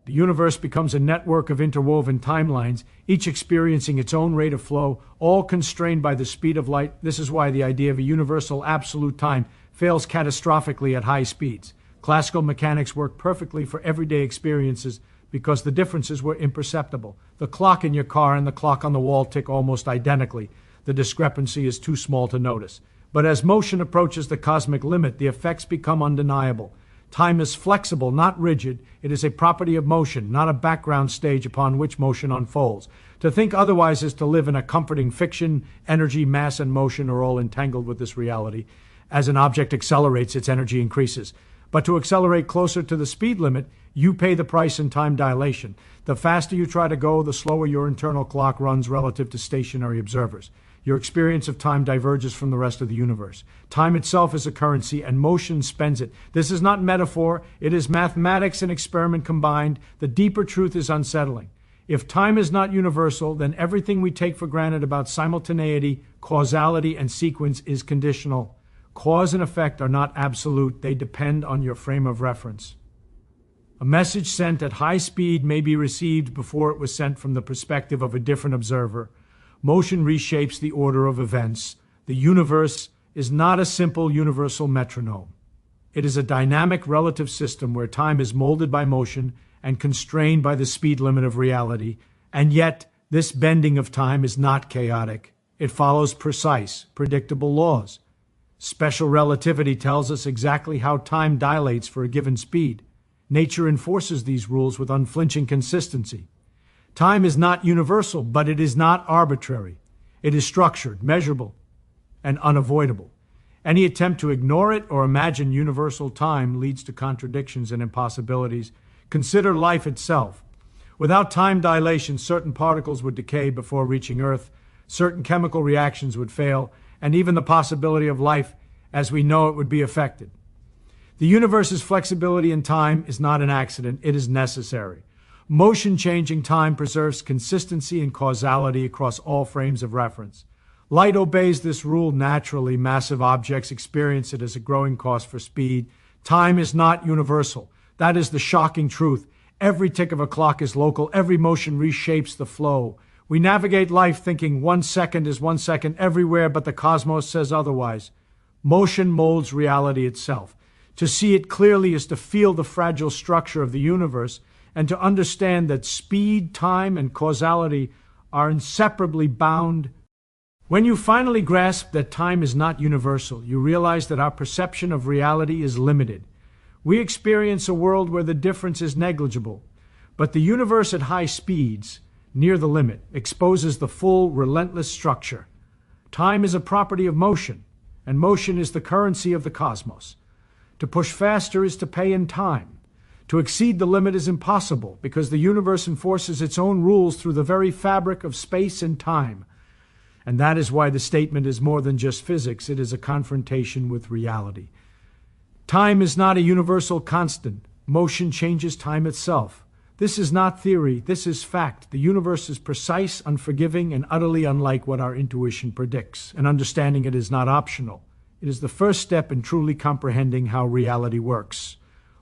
The universe becomes a network of interwoven timelines, each experiencing its own rate of flow, all constrained by the speed of light. This is why the idea of a universal absolute time fails catastrophically at high speeds. Classical mechanics work perfectly for everyday experiences because the differences were imperceptible. The clock in your car and the clock on the wall tick almost identically. The discrepancy is too small to notice. But as motion approaches the cosmic limit, the effects become undeniable. Time is flexible, not rigid. It is a property of motion, not a background stage upon which motion unfolds. To think otherwise is to live in a comforting fiction. Energy, mass, and motion are all entangled with this reality. As an object accelerates, its energy increases. But to accelerate closer to the speed limit, you pay the price in time dilation. The faster you try to go, the slower your internal clock runs relative to stationary observers. Your experience of time diverges from the rest of the universe. Time itself is a currency, and motion spends it. This is not metaphor. It is mathematics and experiment combined. The deeper truth is unsettling. If time is not universal, then everything we take for granted about simultaneity, causality, and sequence is conditional. Cause and effect are not absolute. They depend on your frame of reference. A message sent at high speed may be received before it was sent from the perspective of a different observer. Motion reshapes the order of events. The universe is not a simple universal metronome. It is a dynamic relative system where time is molded by motion and constrained by the speed limit of reality. And yet, this bending of time is not chaotic. It follows precise, predictable laws. Special relativity tells us exactly how time dilates for a given speed. Nature enforces these rules with unflinching consistency. Time is not universal, but it is not arbitrary. It is structured, measurable, and unavoidable. Any attempt to ignore it or imagine universal time leads to contradictions and impossibilities. Consider life itself. Without time dilation, certain particles would decay before reaching Earth, certain chemical reactions would fail, and even the possibility of life as we know it would be affected. The universe's flexibility in time is not an accident, it is necessary. Motion-changing time preserves consistency and causality across all frames of reference. Light obeys this rule naturally. Massive objects experience it as a growing cost for speed. Time is not universal. That is the shocking truth. Every tick of a clock is local. Every motion reshapes the flow. We navigate life thinking 1 second is 1 second everywhere, but the cosmos says otherwise. Motion molds reality itself. To see it clearly is to feel the fragile structure of the universe and to understand that speed, time, and causality are inseparably bound. When you finally grasp that time is not universal, you realize that our perception of reality is limited. We experience a world where the difference is negligible, but the universe at high speeds, near the limit, exposes the full, relentless structure. Time is a property of motion, and motion is the currency of the cosmos. To push faster is to pay in time. To exceed the limit is impossible because the universe enforces its own rules through the very fabric of space and time. And that is why the statement is more than just physics, it is a confrontation with reality. Time is not a universal constant. Motion changes time itself. This is not theory, this is fact. The universe is precise, unforgiving, and utterly unlike what our intuition predicts, and understanding it is not optional. It is the first step in truly comprehending how reality works.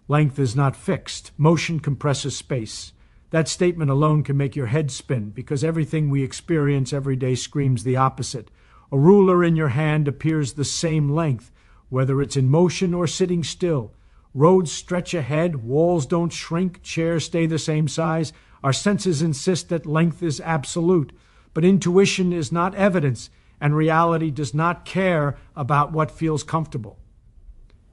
Length is not fixed. Motion compresses space. That statement alone can make your head spin because everything we experience every day screams the opposite. A ruler in your hand appears the same length, whether it's in motion or sitting still. Roads stretch ahead, walls don't shrink, chairs stay the same size. Our senses insist that length is absolute, but intuition is not evidence, and reality does not care about what feels comfortable.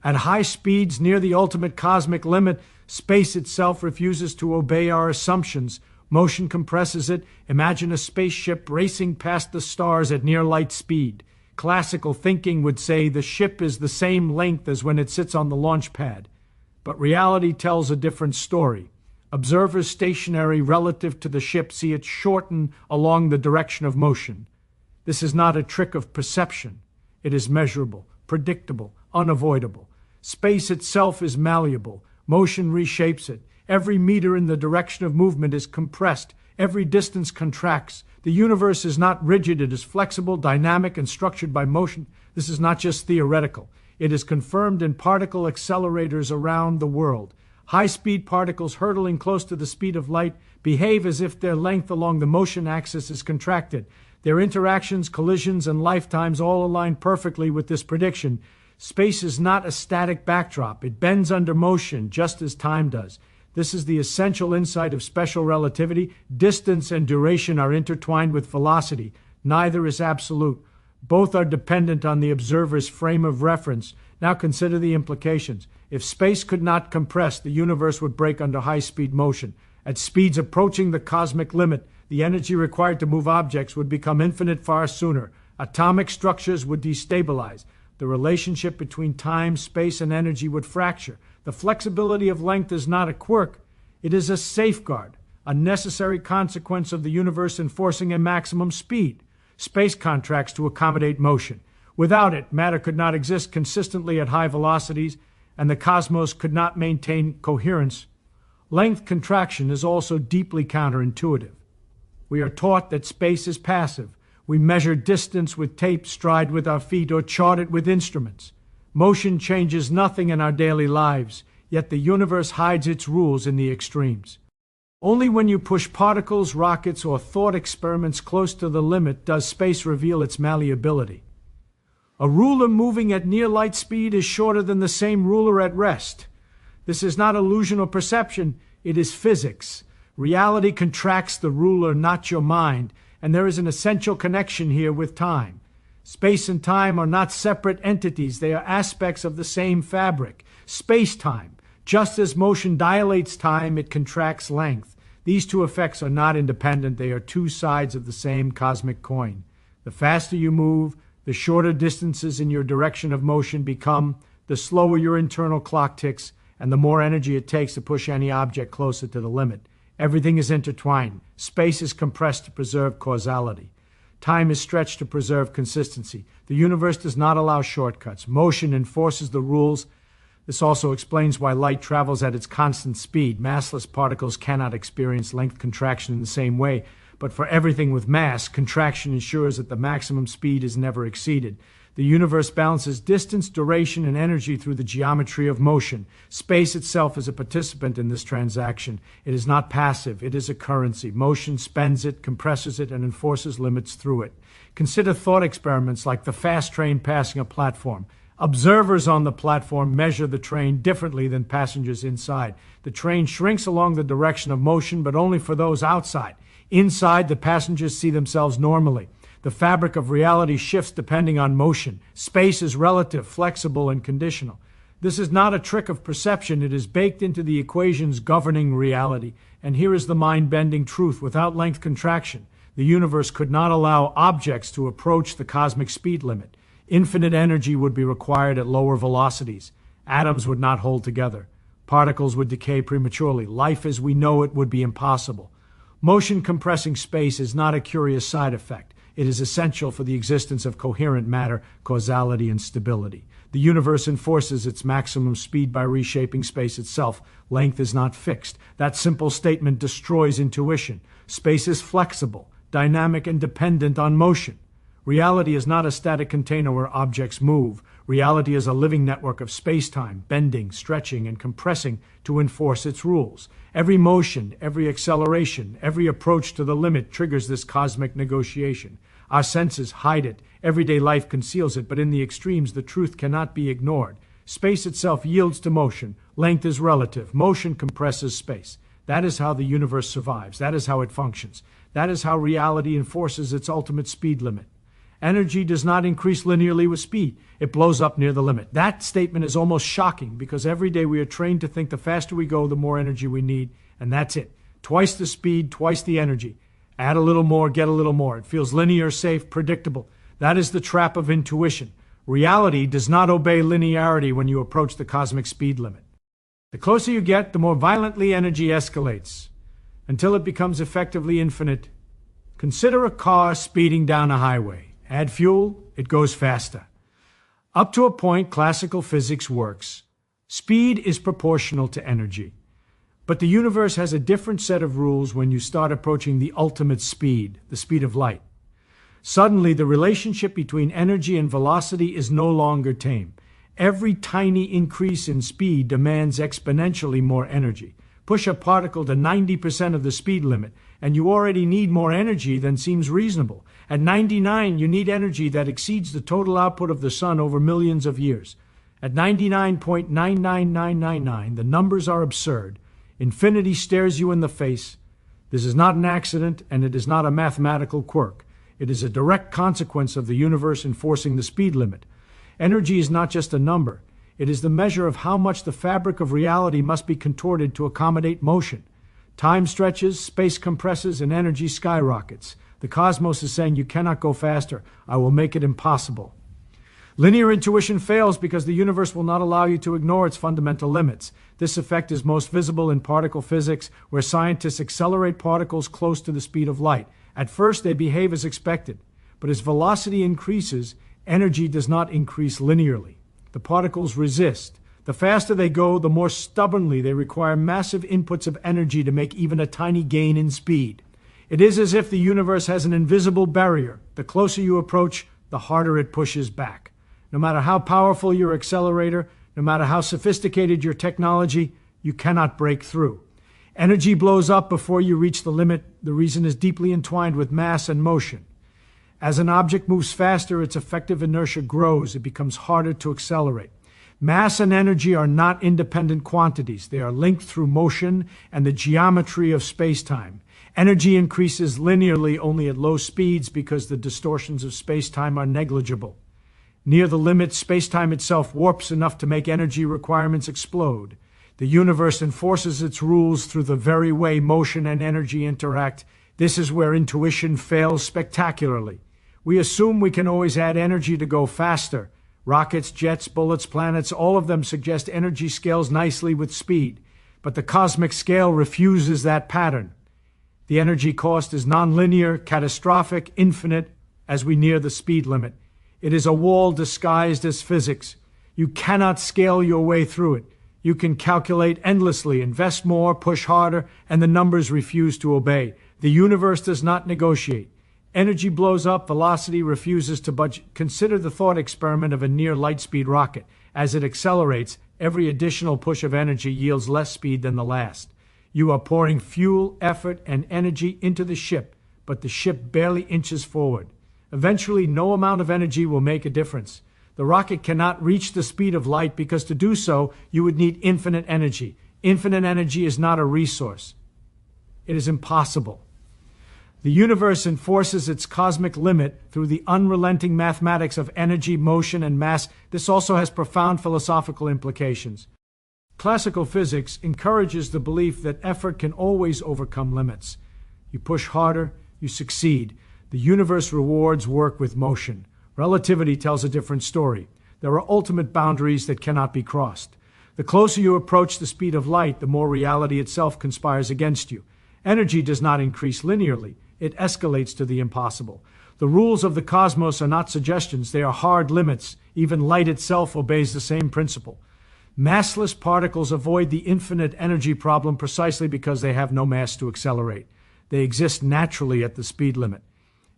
At high speeds near the ultimate cosmic limit, space itself refuses to obey our assumptions. Motion compresses it. Imagine a spaceship racing past the stars at near light speed. Classical thinking would say the ship is the same length as when it sits on the launch pad. But reality tells a different story. Observers stationary relative to the ship see it shorten along the direction of motion. This is not a trick of perception. It is measurable, predictable, unavoidable. Space itself is malleable. Motion reshapes it. Every meter in the direction of movement is compressed. Every distance contracts. The universe is not rigid. It is flexible, dynamic, and structured by motion. This is not just theoretical. It is confirmed in particle accelerators around the world. High-speed particles hurtling close to the speed of light behave as if their length along the motion axis is contracted. Their interactions, collisions, and lifetimes all align perfectly with this prediction. Space is not a static backdrop. It bends under motion, just as time does. This is the essential insight of special relativity. Distance and duration are intertwined with velocity. Neither is absolute. Both are dependent on the observer's frame of reference. Now consider the implications. If space could not compress, the universe would break under high-speed motion. At speeds approaching the cosmic limit, the energy required to move objects would become infinite far sooner. Atomic structures would destabilize. The relationship between time, space, and energy would fracture. The flexibility of length is not a quirk. It is a safeguard, a necessary consequence of the universe enforcing a maximum speed. Space contracts to accommodate motion. Without it, matter could not exist consistently at high velocities, and the cosmos could not maintain coherence. Length contraction is also deeply counterintuitive. We are taught that space is passive. We measure distance with tape, stride with our feet, or chart it with instruments. Motion changes nothing in our daily lives, yet the universe hides its rules in the extremes. Only when you push particles, rockets, or thought experiments close to the limit does space reveal its malleability. A ruler moving at near light speed is shorter than the same ruler at rest. This is not illusion or perception, it is physics. Reality contracts the ruler, not your mind, and there is an essential connection here with time. Space and time are not separate entities, they are aspects of the same fabric. Space-time. Just as motion dilates time, it contracts length. These two effects are not independent, they are two sides of the same cosmic coin. The faster you move, the shorter distances in your direction of motion become, the slower your internal clock ticks, and the more energy it takes to push any object closer to the limit. Everything is intertwined. Space is compressed to preserve causality. Time is stretched to preserve consistency. The universe does not allow shortcuts. Motion enforces the rules. This also explains why light travels at its constant speed. Massless particles cannot experience length contraction in the same way, but for everything with mass, contraction ensures that the maximum speed is never exceeded. The universe balances distance, duration, and energy through the geometry of motion. Space itself is a participant in this transaction. It is not passive, it is a currency. Motion spends it, compresses it, and enforces limits through it. Consider thought experiments like the fast train passing a platform. Observers on the platform measure the train differently than passengers inside. The train shrinks along the direction of motion, but only for those outside. Inside, the passengers see themselves normally. The fabric of reality shifts depending on motion. Space is relative, flexible, and conditional. This is not a trick of perception. It is baked into the equations governing reality. And here is the mind-bending truth. Without length contraction, the universe could not allow objects to approach the cosmic speed limit. Infinite energy would be required at lower velocities. Atoms would not hold together. Particles would decay prematurely. Life as we know it would be impossible. Motion compressing space is not a curious side effect. It is essential for the existence of coherent matter, causality, and stability. The universe enforces its maximum speed by reshaping space itself. Length is not fixed. That simple statement destroys intuition. Space is flexible, dynamic, and dependent on motion. Reality is not a static container where objects move. Reality is a living network of space-time, bending, stretching, and compressing to enforce its rules. Every motion, every acceleration, every approach to the limit triggers this cosmic negotiation. Our senses hide it. Everyday life conceals it, but in the extremes, the truth cannot be ignored. Space itself yields to motion. Length is relative. Motion compresses space. That is how the universe survives. That is how it functions. That is how reality enforces its ultimate speed limit. Energy does not increase linearly with speed. It blows up near the limit. That statement is almost shocking because every day we are trained to think the faster we go, the more energy we need, and that's it. Twice the speed, twice the energy. Add a little more, get a little more. It feels linear, safe, predictable. That is the trap of intuition. Reality does not obey linearity when you approach the cosmic speed limit. The closer you get, the more violently energy escalates, until it becomes effectively infinite. Consider a car speeding down a highway. Add fuel, it goes faster. Up to a point, classical physics works. Speed is proportional to energy. But the universe has a different set of rules when you start approaching the ultimate speed, the speed of light. Suddenly, the relationship between energy and velocity is no longer tame. Every tiny increase in speed demands exponentially more energy. Push a particle to 90% of the speed limit, and you already need more energy than seems reasonable. At 99, you need energy that exceeds the total output of the sun over millions of years. At 99.99999, the numbers are absurd. Infinity stares you in the face. This is not an accident, and it is not a mathematical quirk. It is a direct consequence of the universe enforcing the speed limit. Energy is not just a number. It is the measure of how much the fabric of reality must be contorted to accommodate motion. Time stretches, space compresses, and energy skyrockets. The cosmos is saying you cannot go faster. I will make it impossible. Linear intuition fails because the universe will not allow you to ignore its fundamental limits. This effect is most visible in particle physics, where scientists accelerate particles close to the speed of light. At first, they behave as expected, but as velocity increases, energy does not increase linearly. The particles resist. The faster they go, the more stubbornly they require massive inputs of energy to make even a tiny gain in speed. It is as if the universe has an invisible barrier. The closer you approach, the harder it pushes back. No matter how powerful your accelerator, no matter how sophisticated your technology, you cannot break through. Energy blows up before you reach the limit. The reason is deeply entwined with mass and motion. As an object moves faster, its effective inertia grows. It becomes harder to accelerate. Mass and energy are not independent quantities. They are linked through motion and the geometry of space-time. Energy increases linearly only at low speeds because the distortions of space-time are negligible. Near the limit, space-time itself warps enough to make energy requirements explode. The universe enforces its rules through the very way motion and energy interact. This is where intuition fails spectacularly. We assume we can always add energy to go faster. Rockets, jets, bullets, planets, all of them suggest energy scales nicely with speed. But the cosmic scale refuses that pattern. The energy cost is nonlinear, catastrophic, infinite as we near the speed limit. It is a wall disguised as physics. You cannot scale your way through it. You can calculate endlessly, invest more, push harder, and the numbers refuse to obey. The universe does not negotiate. Energy blows up, velocity refuses to budge. Consider the thought experiment of a near light-speed rocket. As it accelerates, every additional push of energy yields less speed than the last. You are pouring fuel, effort, and energy into the ship, but the ship barely inches forward. Eventually, no amount of energy will make a difference. The rocket cannot reach the speed of light because to do so, you would need infinite energy. Infinite energy is not a resource. It is impossible. The universe enforces its cosmic limit through the unrelenting mathematics of energy, motion, and mass. This also has profound philosophical implications. Classical physics encourages the belief that effort can always overcome limits. You push harder, you succeed. The universe rewards work with motion. Relativity tells a different story. There are ultimate boundaries that cannot be crossed. The closer you approach the speed of light, the more reality itself conspires against you. Energy does not increase linearly. It escalates to the impossible. The rules of the cosmos are not suggestions, they are hard limits. Even light itself obeys the same principle. Massless particles avoid the infinite energy problem precisely because they have no mass to accelerate. They exist naturally at the speed limit.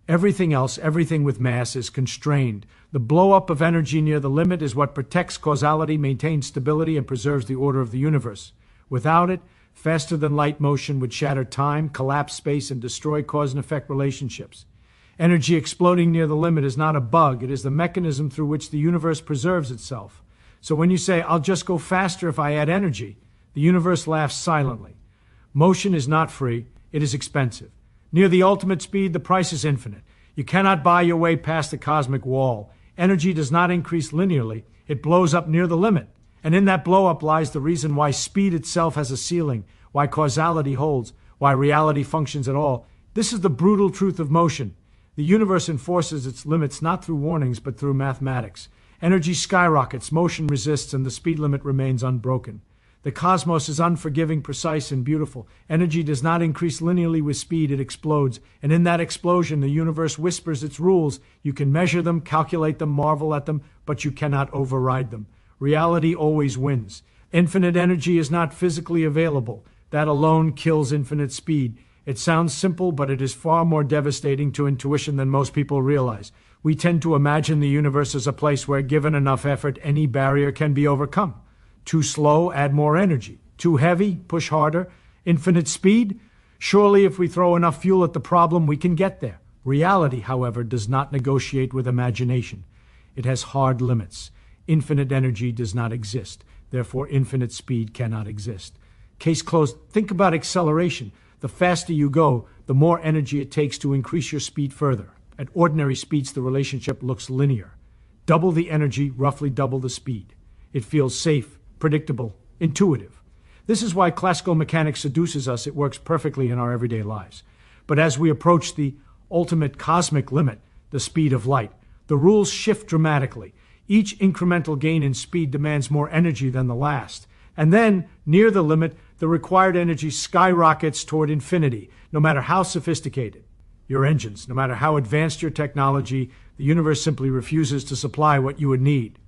Everything else, everything with mass, is constrained. The blow-up of energy near the limit is what protects causality, maintains stability, and preserves the order of the universe. Without it, faster-than-light motion would shatter time, collapse space, and destroy cause-and-effect relationships. Energy exploding near the limit is not a bug. It is the mechanism through which the universe preserves itself. So when you say, "I'll just go faster if I add energy," the universe laughs silently. Motion is not free. It is expensive. Near the ultimate speed, the price is infinite. You cannot buy your way past the cosmic wall. Energy does not increase linearly. It blows up near the limit. And in that blow-up lies the reason why speed itself has a ceiling, why causality holds, why reality functions at all. This is the brutal truth of motion. The universe enforces its limits not through warnings, but through mathematics. Energy skyrockets, motion resists, and the speed limit remains unbroken. The cosmos is unforgiving, precise, and beautiful. Energy does not increase linearly with speed, it explodes. And in that explosion, the universe whispers its rules. You can measure them, calculate them, marvel at them, but you cannot override them. Reality always wins. Infinite energy is not physically available. That alone kills infinite speed. It sounds simple, but it is far more devastating to intuition than most people realize. We tend to imagine the universe as a place where, given enough effort, any barrier can be overcome. Too slow, add more energy. Too heavy, push harder. Infinite speed? Surely if we throw enough fuel at the problem, we can get there. Reality, however, does not negotiate with imagination. It has hard limits. Infinite energy does not exist. Therefore, infinite speed cannot exist. Case closed. Think about acceleration. The faster you go, the more energy it takes to increase your speed further. At ordinary speeds, the relationship looks linear. Double the energy, roughly double the speed. It feels safe, predictable, intuitive. This is why classical mechanics seduces us. It works perfectly in our everyday lives. But as we approach the ultimate cosmic limit, the speed of light, the rules shift dramatically. Each incremental gain in speed demands more energy than the last. And then, near the limit, the required energy skyrockets toward infinity, no matter how sophisticated your engines, no matter how advanced your technology, the universe simply refuses to supply what you would need.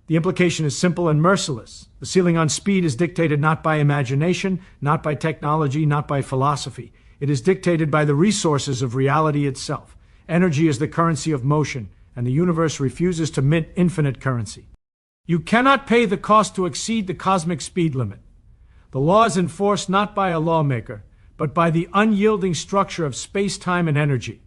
The implication is simple and merciless. The ceiling on speed is dictated not by imagination, not by technology, not by philosophy. It is dictated by the resources of reality itself. Energy is the currency of motion, and the universe refuses to mint infinite currency. You cannot pay the cost to exceed the cosmic speed limit. The law is enforced not by a lawmaker, but by the unyielding structure of space-time and energy.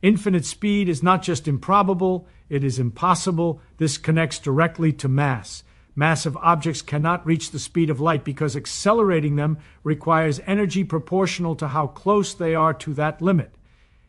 Infinite speed is not just improbable, it is impossible. This connects directly to mass. Massive objects cannot reach the speed of light because accelerating them requires energy proportional to how close they are to that limit.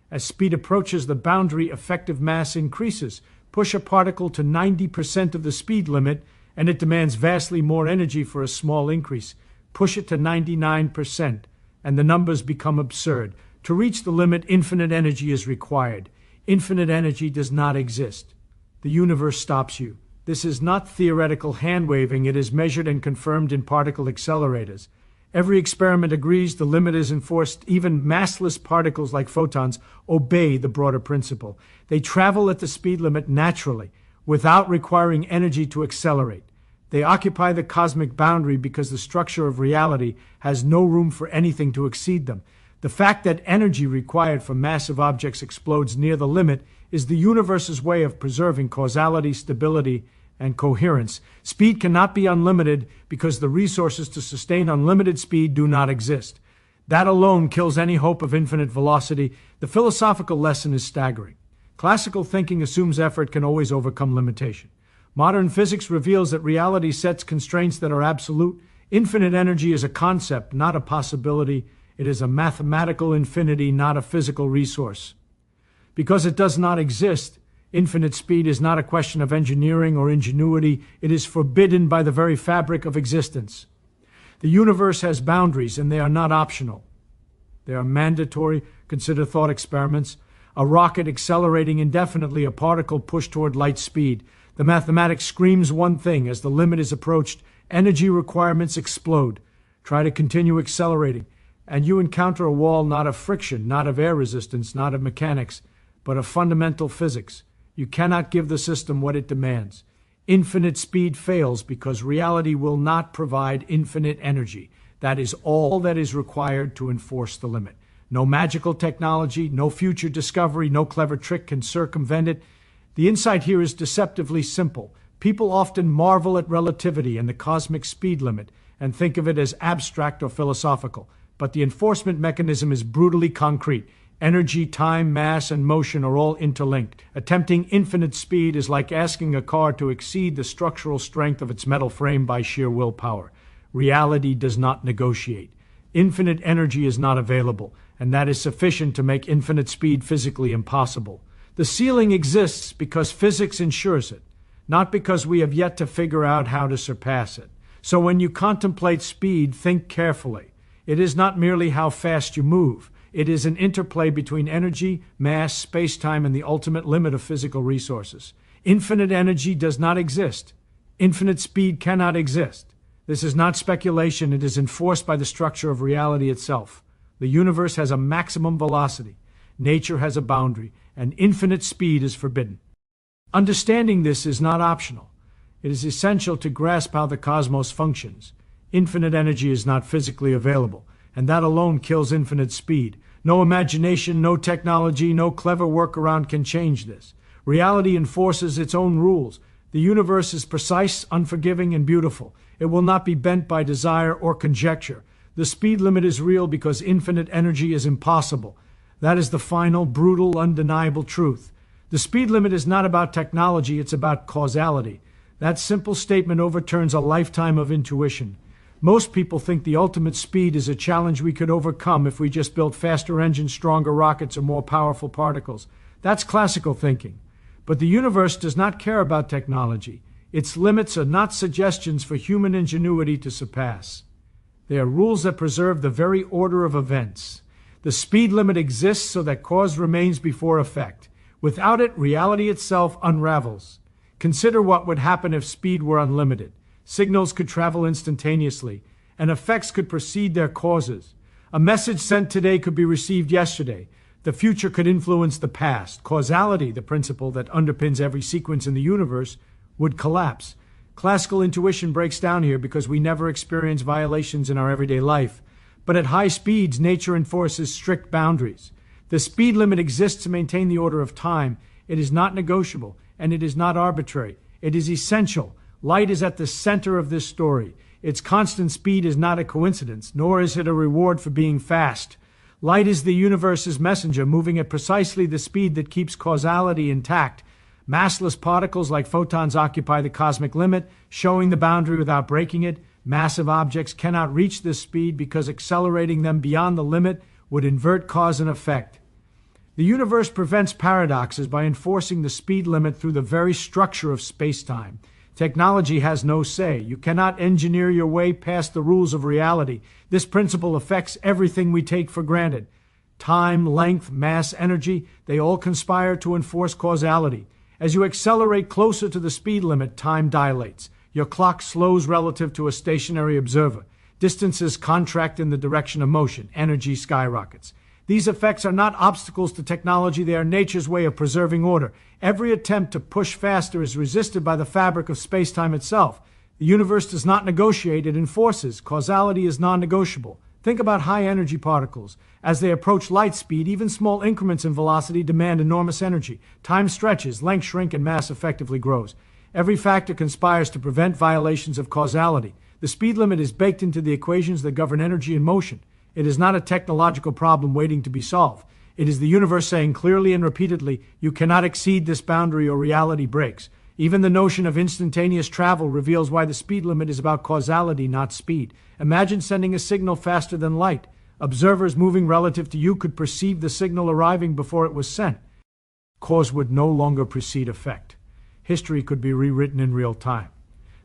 As speed approaches the boundary, effective mass increases. Push a particle to 90% of the speed limit, and it demands vastly more energy for a small increase. Push it to 99%, and the numbers become absurd. To reach the limit, infinite energy is required. Infinite energy does not exist. The universe stops you. This is not theoretical hand-waving. It is measured and confirmed in particle accelerators. Every experiment agrees the limit is enforced. Even massless particles like photons obey the broader principle. They travel at the speed limit naturally, without requiring energy to accelerate. They occupy the cosmic boundary because the structure of reality has no room for anything to exceed them. The fact that energy required for massive objects explodes near the limit is the universe's way of preserving causality, stability, and coherence. Speed cannot be unlimited because the resources to sustain unlimited speed do not exist. That alone kills any hope of infinite velocity. The philosophical lesson is staggering. Classical thinking assumes effort can always overcome limitation. Modern physics reveals that reality sets constraints that are absolute. Infinite energy is a concept, not a possibility. It is a mathematical infinity, not a physical resource. Because it does not exist, infinite speed is not a question of engineering or ingenuity. It is forbidden by the very fabric of existence. The universe has boundaries, and they are not optional. They are mandatory. Consider thought experiments. A rocket accelerating indefinitely, a particle pushed toward light speed. The mathematics screams one thing: as the limit is approached, energy requirements explode. Try to continue accelerating, and you encounter a wall not of friction, not of air resistance, not of mechanics, but of fundamental physics. You cannot give the system what it demands. Infinite speed fails because reality will not provide infinite energy. That is all that is required to enforce the limit. No magical technology, no future discovery, no clever trick can circumvent it. The insight here is deceptively simple. People often marvel at relativity and the cosmic speed limit and think of it as abstract or philosophical. But the enforcement mechanism is brutally concrete. Energy, time, mass, and motion are all interlinked. Attempting infinite speed is like asking a car to exceed the structural strength of its metal frame by sheer willpower. Reality does not negotiate. Infinite energy is not available, and that is sufficient to make infinite speed physically impossible. The ceiling exists because physics ensures it, not because we have yet to figure out how to surpass it. So when you contemplate speed, think carefully. It is not merely how fast you move. It is an interplay between energy, mass, space-time, and the ultimate limit of physical resources. Infinite energy does not exist. Infinite speed cannot exist. This is not speculation. It is enforced by the structure of reality itself. The universe has a maximum velocity. Nature has a boundary, and infinite speed is forbidden. Understanding this is not optional. It is essential to grasp how the cosmos functions. Infinite energy is not physically available, and that alone kills infinite speed. No imagination, no technology, no clever workaround can change this. Reality enforces its own rules. The universe is precise, unforgiving, and beautiful. It will not be bent by desire or conjecture. The speed limit is real because infinite energy is impossible. That is the final, brutal, undeniable truth. The speed limit is not about technology, it's about causality. That simple statement overturns a lifetime of intuition. Most people think the ultimate speed is a challenge we could overcome if we just built faster engines, stronger rockets, or more powerful particles. That's classical thinking. But the universe does not care about technology. Its limits are not suggestions for human ingenuity to surpass. They are rules that preserve the very order of events. The speed limit exists so that cause remains before effect. Without it, reality itself unravels. Consider what would happen if speed were unlimited. Signals could travel instantaneously, and effects could precede their causes. A message sent today could be received yesterday. The future could influence the past. Causality, the principle that underpins every sequence in the universe, would collapse. Classical intuition breaks down here because we never experience violations in our everyday life. But at high speeds, nature enforces strict boundaries. The speed limit exists to maintain the order of time. It is not negotiable, and it is not arbitrary. It is essential. Light is at the center of this story. Its constant speed is not a coincidence, nor is it a reward for being fast. Light is the universe's messenger, moving at precisely the speed that keeps causality intact. Massless particles like photons occupy the cosmic limit, showing the boundary without breaking it. Massive objects cannot reach this speed because accelerating them beyond the limit would invert cause and effect. The universe prevents paradoxes by enforcing the speed limit through the very structure of space-time. Technology has no say. You cannot engineer your way past the rules of reality. This principle affects everything we take for granted. Time, length, mass, energy, they all conspire to enforce causality. As you accelerate closer to the speed limit, time dilates. Your clock slows relative to a stationary observer. Distances contract in the direction of motion. Energy skyrockets. These effects are not obstacles to technology. They are nature's way of preserving order. Every attempt to push faster is resisted by the fabric of space-time itself. The universe does not negotiate, it enforces. Causality is non-negotiable. Think about high-energy particles. As they approach light speed, even small increments in velocity demand enormous energy. Time stretches, length shrink, and mass effectively grows. Every factor conspires to prevent violations of causality. The speed limit is baked into the equations that govern energy and motion. It is not a technological problem waiting to be solved. It is the universe saying clearly and repeatedly, you cannot exceed this boundary or reality breaks. Even the notion of instantaneous travel reveals why the speed limit is about causality, not speed. Imagine sending a signal faster than light. Observers moving relative to you could perceive the signal arriving before it was sent. Cause would no longer precede effect. History could be rewritten in real time.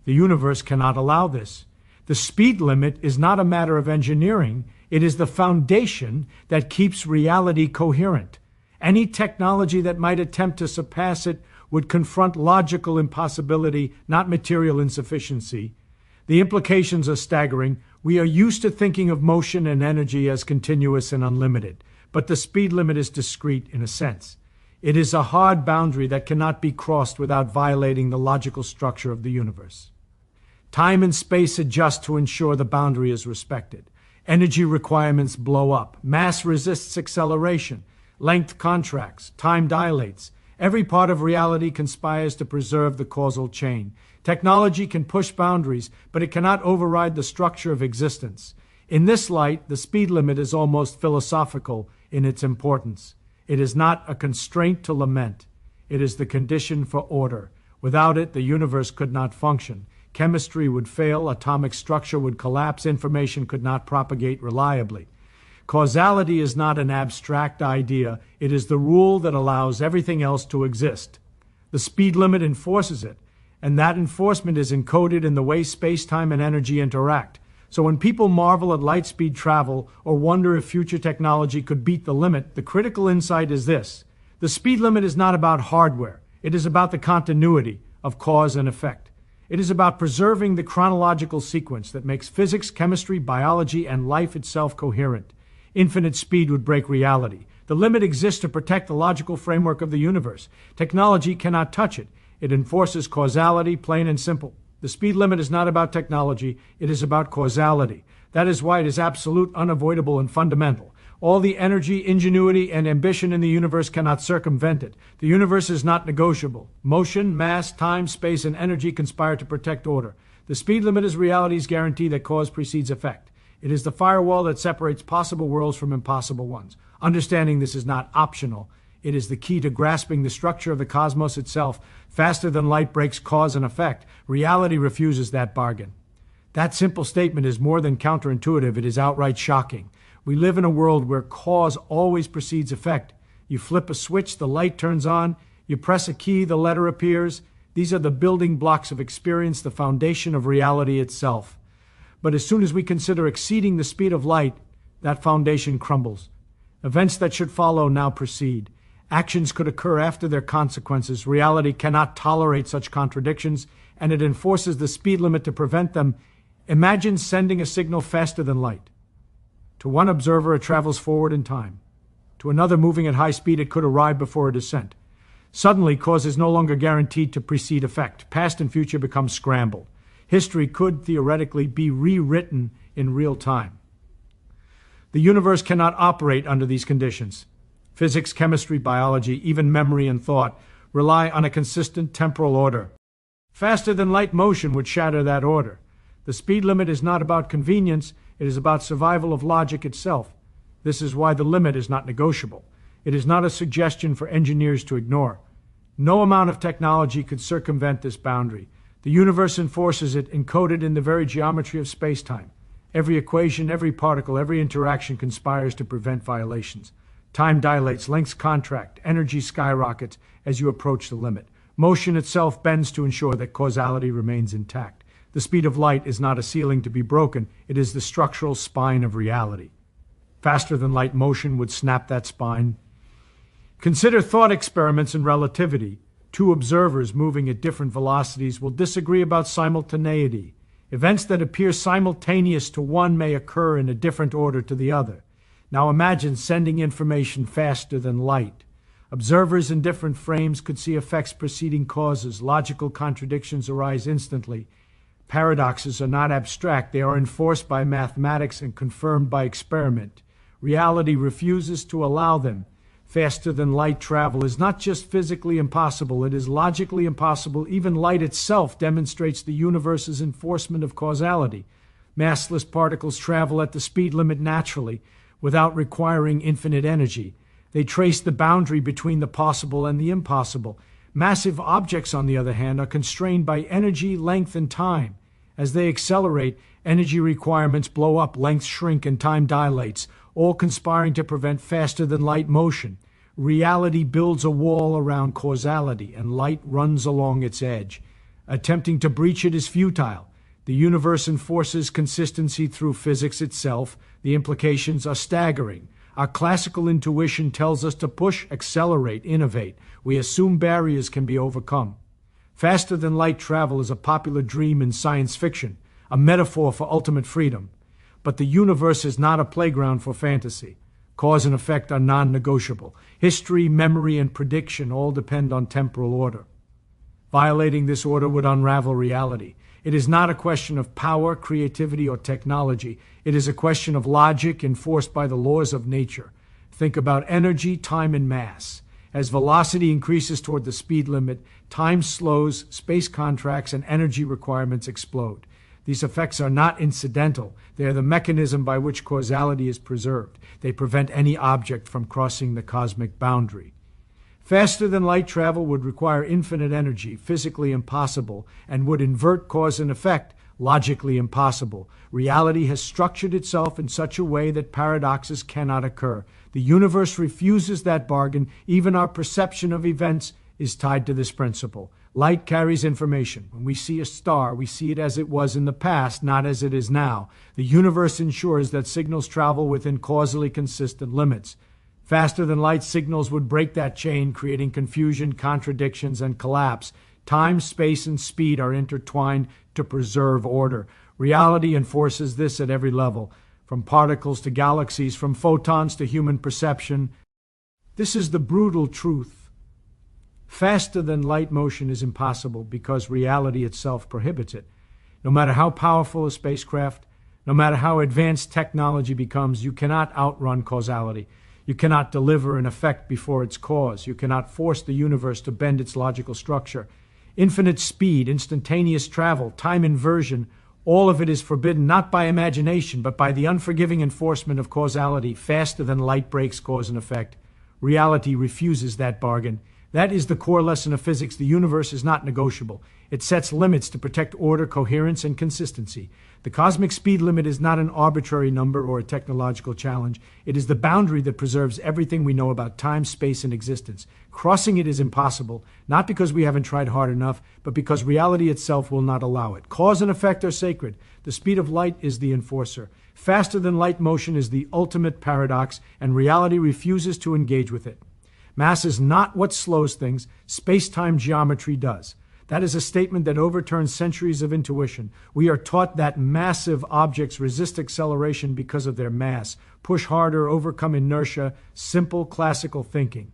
The universe cannot allow this. The speed limit is not a matter of engineering. It is the foundation that keeps reality coherent. Any technology that might attempt to surpass it would confront logical impossibility, not material insufficiency. The implications are staggering. We are used to thinking of motion and energy as continuous and unlimited, but the speed limit is discrete in a sense. It is a hard boundary that cannot be crossed without violating the logical structure of the universe. Time and space adjust to ensure the boundary is respected. Energy requirements blow up. Mass resists acceleration. Length contracts. Time dilates. Every part of reality conspires to preserve the causal chain. Technology can push boundaries, but it cannot override the structure of existence. In this light, the speed limit is almost philosophical in its importance. It is not a constraint to lament. It is the condition for order. Without it, the universe could not function. Chemistry would fail, atomic structure would collapse, information could not propagate reliably. Causality is not an abstract idea. It is the rule that allows everything else to exist. The speed limit enforces it, and that enforcement is encoded in the way space-time and energy interact. So when people marvel at light-speed travel or wonder if future technology could beat the limit, the critical insight is this. The speed limit is not about hardware. It is about the continuity of cause and effect. It is about preserving the chronological sequence that makes physics, chemistry, biology, and life itself coherent. Infinite speed would break reality. The limit exists to protect the logical framework of the universe. Technology cannot touch it. It enforces causality, plain and simple. The speed limit is not about technology. It is about causality. That is why it is absolute, unavoidable, and fundamental. All the energy, ingenuity, and ambition in the universe cannot circumvent it. The universe is not negotiable. Motion, mass, time, space, and energy conspire to protect order. The speed limit is reality's guarantee that cause precedes effect. It is the firewall that separates possible worlds from impossible ones. Understanding this is not optional. It is the key to grasping the structure of the cosmos itself. Faster than light breaks cause and effect. Reality refuses that bargain. That simple statement is more than counterintuitive. It is outright shocking. We live in a world where cause always precedes effect. You flip a switch, the light turns on. You press a key, the letter appears. These are the building blocks of experience, the foundation of reality itself. But as soon as we consider exceeding the speed of light, that foundation crumbles. Events that should follow now proceed. Actions could occur after their consequences. Reality cannot tolerate such contradictions, and it enforces the speed limit to prevent them. Imagine sending a signal faster than light. To one observer, it travels forward in time. To another moving at high speed, it could arrive before a descent. Suddenly, cause is no longer guaranteed to precede effect. Past and future become scrambled. History could theoretically be rewritten in real time. The universe cannot operate under these conditions. Physics, chemistry, biology, even memory and thought rely on a consistent temporal order. Faster than light motion would shatter that order. The speed limit is not about convenience, it is about survival of logic itself. This is why the limit is not negotiable. It is not a suggestion for engineers to ignore. No amount of technology could circumvent this boundary. The universe enforces it, encoded in the very geometry of space-time. Every equation, every particle, every interaction conspires to prevent violations. Time dilates, lengths contract, energy skyrockets as you approach the limit. Motion itself bends to ensure that causality remains intact. The speed of light is not a ceiling to be broken, it is the structural spine of reality. Faster than light motion would snap that spine. Consider thought experiments in relativity. Two observers moving at different velocities will disagree about simultaneity. Events that appear simultaneous to one may occur in a different order to the other. Now imagine sending information faster than light. Observers in different frames could see effects preceding causes. Logical contradictions arise instantly. Paradoxes are not abstract. They are enforced by mathematics and confirmed by experiment. Reality refuses to allow them. Faster than light travel is not just physically impossible, it is logically impossible. Even light itself demonstrates the universe's enforcement of causality. Massless particles travel at the speed limit naturally, without requiring infinite energy. They trace the boundary between the possible and the impossible. Massive objects, on the other hand, are constrained by energy, length, and time. As they accelerate, energy requirements blow up, length shrink, and time dilates, all conspiring to prevent faster-than-light motion. Reality builds a wall around causality, and light runs along its edge. Attempting to breach it is futile. The universe enforces consistency through physics itself. The implications are staggering. Our classical intuition tells us to push, accelerate, innovate. We assume barriers can be overcome. Faster-than-light travel is a popular dream in science fiction, a metaphor for ultimate freedom. But the universe is not a playground for fantasy. Cause and effect are non-negotiable. History, memory, and prediction all depend on temporal order. Violating this order would unravel reality. It is not a question of power, creativity, or technology. It is a question of logic enforced by the laws of nature. Think about energy, time, and mass. As velocity increases toward the speed limit, time slows, space contracts, and energy requirements explode. These effects are not incidental. They are the mechanism by which causality is preserved. They prevent any object from crossing the cosmic boundary. Faster-than-light travel would require infinite energy, physically impossible, and would invert cause and effect, logically impossible. Reality has structured itself in such a way that paradoxes cannot occur. The universe refuses that bargain. Even our perception of events is tied to this principle. Light carries information. When we see a star, we see it as it was in the past, not as it is now. The universe ensures that signals travel within causally consistent limits. Faster-than-light signals would break that chain, creating confusion, contradictions, and collapse. Time, space, and speed are intertwined to preserve order. Reality enforces this at every level, from particles to galaxies, from photons to human perception. This is the brutal truth. Faster-than-light motion is impossible because reality itself prohibits it. No matter how powerful a spacecraft, no matter how advanced technology becomes, you cannot outrun causality. You cannot deliver an effect before its cause. You cannot force the universe to bend its logical structure. Infinite speed, instantaneous travel, time inversion, all of it is forbidden not by imagination, but by the unforgiving enforcement of causality. Faster than light breaks cause and effect. Reality refuses that bargain. That is the core lesson of physics. The universe is not negotiable. It sets limits to protect order, coherence, and consistency. The cosmic speed limit is not an arbitrary number or a technological challenge. It is the boundary that preserves everything we know about time, space, and existence. Crossing it is impossible, not because we haven't tried hard enough, but because reality itself will not allow it. Cause and effect are sacred. The speed of light is the enforcer. Faster than light motion is the ultimate paradox, and reality refuses to engage with it. Mass is not what slows things. Space-time geometry does. That is a statement that overturns centuries of intuition. We are taught that massive objects resist acceleration because of their mass, push harder, overcome inertia, simple classical thinking.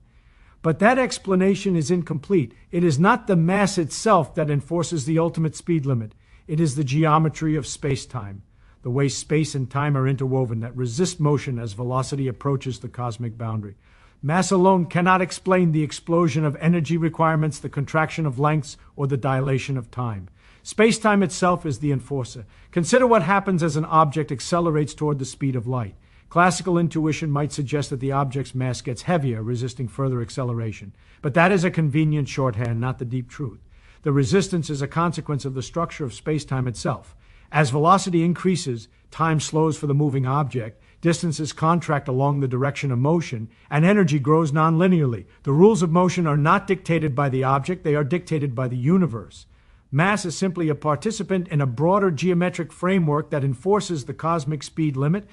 But that explanation is incomplete. It is not the mass itself that enforces the ultimate speed limit. It is the geometry of space-time, the way space and time are interwoven, that resist motion as velocity approaches the cosmic boundary. Mass alone cannot explain the explosion of energy requirements, the contraction of lengths, or the dilation of time. Space-time itself is the enforcer. Consider what happens as an object accelerates toward the speed of light. Classical intuition might suggest that the object's mass gets heavier, resisting further acceleration. But that is a convenient shorthand, not the deep truth. The resistance is a consequence of the structure of space-time itself. As velocity increases, time slows for the moving object, distances contract along the direction of motion, and energy grows nonlinearly. The rules of motion are not dictated by the object, they are dictated by the universe. Mass is simply a participant in a broader geometric framework that enforces the cosmic speed limit.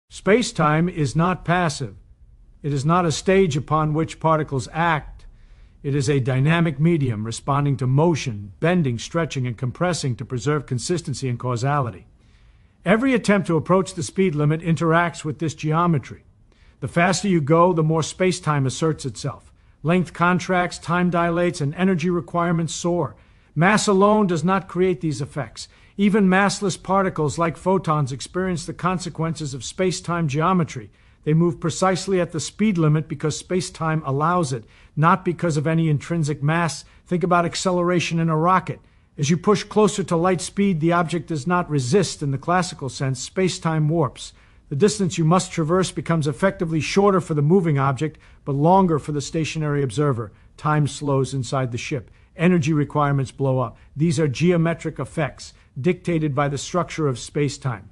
Space-time is not passive. It is not a stage upon which particles act. It is a dynamic medium responding to motion, bending, stretching, and compressing to preserve consistency and causality. Every attempt to approach the speed limit interacts with this geometry. The faster you go, the more space-time asserts itself. Length contracts, time dilates, and energy requirements soar. Mass alone does not create these effects. Even massless particles like photons experience the consequences of space-time geometry. They move precisely at the speed limit because space-time allows it, not because of any intrinsic mass. Think about acceleration in a rocket. As you push closer to light speed, the object does not resist in the classical sense. Space-time warps. The distance you must traverse becomes effectively shorter for the moving object, but longer for the stationary observer. time slows inside the ship. Energy requirements blow up. These are geometric effects dictated by the structure of space-time.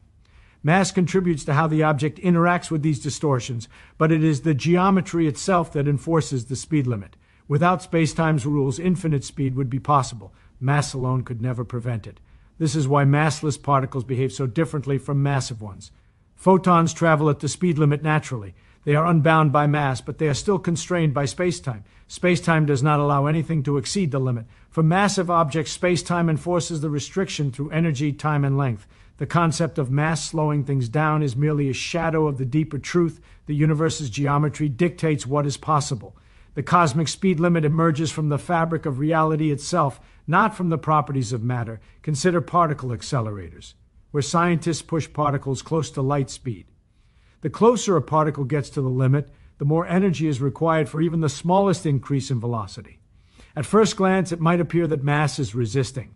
Mass contributes to how the object interacts with these distortions, but it is the geometry itself that enforces the speed limit. Without space-time's rules, infinite speed would be possible. Mass alone could never prevent it. This is why massless particles behave so differently from massive ones. Photons travel at the speed limit naturally. They are unbound by mass, but they are still constrained by space-time. Space-time does not allow anything to exceed the limit. For massive objects, space-time enforces the restriction through energy, time, and length. The concept of mass slowing things down is merely a shadow of the deeper truth. The universe's geometry dictates what is possible. The cosmic speed limit emerges from the fabric of reality itself, not from the properties of matter. Consider particle accelerators, where scientists push particles close to light speed. The closer a particle gets to the limit, the more energy is required for even the smallest increase in velocity. At first glance, it might appear that mass is resisting.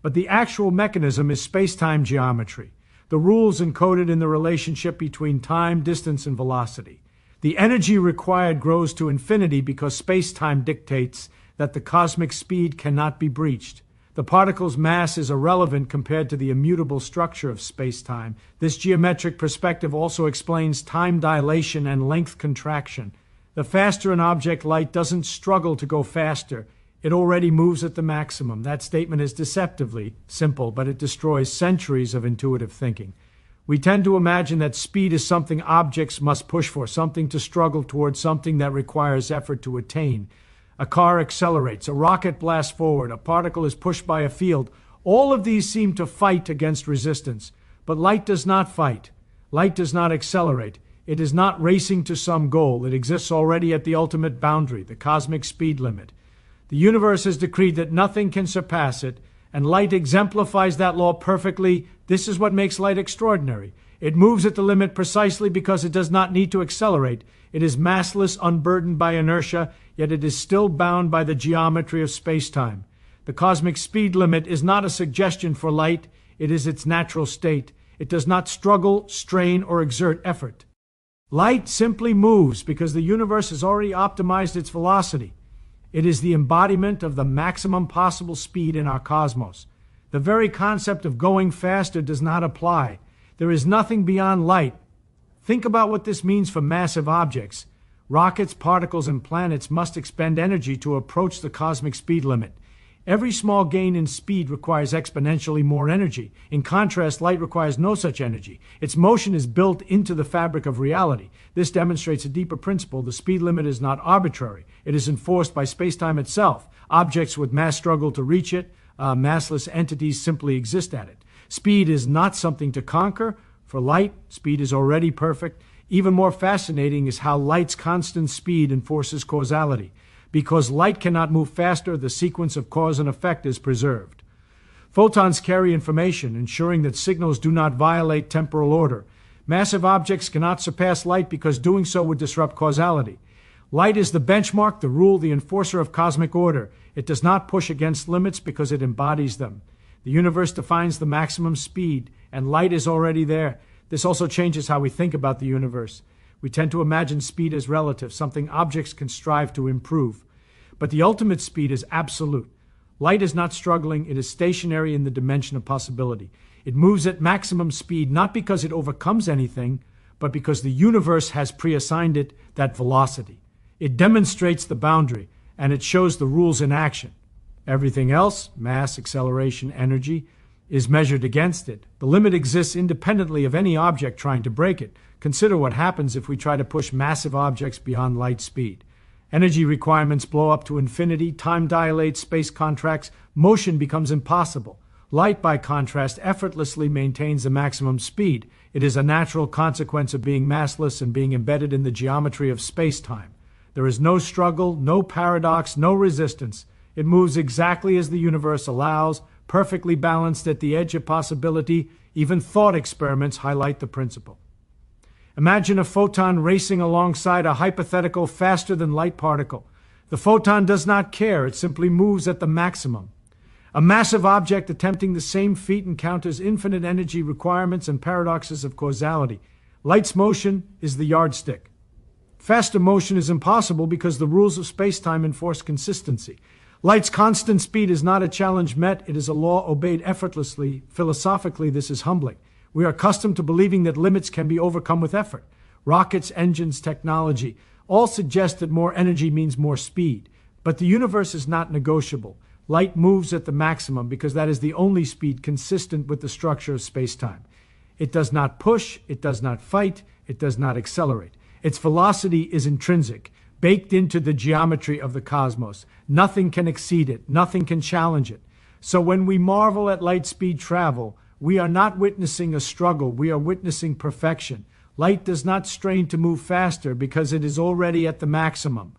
But the actual mechanism is space-time geometry, the rules encoded in the relationship between time, distance, and velocity. The energy required grows to infinity because space-time dictates that the cosmic speed cannot be breached. The particle's mass is irrelevant compared to the immutable structure of space-time. This geometric perspective also explains time dilation and length contraction. The faster an object, light, doesn't struggle to go faster. It already moves at the maximum. That statement is deceptively simple, but it destroys centuries of intuitive thinking. We tend to imagine that speed is something objects must push for, something to struggle towards, something that requires effort to attain. A car accelerates, a rocket blasts forward, a particle is pushed by a field. All of these seem to fight against resistance. But light does not fight. Light does not accelerate. It is not racing to some goal. It exists already at the ultimate boundary, the cosmic speed limit. The universe has decreed that nothing can surpass it, and light exemplifies that law perfectly. This is what makes light extraordinary. It moves at the limit precisely because it does not need to accelerate. It is massless, unburdened by inertia, yet it is still bound by the geometry of space-time. The cosmic speed limit is not a suggestion for light. It is its natural state. It does not struggle, strain, or exert effort. Light simply moves because the universe has already optimized its velocity. It is the embodiment of the maximum possible speed in our cosmos. The very concept of going faster does not apply. There is nothing beyond light. Think about what this means for massive objects. Rockets, particles, and planets must expend energy to approach the cosmic speed limit. Every small gain in speed requires exponentially more energy. In contrast, light requires no such energy. Its motion is built into the fabric of reality. This demonstrates a deeper principle. The speed limit is not arbitrary. It is enforced by space-time itself. Objects with mass struggle to reach it. Massless entities simply exist at it. Speed is not something to conquer. For light, speed is already perfect. Even more fascinating is how light's constant speed enforces causality. Because light cannot move faster, the sequence of cause and effect is preserved. Photons carry information, ensuring that signals do not violate temporal order. Massive objects cannot surpass light because doing so would disrupt causality. Light is the benchmark, the rule, the enforcer of cosmic order. It does not push against limits because it embodies them. The universe defines the maximum speed, and light is already there. This also changes how we think about the universe. We tend to imagine speed as relative, something objects can strive to improve. But the ultimate speed is absolute. Light is not struggling, it is stationary in the dimension of possibility. It moves at maximum speed, not because it overcomes anything, but because the universe has preassigned it that velocity. It demonstrates the boundary, and it shows the rules in action. Everything else, mass, acceleration, energy, is measured against it. The limit exists independently of any object trying to break it. Consider what happens if we try to push massive objects beyond light speed. Energy requirements blow up to infinity, time dilates, space contracts, motion becomes impossible. Light, by contrast, effortlessly maintains the maximum speed. It is a natural consequence of being massless and being embedded in the geometry of space-time. There is no struggle, no paradox, no resistance. It moves exactly as the universe allows, perfectly balanced at the edge of possibility. Even thought experiments highlight the principle. Imagine a photon racing alongside a hypothetical faster-than-light particle. The photon does not care, it simply moves at the maximum. A massive object attempting the same feat encounters infinite energy requirements and paradoxes of causality. Light's motion is the yardstick. Faster motion is impossible because the rules of space-time enforce consistency. Light's constant speed is not a challenge met, it is a law obeyed effortlessly. Philosophically, this is humbling. We are accustomed to believing that limits can be overcome with effort. Rockets, engines, technology all suggest that more energy means more speed. But the universe is not negotiable. Light moves at the maximum because that is the only speed consistent with the structure of space-time. It does not push, it does not fight, it does not accelerate. Its velocity is intrinsic, baked into the geometry of the cosmos. Nothing can exceed it, nothing can challenge it. So when we marvel at light speed travel, we are not witnessing a struggle, we are witnessing perfection. Light does not strain to move faster because it is already at the maximum.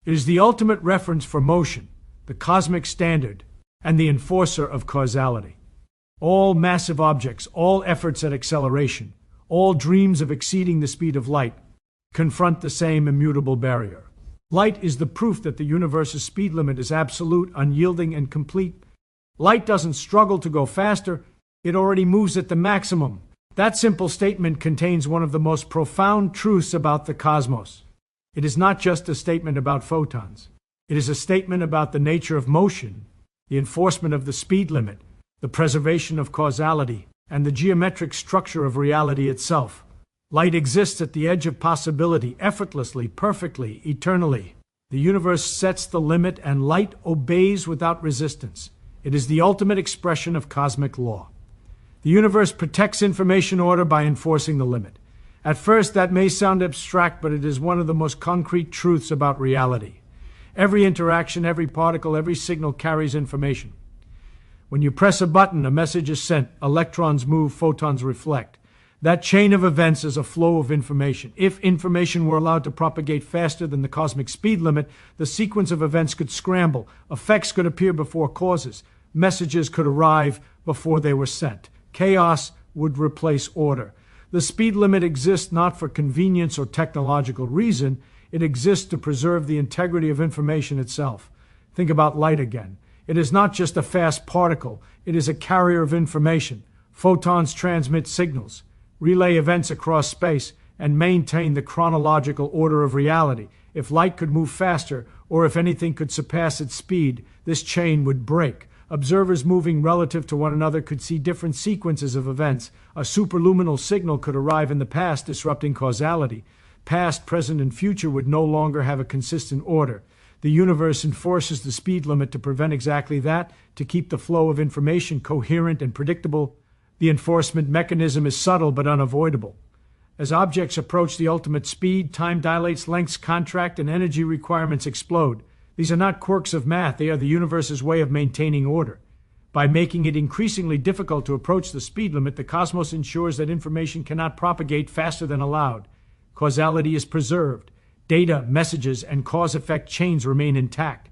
It is the ultimate reference for motion, the cosmic standard, and the enforcer of causality. All massive objects, all efforts at acceleration, all dreams of exceeding the speed of light confront the same immutable barrier. Light is the proof that the universe's speed limit is absolute, unyielding, and complete. Light doesn't struggle to go faster, it already moves at the maximum. That simple statement contains one of the most profound truths about the cosmos. It is not just a statement about photons. It is a statement about the nature of motion, the enforcement of the speed limit, the preservation of causality, and the geometric structure of reality itself. Light exists at the edge of possibility, effortlessly, perfectly, eternally. The universe sets the limit, and light obeys without resistance. It is the ultimate expression of cosmic law. The universe protects information order by enforcing the limit. At first, that may sound abstract, but it is one of the most concrete truths about reality. Every interaction, every particle, every signal carries information. When you press a button, a message is sent, electrons move, photons reflect. That chain of events is a flow of information. If information were allowed to propagate faster than the cosmic speed limit, the sequence of events could scramble, effects could appear before causes, messages could arrive before they were sent. Chaos would replace order. The speed limit exists not for convenience or technological reason, it exists to preserve the integrity of information itself. Think about light again. It is not just a fast particle, it is a carrier of information. Photons transmit signals, relay events across space, and maintain the chronological order of reality. If light could move faster, or if anything could surpass its speed, this chain would break. Observers moving relative to one another could see different sequences of events. A superluminal signal could arrive in the past, disrupting causality. Past, present, and future would no longer have a consistent order. The universe enforces the speed limit to prevent exactly that, to keep the flow of information coherent and predictable. The enforcement mechanism is subtle but unavoidable. As objects approach the ultimate speed, time dilates, lengths contract, and energy requirements explode. These are not quirks of math, they are the universe's way of maintaining order. By making it increasingly difficult to approach the speed limit, the cosmos ensures that information cannot propagate faster than allowed. Causality is preserved. Data, messages, and cause-effect chains remain intact.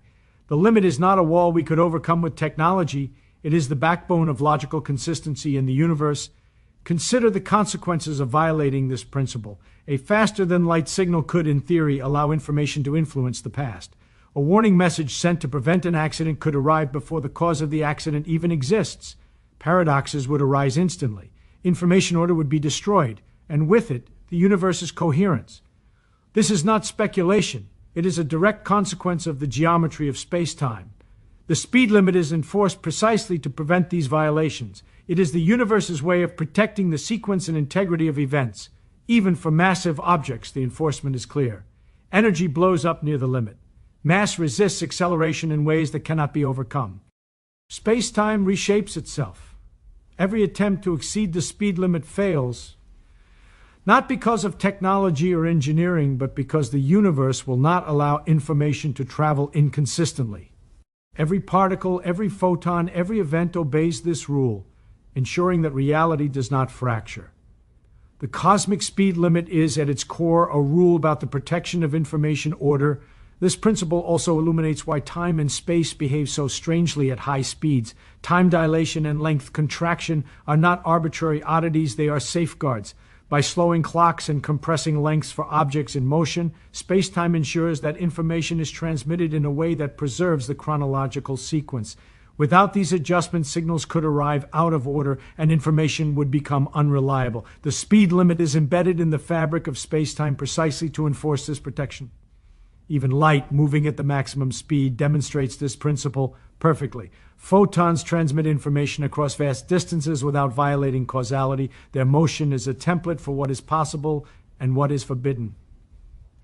The limit is not a wall we could overcome with technology, it is the backbone of logical consistency in the universe. Consider the consequences of violating this principle. A faster-than-light signal could, in theory, allow information to influence the past. A warning message sent to prevent an accident could arrive before the cause of the accident even exists. Paradoxes would arise instantly. Information order would be destroyed, and with it, the universe's coherence. This is not speculation. It is a direct consequence of the geometry of space-time. The speed limit is enforced precisely to prevent these violations. It is the universe's way of protecting the sequence and integrity of events. Even for massive objects, the enforcement is clear. Energy blows up near the limit. Mass resists acceleration in ways that cannot be overcome. Space-time reshapes itself. Every attempt to exceed the speed limit fails, not because of technology or engineering, but because the universe will not allow information to travel inconsistently. Every particle, every photon, every event obeys this rule, ensuring that reality does not fracture. The cosmic speed limit is, at its core, a rule about the protection of information order. This principle also illuminates why time and space behave so strangely at high speeds. Time dilation and length contraction are not arbitrary oddities, they are safeguards. By slowing clocks and compressing lengths for objects in motion, space-time ensures that information is transmitted in a way that preserves the chronological sequence. Without these adjustments, signals could arrive out of order and information would become unreliable. The speed limit is embedded in the fabric of space-time precisely to enforce this protection. Even light moving at the maximum speed demonstrates this principle perfectly. Photons transmit information across vast distances without violating causality. Their motion is a template for what is possible and what is forbidden.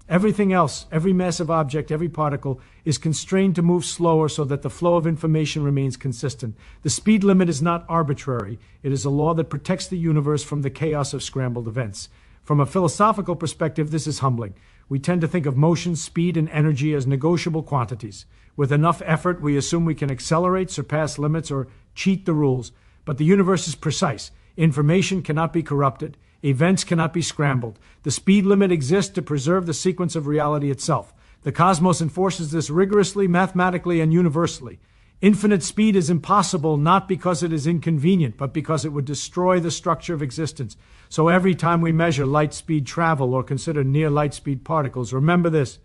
Everything else, every massive object, every particle, is constrained to move slower so that the flow of information remains consistent. The speed limit is not arbitrary. It is a law that protects the universe from the chaos of scrambled events. From a philosophical perspective, this is humbling. We tend to think of motion, speed, and energy as negotiable quantities. With enough effort, we assume we can accelerate, surpass limits, or cheat the rules. But the universe is precise. Information cannot be corrupted. Events cannot be scrambled. The speed limit exists to preserve the sequence of reality itself. The cosmos enforces this rigorously, mathematically, and universally. Infinite speed is impossible not because it is inconvenient, but because it would destroy the structure of existence. So every time we measure light speed travel or consider near light speed particles, remember this.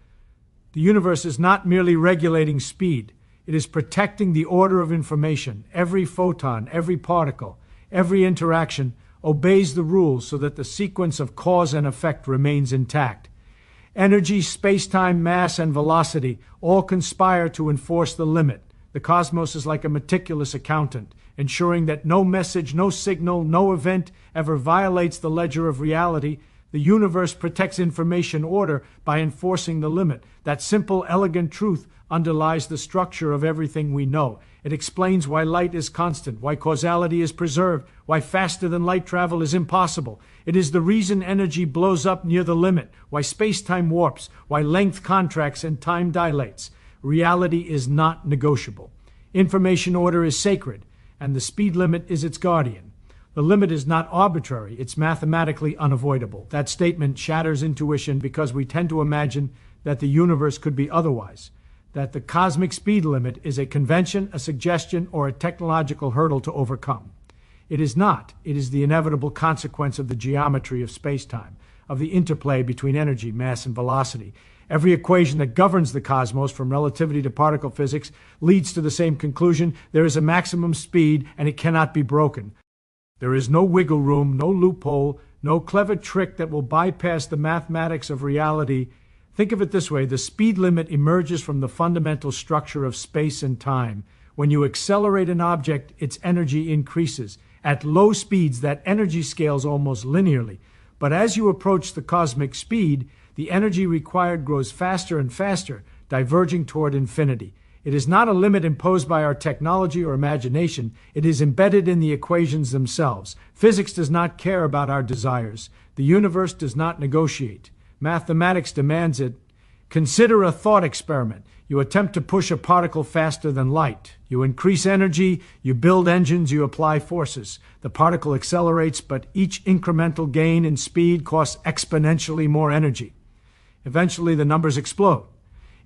The universe is not merely regulating speed. It is protecting the order of information. Every photon, every particle, every interaction obeys the rules so that the sequence of cause and effect remains intact. Energy, space-time, mass, and velocity all conspire to enforce the limit. The cosmos is like a meticulous accountant, ensuring that no message, no signal, no event ever violates the ledger of reality. The universe protects information order by enforcing the limit. That simple, elegant truth underlies the structure of everything we know. It explains why light is constant, why causality is preserved, why faster than light travel is impossible. It is the reason energy blows up near the limit, why space-time warps, why length contracts and time dilates. Reality is not negotiable. Information order is sacred, and the speed limit is its guardian. The limit is not arbitrary, it's mathematically unavoidable. That statement shatters intuition because we tend to imagine that the universe could be otherwise, that the cosmic speed limit is a convention, a suggestion, or a technological hurdle to overcome. It is not. It is the inevitable consequence of the geometry of space-time, of the interplay between energy, mass, and velocity. Every equation that governs the cosmos, from relativity to particle physics, leads to the same conclusion. There is a maximum speed, and it cannot be broken. There is no wiggle room, no loophole, no clever trick that will bypass the mathematics of reality. Think of it this way. The speed limit emerges from the fundamental structure of space and time. When you accelerate an object, its energy increases. At low speeds, that energy scales almost linearly. But as you approach the cosmic speed, the energy required grows faster and faster, diverging toward infinity. It is not a limit imposed by our technology or imagination. It is embedded in the equations themselves. Physics does not care about our desires. The universe does not negotiate. Mathematics demands it. Consider a thought experiment. You attempt to push a particle faster than light. You increase energy, you build engines, you apply forces. The particle accelerates, but each incremental gain in speed costs exponentially more energy. Eventually, the numbers explode.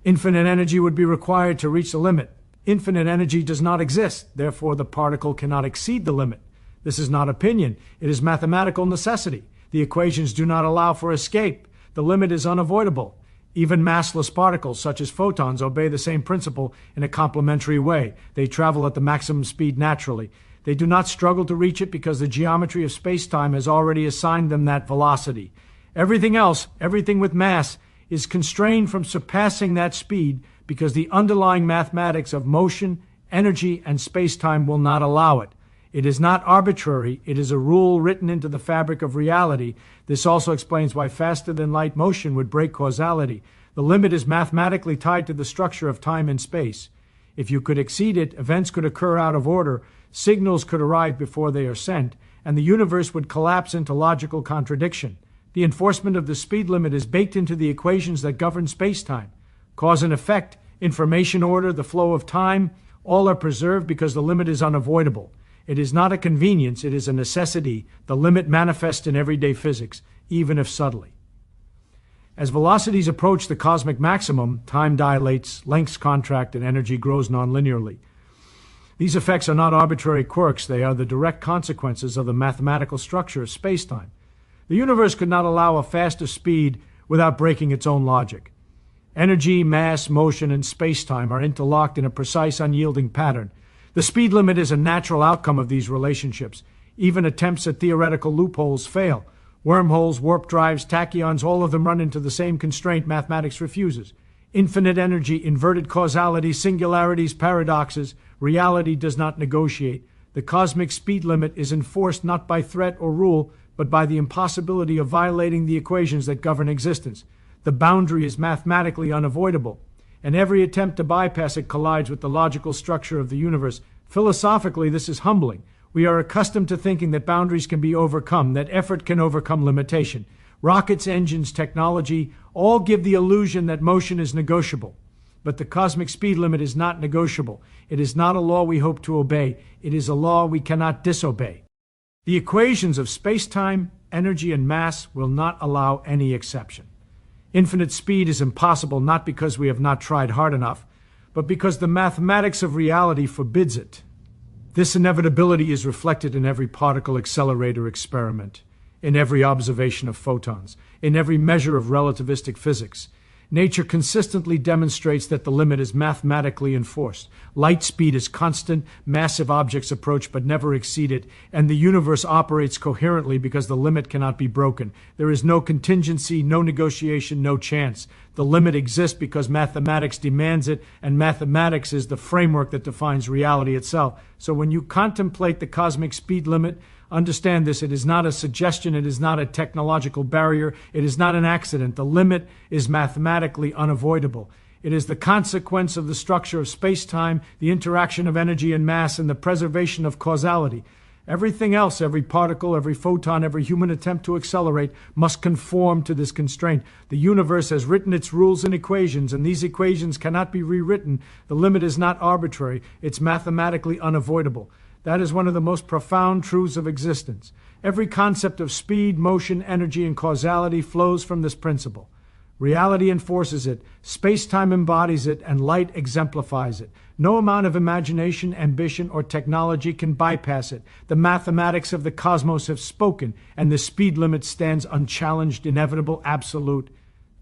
Infinite energy would be required to reach the limit. Infinite energy does not exist. Therefore, the particle cannot exceed the limit. This is not opinion. It is mathematical necessity. The equations do not allow for escape. The limit is unavoidable. Even massless particles, such as photons, obey the same principle in a complementary way. They travel at the maximum speed naturally. They do not struggle to reach it because the geometry of space-time has already assigned them that velocity. Everything else, everything with mass, is constrained from surpassing that speed because the underlying mathematics of motion, energy, and space-time will not allow it. It is not arbitrary. It is a rule written into the fabric of reality. This also explains why faster-than-light motion would break causality. The limit is mathematically tied to the structure of time and space. If you could exceed it, events could occur out of order, signals could arrive before they are sent, and the universe would collapse into logical contradiction. The enforcement of the speed limit is baked into the equations that govern space-time. Cause and effect, information order, the flow of time, all are preserved because the limit is unavoidable. It is not a convenience, it is a necessity. The limit manifests in everyday physics, even if subtly. As velocities approach the cosmic maximum, time dilates, lengths contract, and energy grows nonlinearly. These effects are not arbitrary quirks, they are the direct consequences of the mathematical structure of space-time. The universe could not allow a faster speed without breaking its own logic. Energy, mass, motion, and space-time are interlocked in a precise, unyielding pattern. The speed limit is a natural outcome of these relationships. Even attempts at theoretical loopholes fail. Wormholes, warp drives, tachyons, all of them run into the same constraint mathematics refuses. Infinite energy, inverted causality, singularities, paradoxes. Reality does not negotiate. The cosmic speed limit is enforced not by threat or rule, but by the impossibility of violating the equations that govern existence. The boundary is mathematically unavoidable, and every attempt to bypass it collides with the logical structure of the universe. Philosophically, this is humbling. We are accustomed to thinking that boundaries can be overcome, that effort can overcome limitation. Rockets, engines, technology all give the illusion that motion is negotiable. But the cosmic speed limit is not negotiable. It is not a law we hope to obey. It is a law we cannot disobey. The equations of space-time, energy, and mass will not allow any exception. Infinite speed is impossible not because we have not tried hard enough, but because the mathematics of reality forbids it. This inevitability is reflected in every particle accelerator experiment, in every observation of photons, in every measure of relativistic physics. Nature consistently demonstrates that the limit is mathematically enforced. Light speed is constant, massive objects approach but never exceed it, and the universe operates coherently because the limit cannot be broken. There is no contingency, no negotiation, no chance. The limit exists because mathematics demands it, and mathematics is the framework that defines reality itself. So when you contemplate the cosmic speed limit, understand this: it is not a suggestion, it is not a technological barrier, it is not an accident. The limit is mathematically unavoidable. It is the consequence of the structure of space-time, the interaction of energy and mass, and the preservation of causality. Everything else, every particle, every photon, every human attempt to accelerate, must conform to this constraint. The universe has written its rules and equations, and these equations cannot be rewritten. The limit is not arbitrary, it's mathematically unavoidable. That is one of the most profound truths of existence. Every concept of speed, motion, energy, and causality flows from this principle. Reality enforces it, space-time embodies it, and light exemplifies it. No amount of imagination, ambition, or technology can bypass it. The mathematics of the cosmos have spoken, and the speed limit stands unchallenged, inevitable, absolute.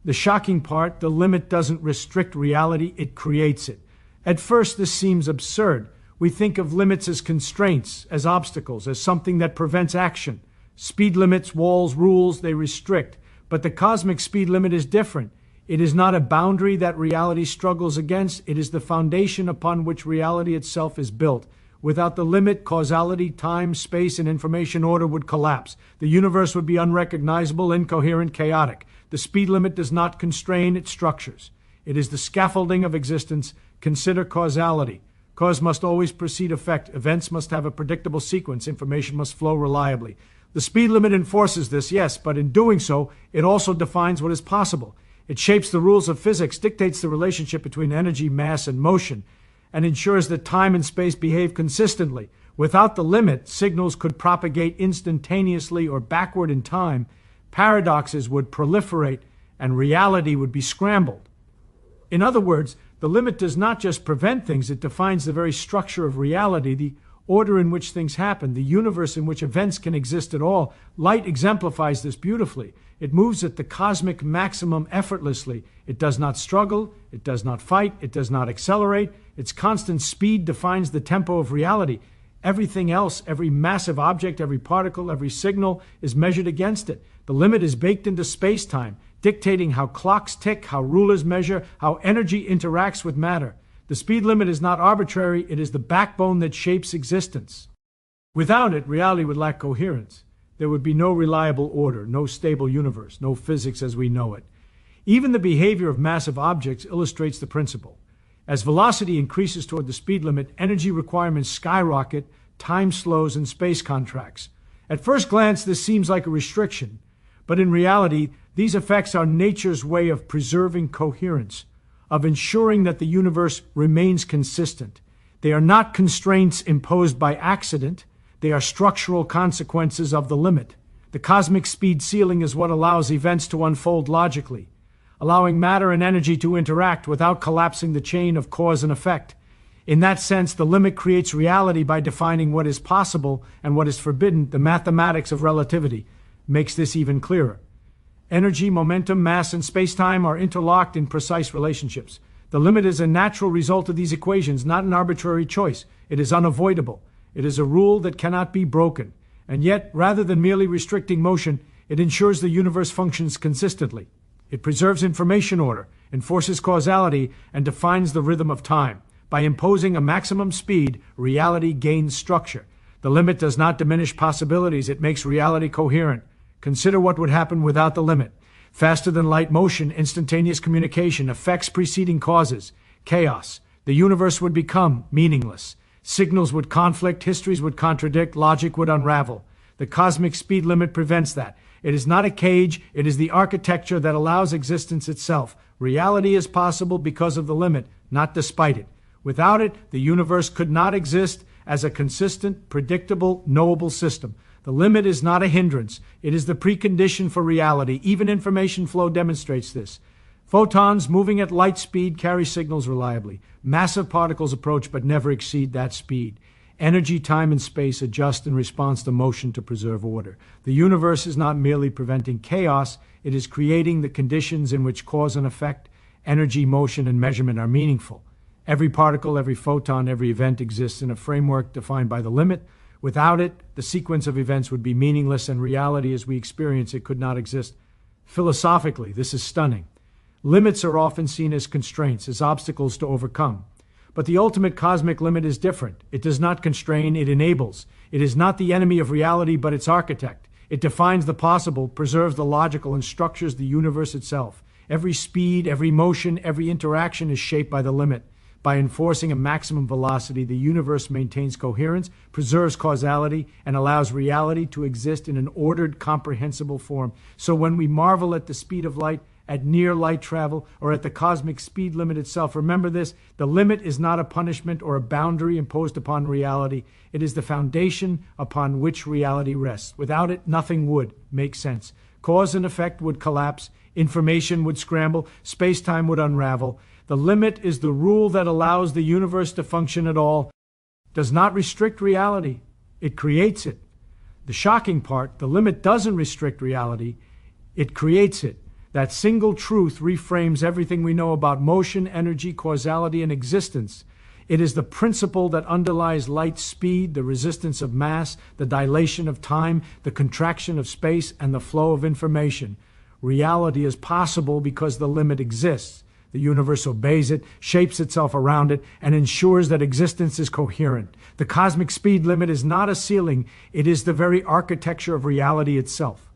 The shocking part: the limit doesn't restrict reality, it creates it. At first, this seems absurd. We think of limits as constraints, as obstacles, as something that prevents action. Speed limits, walls, rules, they restrict. But the cosmic speed limit is different. It is not a boundary that reality struggles against. It is the foundation upon which reality itself is built. Without the limit, causality, time, space, and information order would collapse. The universe would be unrecognizable, incoherent, chaotic. The speed limit does not constrain, it structures. It is the scaffolding of existence. Consider causality. Cause must always precede effect. Events must have a predictable sequence. Information must flow reliably. The speed limit enforces this, yes, but in doing so, it also defines what is possible. It shapes the rules of physics, dictates the relationship between energy, mass, and motion, and ensures that time and space behave consistently. Without the limit, signals could propagate instantaneously or backward in time, paradoxes would proliferate, and reality would be scrambled. In other words, the limit does not just prevent things, it defines the very structure of reality, the order in which things happen, the universe in which events can exist at all. Light exemplifies this beautifully. It moves at the cosmic maximum effortlessly. It does not struggle, it does not fight, it does not accelerate. Its constant speed defines the tempo of reality. Everything else, every massive object, every particle, every signal is measured against it. The limit is baked into space-time, dictating how clocks tick, how rulers measure, how energy interacts with matter. The speed limit is not arbitrary, it is the backbone that shapes existence. Without it, reality would lack coherence. There would be no reliable order, no stable universe, no physics as we know it. Even the behavior of massive objects illustrates the principle. As velocity increases toward the speed limit, energy requirements skyrocket, time slows, and space contracts. At first glance, this seems like a restriction, but in reality, these effects are nature's way of preserving coherence, of ensuring that the universe remains consistent. They are not constraints imposed by accident. They are structural consequences of the limit. The cosmic speed ceiling is what allows events to unfold logically, allowing matter and energy to interact without collapsing the chain of cause and effect. In that sense, the limit creates reality by defining what is possible and what is forbidden. The mathematics of relativity makes this even clearer. Energy, momentum, mass, and space-time are interlocked in precise relationships. The limit is a natural result of these equations, not an arbitrary choice. It is unavoidable. It is a rule that cannot be broken. And yet, rather than merely restricting motion, it ensures the universe functions consistently. It preserves information order, enforces causality, and defines the rhythm of time. By imposing a maximum speed, reality gains structure. The limit does not diminish possibilities, it makes reality coherent. Consider what would happen without the limit. Faster than light motion, instantaneous communication, effects preceding causes, chaos. The universe would become meaningless. Signals would conflict, histories would contradict, logic would unravel. The cosmic speed limit prevents that. It is not a cage, it is the architecture that allows existence itself. Reality is possible because of the limit, not despite it. Without it, the universe could not exist as a consistent, predictable, knowable system. The limit is not a hindrance. It is the precondition for reality. Even information flow demonstrates this. Photons moving at light speed carry signals reliably. Massive particles approach but never exceed that speed. Energy, time, and space adjust in response to motion to preserve order. The universe is not merely preventing chaos, it is creating the conditions in which cause and effect, energy, motion, and measurement are meaningful. Every particle, every photon, every event exists in a framework defined by the limit. Without it, the sequence of events would be meaningless, and reality as we experience it could not exist. Philosophically, this is stunning. Limits are often seen as constraints, as obstacles to overcome. But the ultimate cosmic limit is different. It does not constrain, it enables. It is not the enemy of reality, but its architect. It defines the possible, preserves the logical, and structures the universe itself. Every speed, every motion, every interaction is shaped by the limit. By enforcing a maximum velocity, the universe maintains coherence, preserves causality, and allows reality to exist in an ordered, comprehensible form. So when we marvel at the speed of light, at near light travel, or at the cosmic speed limit itself, remember this: the limit is not a punishment or a boundary imposed upon reality. It is the foundation upon which reality rests. Without it, nothing would make sense. Cause and effect would collapse, information would scramble, space-time would unravel. The limit is the rule that allows the universe to function at all. It does not restrict reality, it creates it. The shocking part, the limit doesn't restrict reality, it creates it. That single truth reframes everything we know about motion, energy, causality, and existence. It is the principle that underlies light's speed, the resistance of mass, the dilation of time, the contraction of space, and the flow of information. Reality is possible because the limit exists. The universe obeys it, shapes itself around it, and ensures that existence is coherent. The cosmic speed limit is not a ceiling, it is the very architecture of reality itself.